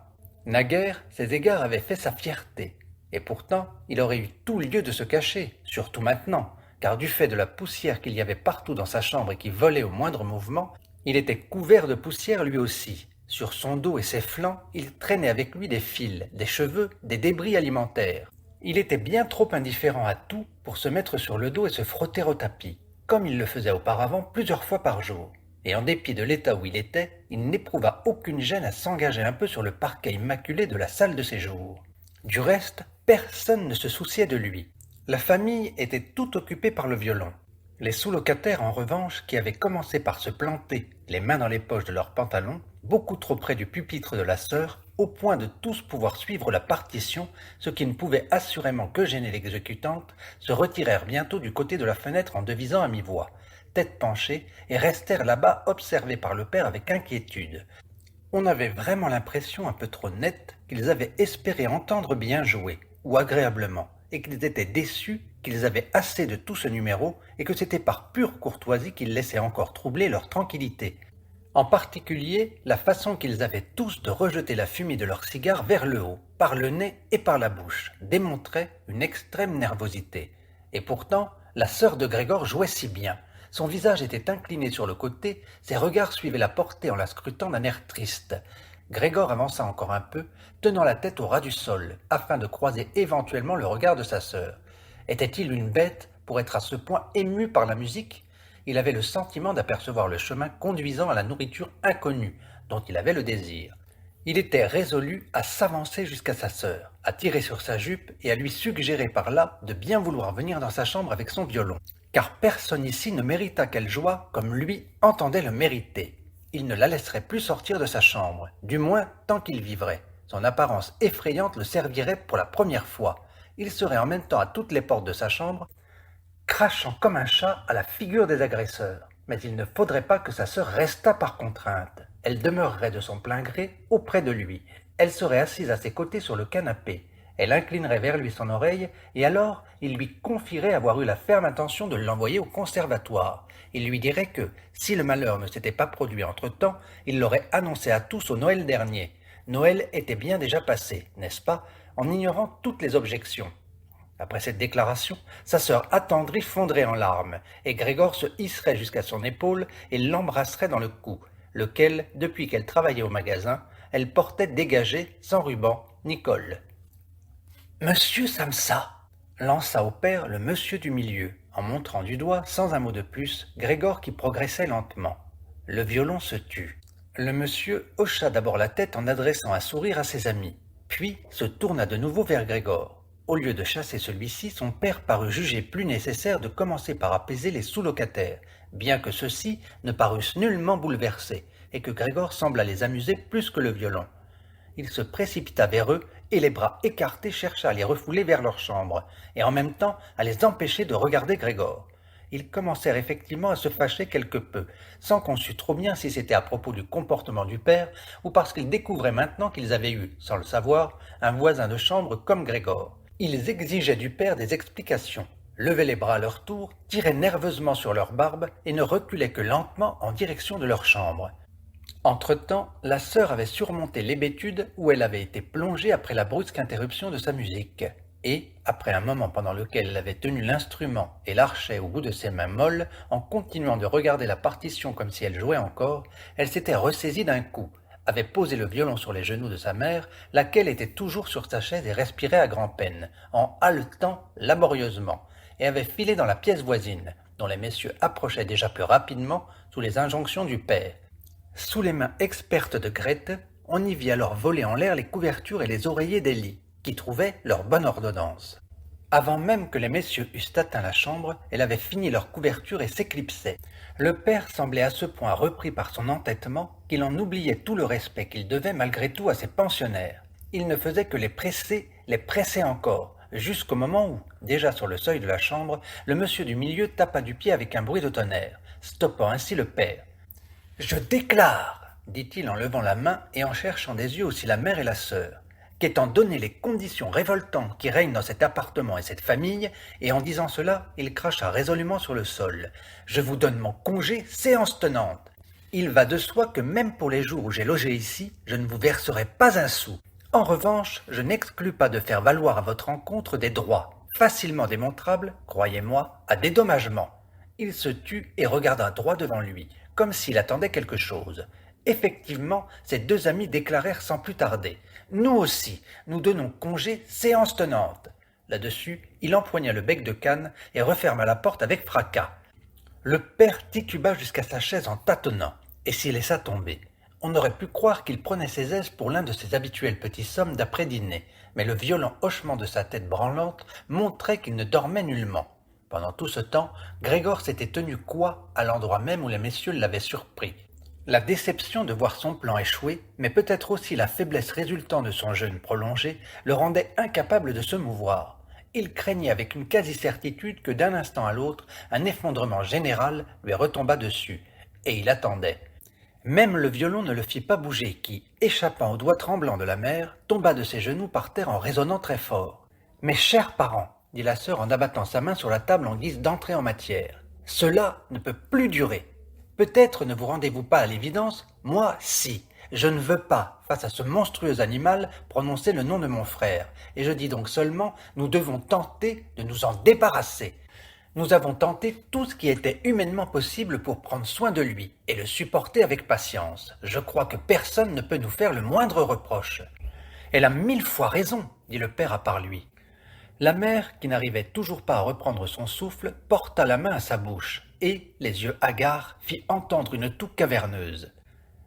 Naguère, ces égards avaient fait sa fierté, et pourtant il aurait eu tout lieu de se cacher, surtout maintenant, car du fait de la poussière qu'il y avait partout dans sa chambre et qui volait au moindre mouvement, il était couvert de poussière lui aussi. Sur son dos et ses flancs, il traînait avec lui des fils, des cheveux, des débris alimentaires. Il était bien trop indifférent à tout pour se mettre sur le dos et se frotter au tapis, comme il le faisait auparavant plusieurs fois par jour. Et en dépit de l'état où il était, il n'éprouva aucune gêne à s'engager un peu sur le parquet immaculé de la salle de séjour. Du reste, personne ne se souciait de lui. La famille était toute occupée par le violon. Les sous-locataires, en revanche, qui avaient commencé par se planter, les mains dans les poches de leurs pantalons, beaucoup trop près du pupitre de la sœur, au point de tous pouvoir suivre la partition, ce qui ne pouvait assurément que gêner l'exécutante, se retirèrent bientôt du côté de la fenêtre en devisant à mi-voix, tête penchée, et restèrent là-bas observés par le père avec inquiétude. On avait vraiment l'impression un peu trop nette qu'ils avaient espéré entendre bien jouer, ou agréablement, et qu'ils étaient déçus qu'ils avaient assez de tout ce numéro et que c'était par pure courtoisie qu'ils laissaient encore troubler leur tranquillité. En particulier, la façon qu'ils avaient tous de rejeter la fumée de leurs cigares vers le haut, par le nez et par la bouche, démontrait une extrême nervosité. Et pourtant, la sœur de Grégor jouait si bien. Son visage était incliné sur le côté, ses regards suivaient la portée en la scrutant d'un air triste. Grégor avança encore un peu, tenant la tête au ras du sol, afin de croiser éventuellement le regard de sa sœur. Était-il une bête pour être à ce point ému par la musique ? Il avait le sentiment d'apercevoir le chemin conduisant à la nourriture inconnue, dont il avait le désir. Il était résolu à s'avancer jusqu'à sa sœur, à tirer sur sa jupe et à lui suggérer par là de bien vouloir venir dans sa chambre avec son violon, car personne ici ne mérita qu'elle jouât comme lui entendait le mériter. Il ne la laisserait plus sortir de sa chambre, du moins tant qu'il vivrait. Son apparence effrayante le servirait pour la première fois. Il serait en même temps à toutes les portes de sa chambre, crachant comme un chat à la figure des agresseurs. Mais il ne faudrait pas que sa sœur restât par contrainte. Elle demeurerait de son plein gré auprès de lui. Elle serait assise à ses côtés sur le canapé. Elle inclinerait vers lui son oreille, et alors il lui confierait avoir eu la ferme intention de l'envoyer au conservatoire. Il lui dirait que, si le malheur ne s'était pas produit entre-temps, il l'aurait annoncé à tous au Noël dernier. Noël était bien déjà passé, n'est-ce pas, en ignorant toutes les objections. Après cette déclaration, sa sœur attendrie fondrait en larmes, et Grégor se hisserait jusqu'à son épaule et l'embrasserait dans le cou, lequel, depuis qu'elle travaillait au magasin, elle portait dégagé, sans ruban ni col. « Monsieur Samsa !» lança au père le monsieur du milieu, en montrant du doigt, sans un mot de plus, Grégor qui progressait lentement. Le violon se tut. Le monsieur hocha d'abord la tête en adressant un sourire à ses amis. puis se tourna de nouveau vers Grégor. Au lieu de chasser celui-ci, son père parut juger plus nécessaire de commencer par apaiser les sous-locataires, bien que ceux-ci ne parussent nullement bouleversés, et que Grégor sembla les amuser plus que le violon. Il se précipita vers eux et les bras écartés chercha à les refouler vers leur chambre, et en même temps à les empêcher de regarder Grégor. Ils commencèrent effectivement à se fâcher quelque peu, sans qu'on sût trop bien si c'était à propos du comportement du père ou parce qu'ils découvraient maintenant qu'ils avaient eu, sans le savoir, un voisin de chambre comme Grégor. Ils exigeaient du père des explications, levaient les bras à leur tour, tiraient nerveusement sur leur barbe et ne reculaient que lentement en direction de leur chambre. Entre-temps, la sœur avait surmonté l'hébétude où elle avait été plongée après la brusque interruption de sa musique, et, après un moment pendant lequel elle avait tenu l'instrument et l'archet au bout de ses mains molles, en continuant de regarder la partition comme si elle jouait encore, elle s'était ressaisie d'un coup, avait posé le violon sur les genoux de sa mère, laquelle était toujours sur sa chaise et respirait à grand-peine, en haletant laborieusement, et avait filé dans la pièce voisine, dont les messieurs approchaient déjà plus rapidement sous les injonctions du père. Sous les mains expertes de Grete, on y vit alors voler en l'air les couvertures et les oreillers des lits, qui trouvaient leur bonne ordonnance. Avant même que les messieurs eussent atteint la chambre, elle avait fini leur couverture et s'éclipsait. Le père semblait à ce point repris par son entêtement qu'il en oubliait tout le respect qu'il devait malgré tout à ses pensionnaires. Il ne faisait que les presser encore, jusqu'au moment où, déjà sur le seuil de la chambre, le monsieur du milieu tapa du pied avec un bruit de tonnerre, stoppant ainsi le père. « Je déclare, dit-il en levant la main et en cherchant des yeux aussi la mère et la sœur, qu'étant donné les conditions révoltantes qui règnent dans cet appartement et cette famille, et en disant cela, il cracha résolument sur le sol. Je vous donne mon congé, séance tenante. Il va de soi que même pour les jours où j'ai logé ici, je ne vous verserai pas un sou. En revanche, je n'exclus pas de faire valoir à votre encontre des droits, facilement démontrables, croyez-moi, à dédommagement. Il se tut et regarda droit devant lui, comme s'il attendait quelque chose. Effectivement, ses deux amis déclarèrent sans plus tarder. « Nous aussi, nous donnons congé, séance tenante. » Là-dessus, il empoigna le bec de canne et referma la porte avec fracas. Le père tituba jusqu'à sa chaise en tâtonnant, et s'y laissa tomber. On aurait pu croire qu'il prenait ses aises pour l'un de ses habituels petits sommes d'après-dîner, mais le violent hochement de sa tête branlante montrait qu'il ne dormait nullement. Pendant tout ce temps, Grégor s'était tenu coi à l'endroit même où les messieurs l'avaient surpris. La déception de voir son plan échouer, mais peut-être aussi la faiblesse résultant de son jeûne prolongé, le rendait incapable de se mouvoir. Il craignait avec une quasi-certitude que d'un instant à l'autre, un effondrement général lui retomba dessus, et il attendait. Même le violon ne le fit pas bouger qui, échappant aux doigts tremblants de la mère, tomba de ses genoux par terre en résonnant très fort. « Mes chers parents, dit la sœur en abattant sa main sur la table en guise d'entrée en matière. « Cela ne peut plus durer. Peut-être ne vous rendez-vous pas à l'évidence, moi, si. Je ne veux pas, face à ce monstrueux animal, prononcer le nom de mon frère, et je dis donc seulement, nous devons tenter de nous en débarrasser. Nous avons tenté tout ce qui était humainement possible pour prendre soin de lui, et le supporter avec patience. Je crois que personne ne peut nous faire le moindre reproche. »« Elle a 1000 fois raison, dit le père à part lui. » La mère, qui n'arrivait toujours pas à reprendre son souffle, porta la main à sa bouche et, les yeux hagards, fit entendre une toux caverneuse.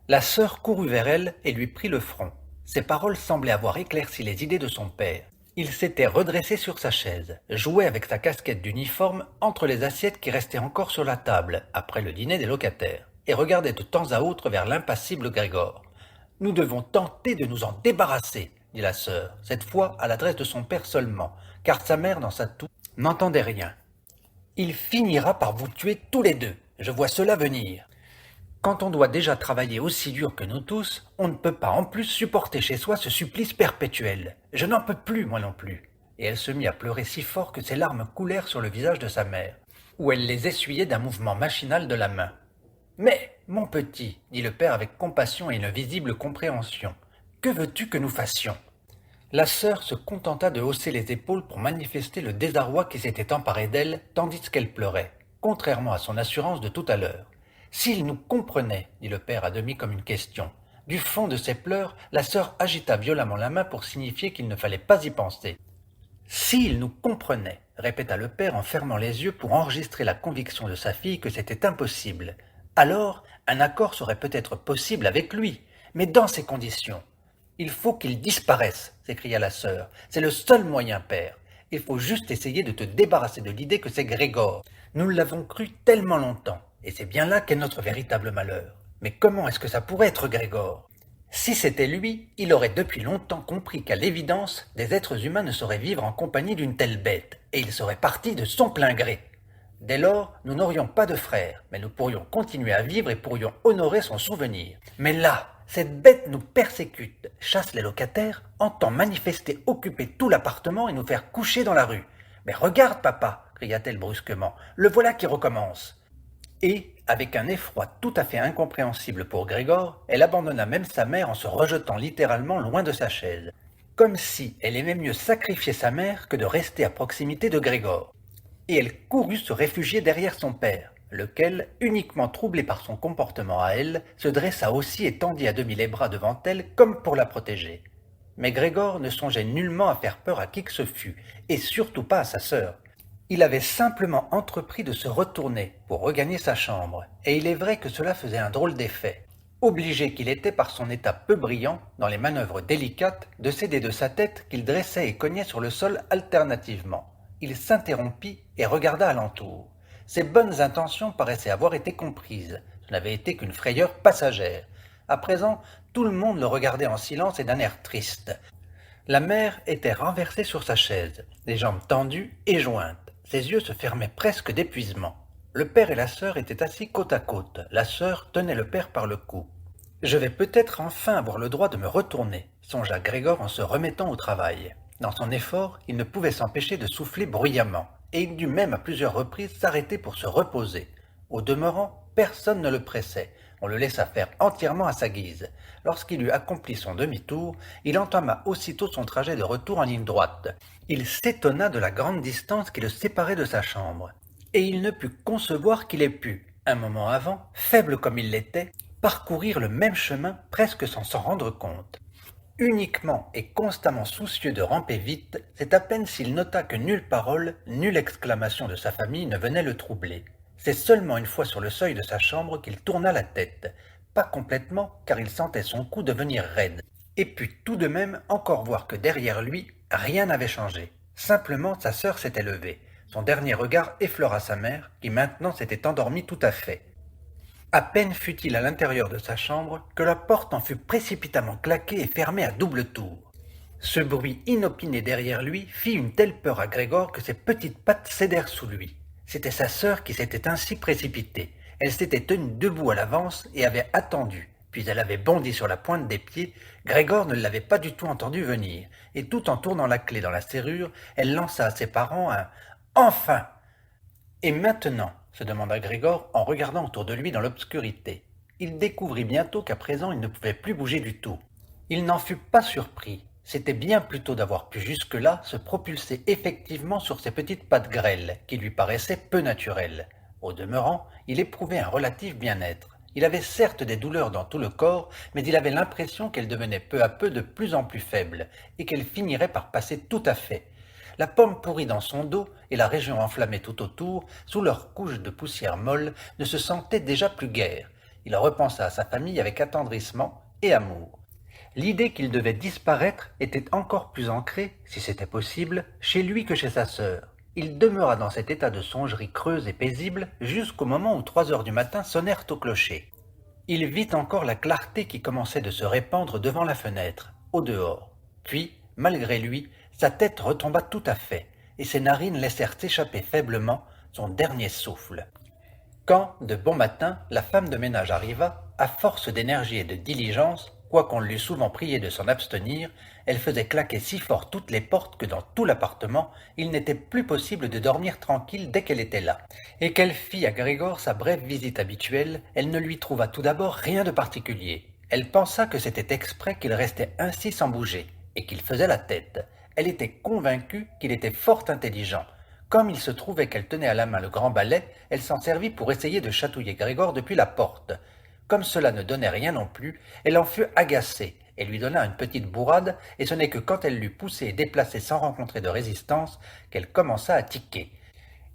La sœur courut vers elle et lui prit le front. Ces paroles semblaient avoir éclairci les idées de son père. Il s'était redressé sur sa chaise, jouait avec sa casquette d'uniforme entre les assiettes qui restaient encore sur la table, après le dîner des locataires, et regardait de temps à autre vers l'impassible Grégor. « Nous devons tenter de nous en débarrasser, » dit la sœur, cette fois à l'adresse de son père seulement, car sa mère, dans sa toux, n'entendait rien. « Il finira par vous tuer tous les deux, je vois cela venir. Quand on doit déjà travailler aussi dur que nous tous, on ne peut pas en plus supporter chez soi ce supplice perpétuel. Je n'en peux plus, moi non plus. » Et elle se mit à pleurer si fort que ses larmes coulèrent sur le visage de sa mère, où elle les essuyait d'un mouvement machinal de la main. « Mais, mon petit, dit le père avec compassion et une visible compréhension, que veux-tu que nous fassions ?» La sœur se contenta de hausser les épaules pour manifester le désarroi qui s'était emparé d'elle tandis qu'elle pleurait, contrairement à son assurance de tout à l'heure. « S'il nous comprenait, dit le père à demi comme une question. Du fond de ses pleurs, la sœur agita violemment la main pour signifier qu'il ne fallait pas y penser. « S'il nous comprenait, répéta le père en fermant les yeux pour enregistrer la conviction de sa fille que c'était impossible. Alors, un accord serait peut-être possible avec lui, mais dans ces conditions. Il faut qu'il disparaisse, s'écria la sœur. C'est le seul moyen, père. Il faut juste essayer de te débarrasser de l'idée que c'est Grégor. Nous l'avons cru tellement longtemps, et c'est bien là qu'est notre véritable malheur. Mais comment est-ce que ça pourrait être Grégor? Si c'était lui, il aurait depuis longtemps compris qu'à l'évidence, des êtres humains ne sauraient vivre en compagnie d'une telle bête, et il serait parti de son plein gré. Dès lors, nous n'aurions pas de frère, mais nous pourrions continuer à vivre et pourrions honorer son souvenir. Mais là, cette bête nous persécute, chasse les locataires, entend manifester occuper tout l'appartement et nous faire coucher dans la rue. Mais regarde, papa, cria-t-elle brusquement, le voilà qui recommence. Et, avec un effroi tout à fait incompréhensible pour Grégor, elle abandonna même sa mère en se rejetant littéralement loin de sa chaise, comme si elle aimait mieux sacrifier sa mère que de rester à proximité de Grégor. Et elle courut se réfugier derrière son père, lequel, uniquement troublé par son comportement à elle, se dressa aussi et tendit à demi les bras devant elle comme pour la protéger. Mais Grégor ne songeait nullement à faire peur à qui que ce fût, et surtout pas à sa sœur. Il avait simplement entrepris de se retourner pour regagner sa chambre, et il est vrai que cela faisait un drôle d'effet. Obligé qu'il était par son état peu brillant, dans les manœuvres délicates, de céder de sa tête qu'il dressait et cognait sur le sol alternativement. Il s'interrompit et regarda alentour. Ses bonnes intentions paraissaient avoir été comprises. Ce n'avait été qu'une frayeur passagère. À présent, tout le monde le regardait en silence et d'un air triste. La mère était renversée sur sa chaise, les jambes tendues et jointes. Ses yeux se fermaient presque d'épuisement. Le père et la sœur étaient assis côte à côte. La sœur tenait le père par le cou. « Je vais peut-être enfin avoir le droit de me retourner », songea Grégor en se remettant au travail. Dans son effort, il ne pouvait s'empêcher de souffler bruyamment, et il dut même à plusieurs reprises s'arrêter pour se reposer. Au demeurant, personne ne le pressait. On le laissa faire entièrement à sa guise. Lorsqu'il eut accompli son demi-tour, il entama aussitôt son trajet de retour en ligne droite. Il s'étonna de la grande distance qui le séparait de sa chambre, et il ne put concevoir qu'il ait pu, un moment avant, faible comme il l'était, parcourir le même chemin presque sans s'en rendre compte. Uniquement et constamment soucieux de ramper vite, c'est à peine s'il nota que nulle parole, nulle exclamation de sa famille ne venait le troubler. C'est seulement une fois sur le seuil de sa chambre qu'il tourna la tête, pas complètement car il sentait son cou devenir raide, et put tout de même encore voir que derrière lui, rien n'avait changé. Simplement sa sœur s'était levée. Son dernier regard effleura sa mère, qui maintenant s'était endormie tout à fait. À peine fut-il à l'intérieur de sa chambre que la porte en fut précipitamment claquée et fermée à double tour. Ce bruit inopiné derrière lui fit une telle peur à Grégor que ses petites pattes cédèrent sous lui. C'était sa sœur qui s'était ainsi précipitée. Elle s'était tenue debout à l'avance et avait attendu, puis elle avait bondi sur la pointe des pieds. Grégor ne l'avait pas du tout entendu venir, et tout en tournant la clé dans la serrure, elle lança à ses parents un « Enfin !» Et maintenant, se demanda Grégor en regardant autour de lui dans l'obscurité. Il découvrit bientôt qu'à présent il ne pouvait plus bouger du tout. Il n'en fut pas surpris. C'était bien plutôt d'avoir pu jusque-là se propulser effectivement sur ses petites pattes grêles, qui lui paraissaient peu naturelles. Au demeurant, il éprouvait un relatif bien-être. Il avait certes des douleurs dans tout le corps, mais il avait l'impression qu'elles devenaient peu à peu de plus en plus faibles, et qu'elles finiraient par passer tout à fait. La pomme pourrie dans son dos et la région enflammée tout autour, sous leur couche de poussière molle, ne se sentaient déjà plus guère. Il repensa à sa famille avec attendrissement et amour. L'idée qu'il devait disparaître était encore plus ancrée, si c'était possible, chez lui que chez sa sœur. Il demeura dans cet état de songerie creuse et paisible jusqu'au moment où 3 heures du matin sonnèrent au clocher. Il vit encore la clarté qui commençait de se répandre devant la fenêtre, au dehors. Puis, malgré lui, sa tête retomba tout à fait, et ses narines laissèrent s'échapper faiblement son dernier souffle. Quand, de bon matin, la femme de ménage arriva, à force d'énergie et de diligence, quoiqu'on l'eût souvent priée de s'en abstenir, elle faisait claquer si fort toutes les portes que dans tout l'appartement, il n'était plus possible de dormir tranquille dès qu'elle était là. Et qu'elle fit à Grégor sa brève visite habituelle, elle ne lui trouva tout d'abord rien de particulier. Elle pensa que c'était exprès qu'il restait ainsi sans bouger, et qu'il faisait la tête. Elle était convaincue qu'il était fort intelligent. Comme il se trouvait qu'elle tenait à la main le grand balai, elle s'en servit pour essayer de chatouiller Grégor depuis la porte. Comme cela ne donnait rien non plus, elle en fut agacée et lui donna une petite bourrade, et ce n'est que quand elle l'eut poussé et déplacé sans rencontrer de résistance qu'elle commença à tiquer.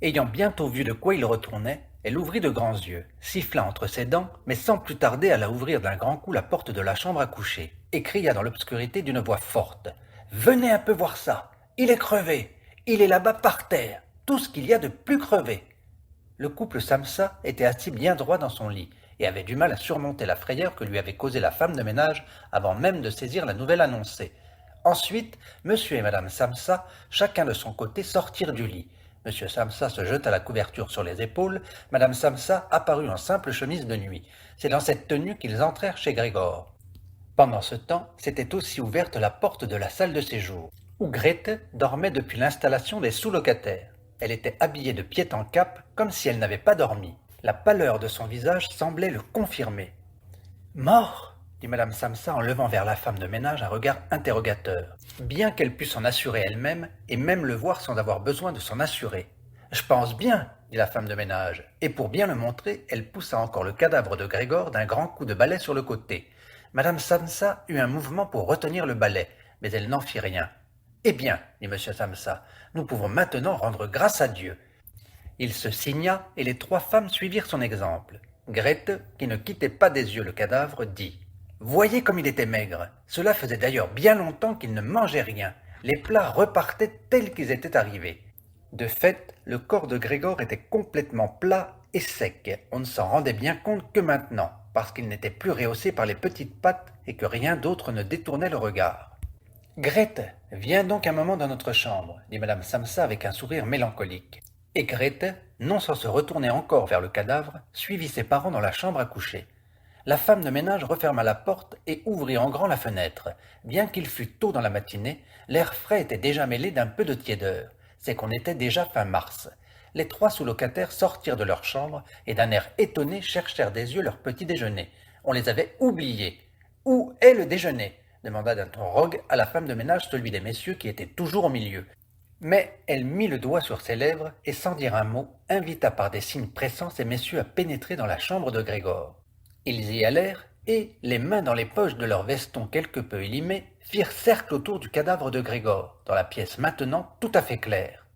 Ayant bientôt vu de quoi il retournait, Elle ouvrit de grands yeux, siffla entre ses dents, mais sans plus tarder alla ouvrir d'un grand coup la porte de la chambre à coucher, et cria dans l'obscurité d'une voix forte. « Venez un peu voir ça! Il est crevé! Il est là-bas par terre! Tout ce qu'il y a de plus crevé !» Le couple Samsa était assis bien droit dans son lit, et avait du mal à surmonter la frayeur que lui avait causée la femme de ménage avant même de saisir la nouvelle annoncée. Ensuite, monsieur et madame Samsa, chacun de son côté, sortirent du lit. Monsieur Samsa se jeta la couverture sur les épaules, madame Samsa apparut en simple chemise de nuit. C'est dans cette tenue qu'ils entrèrent chez Grégor. Pendant ce temps, s'était aussi ouverte la porte de la salle de séjour, où Grete dormait depuis l'installation des sous-locataires. Elle était habillée de pied en cap, comme si elle n'avait pas dormi. La pâleur de son visage semblait le confirmer. « Mort !» dit madame Samsa en levant vers la femme de ménage un regard interrogateur, bien qu'elle pût s'en assurer elle-même, et même le voir sans avoir besoin de s'en assurer. « Je pense bien !» dit la femme de ménage, et pour bien le montrer, elle poussa encore le cadavre de Grégor d'un grand coup de balai sur le côté. Madame Samsa eut un mouvement pour retenir le balai, mais elle n'en fit rien. « Eh bien, dit monsieur Samsa, nous pouvons maintenant rendre grâce à Dieu. » Il se signa, et les trois femmes suivirent son exemple. Grete, qui ne quittait pas des yeux le cadavre, dit « Voyez comme il était maigre. Cela faisait d'ailleurs bien longtemps qu'il ne mangeait rien. Les plats repartaient tels qu'ils étaient arrivés. » De fait, le corps de Grégor était complètement plat et sec. On ne s'en rendait bien compte que maintenant, parce qu'il n'était plus rehaussé par les petites pattes et que rien d'autre ne détournait le regard. « Grete, viens donc un moment dans notre chambre, dit madame Samsa avec un sourire mélancolique. Et Grete, non sans se retourner encore vers le cadavre, suivit ses parents dans la chambre à coucher. La femme de ménage referma la porte et ouvrit en grand la fenêtre. Bien qu'il fût tôt dans la matinée, l'air frais était déjà mêlé d'un peu de tiédeur. C'est qu'on était déjà fin mars. Les trois sous-locataires sortirent de leur chambre et d'un air étonné cherchèrent des yeux leur petit déjeuner. On les avait oubliés. « Où est le déjeuner ?» demanda d'un ton rogue à la femme de ménage celui des messieurs qui était toujours au milieu. Mais elle mit le doigt sur ses lèvres et sans dire un mot, invita par des signes pressants ces messieurs à pénétrer dans la chambre de Grégor. Ils y allèrent et, les mains dans les poches de leurs vestons quelque peu élimés, firent cercle autour du cadavre de Grégor, dans la pièce maintenant tout à fait claire.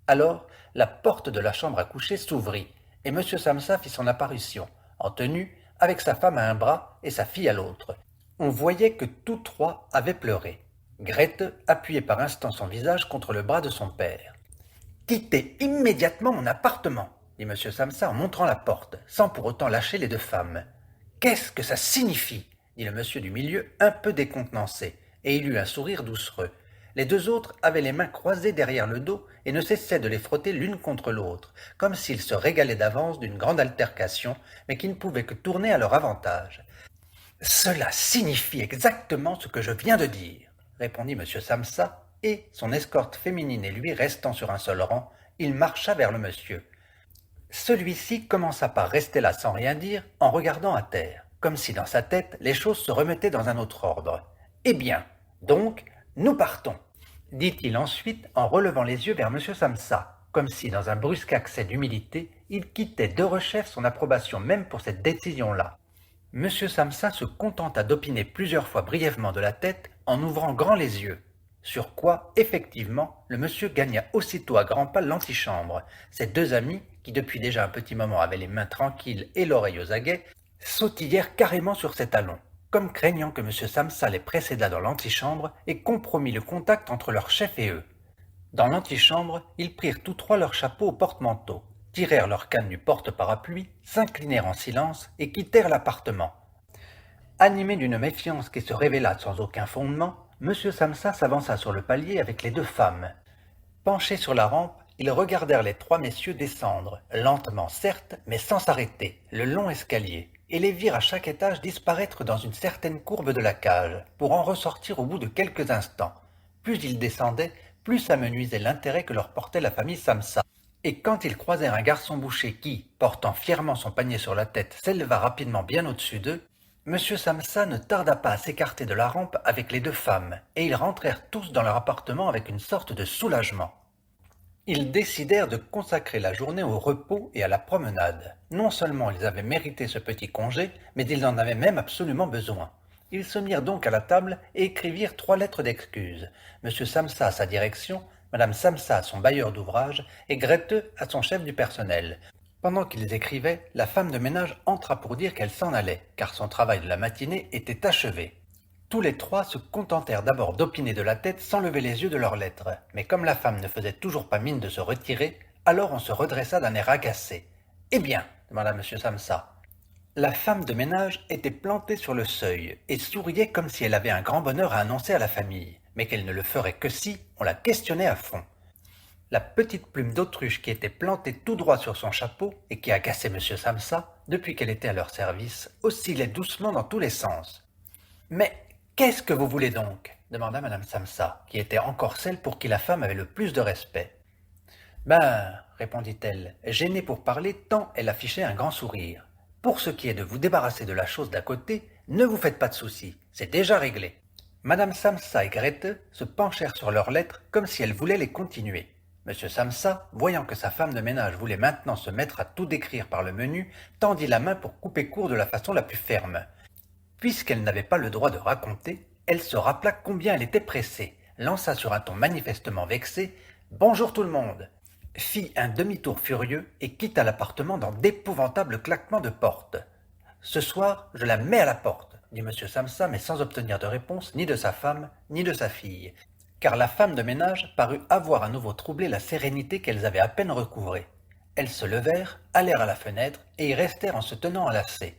Alors, la porte de la chambre à coucher s'ouvrit, et M. Samsa fit son apparition, en tenue, avec sa femme à un bras et sa fille à l'autre. On voyait que tous trois avaient pleuré. Grete appuyait par instants son visage contre le bras de son père. « Quittez immédiatement mon appartement !» dit M. Samsa en montrant la porte, sans pour autant lâcher les deux femmes. « Qu'est-ce que ça signifie ?» dit le monsieur du milieu, un peu décontenancé, et il eut un sourire doucereux. Les deux autres avaient les mains croisées derrière le dos et ne cessaient de les frotter l'une contre l'autre, comme s'ils se régalaient d'avance d'une grande altercation, mais qui ne pouvait que tourner à leur avantage. « Cela signifie exactement ce que je viens de dire, » répondit M. Samsa, et, son escorte féminine et lui restant sur un seul rang, il marcha vers le monsieur. Celui-ci commença par rester là sans rien dire, en regardant à terre, comme si dans sa tête les choses se remettaient dans un autre ordre. « Eh bien, donc, nous partons !» dit-il ensuite en relevant les yeux vers M. Samsa, comme si, dans un brusque accès d'humilité, il quittait de rechef son approbation même pour cette décision-là. M. Samsa se contenta d'opiner plusieurs fois brièvement de la tête en ouvrant grand les yeux. Sur quoi, effectivement, le monsieur gagna aussitôt à grands pas l'antichambre. Ses deux amis, qui depuis déjà un petit moment avaient les mains tranquilles et l'oreille aux aguets, sautillèrent carrément sur ses talons, comme craignant que M. Samsa les précédât dans l'antichambre et compromît le contact entre leur chef et eux. Dans l'antichambre, ils prirent tous trois leurs chapeaux au porte-manteau, tirèrent leur canne du porte-parapluie, s'inclinèrent en silence et quittèrent l'appartement. Animé d'une méfiance qui se révéla sans aucun fondement, M. Samsa s'avança sur le palier avec les deux femmes. Penchés sur la rampe, ils regardèrent les trois messieurs descendre, lentement certes, mais sans s'arrêter, le long escalier, et les virent à chaque étage disparaître dans une certaine courbe de la cage, pour en ressortir au bout de quelques instants. Plus ils descendaient, plus s'amenuisait l'intérêt que leur portait la famille Samsa. Et quand ils croisèrent un garçon boucher qui, portant fièrement son panier sur la tête, s'éleva rapidement bien au-dessus d'eux, M. Samsa ne tarda pas à s'écarter de la rampe avec les deux femmes, et ils rentrèrent tous dans leur appartement avec une sorte de soulagement. Ils décidèrent de consacrer la journée au repos et à la promenade. Non seulement ils avaient mérité ce petit congé, mais ils en avaient même absolument besoin. Ils se mirent donc à la table et écrivirent 3 lettres d'excuses. M. Samsa à sa direction, Mme Samsa à son bailleur d'ouvrage et Grete à son chef du personnel. Pendant qu'ils écrivaient, la femme de ménage entra pour dire qu'elle s'en allait, car son travail de la matinée était achevé. Tous les trois se contentèrent d'abord d'opiner de la tête sans lever les yeux de leurs lettres, mais comme la femme ne faisait toujours pas mine de se retirer, alors on se redressa d'un air agacé. « Eh bien » demanda M. Samsa. La femme de ménage était plantée sur le seuil et souriait comme si elle avait un grand bonheur à annoncer à la famille, mais qu'elle ne le ferait que si on la questionnait à fond. La petite plume d'autruche qui était plantée tout droit sur son chapeau et qui agaçait M. Samsa, depuis qu'elle était à leur service, oscillait doucement dans tous les sens. « Mais qu'est-ce que vous voulez donc » demanda Madame Samsa, qui était encore celle pour qui la femme avait le plus de respect. « Ben, répondit-elle, gênée pour parler tant elle affichait un grand sourire. Pour ce qui est de vous débarrasser de la chose d'à côté, ne vous faites pas de soucis, c'est déjà réglé. » Madame Samsa et Grete se penchèrent sur leurs lettres comme si elles voulaient les continuer. Monsieur Samsa, voyant que sa femme de ménage voulait maintenant se mettre à tout décrire par le menu, tendit la main pour couper court de la façon la plus ferme. Puisqu'elle n'avait pas le droit de raconter, elle se rappela combien elle était pressée, lança sur un ton manifestement vexé « Bonjour tout le monde !» fit un demi-tour furieux et quitta l'appartement dans d'épouvantables claquements de porte. « Ce soir, je la mets à la porte !» dit M. Samsa, mais sans obtenir de réponse ni de sa femme, ni de sa fille, car la femme de ménage parut avoir à nouveau troublé la sérénité qu'elles avaient à peine recouvrée. Elles se levèrent, allèrent à la fenêtre et y restèrent en se tenant à lacets.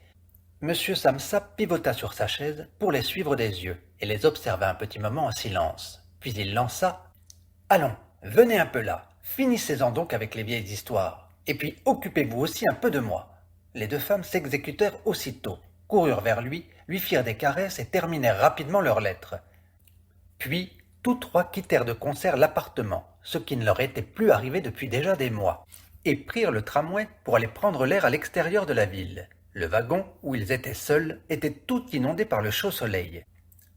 M. Samsa pivota sur sa chaise pour les suivre des yeux et les observa un petit moment en silence. Puis il lança « Allons, venez un peu là, finissez-en donc avec les vieilles histoires, et puis occupez-vous aussi un peu de moi. » Les deux femmes s'exécutèrent aussitôt, coururent vers lui, lui firent des caresses et terminèrent rapidement leurs lettres. Puis, tous trois quittèrent de concert l'appartement, ce qui ne leur était plus arrivé depuis déjà des mois, et prirent le tramway pour aller prendre l'air à l'extérieur de la ville. Le wagon, où ils étaient seuls, était tout inondé par le chaud soleil.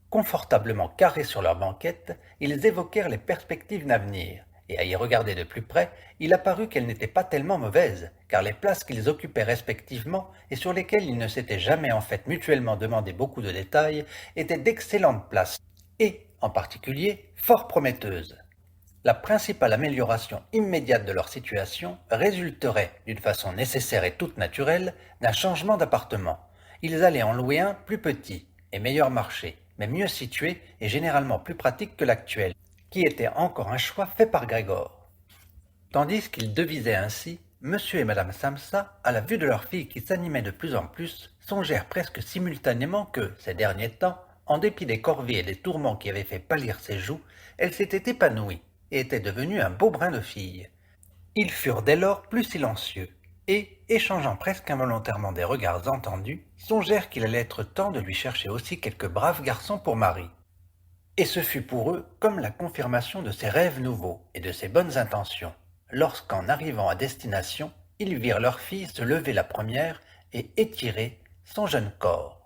Confortablement carrés sur leur banquette, ils évoquèrent les perspectives d'avenir, et à y regarder de plus près, il apparut qu'elles n'étaient pas tellement mauvaises, car les places qu'ils occupaient respectivement, et sur lesquelles ils ne s'étaient jamais en fait mutuellement demandé beaucoup de détails, étaient d'excellentes places, et, en particulier, fort prometteuses. La principale amélioration immédiate de leur situation résulterait, d'une façon nécessaire et toute naturelle, d'un changement d'appartement. Ils allaient en louer un plus petit et meilleur marché, mais mieux situé et généralement plus pratique que l'actuel, qui était encore un choix fait par Grégor. Tandis qu'ils devisaient ainsi, M. et Mme Samsa, à la vue de leur fille qui s'animait de plus en plus, songèrent presque simultanément que, ces derniers temps, en dépit des corvées et des tourments qui avaient fait pâlir ses joues, elle s'était épanouie et était devenue un beau brin de fille. Ils furent dès lors plus silencieux, et, échangeant presque involontairement des regards entendus, songèrent qu'il allait être temps de lui chercher aussi quelques braves garçons pour mari. Et ce fut pour eux comme la confirmation de ses rêves nouveaux et de ses bonnes intentions, lorsqu'en arrivant à destination, ils virent leur fille se lever la première et étirer son jeune corps.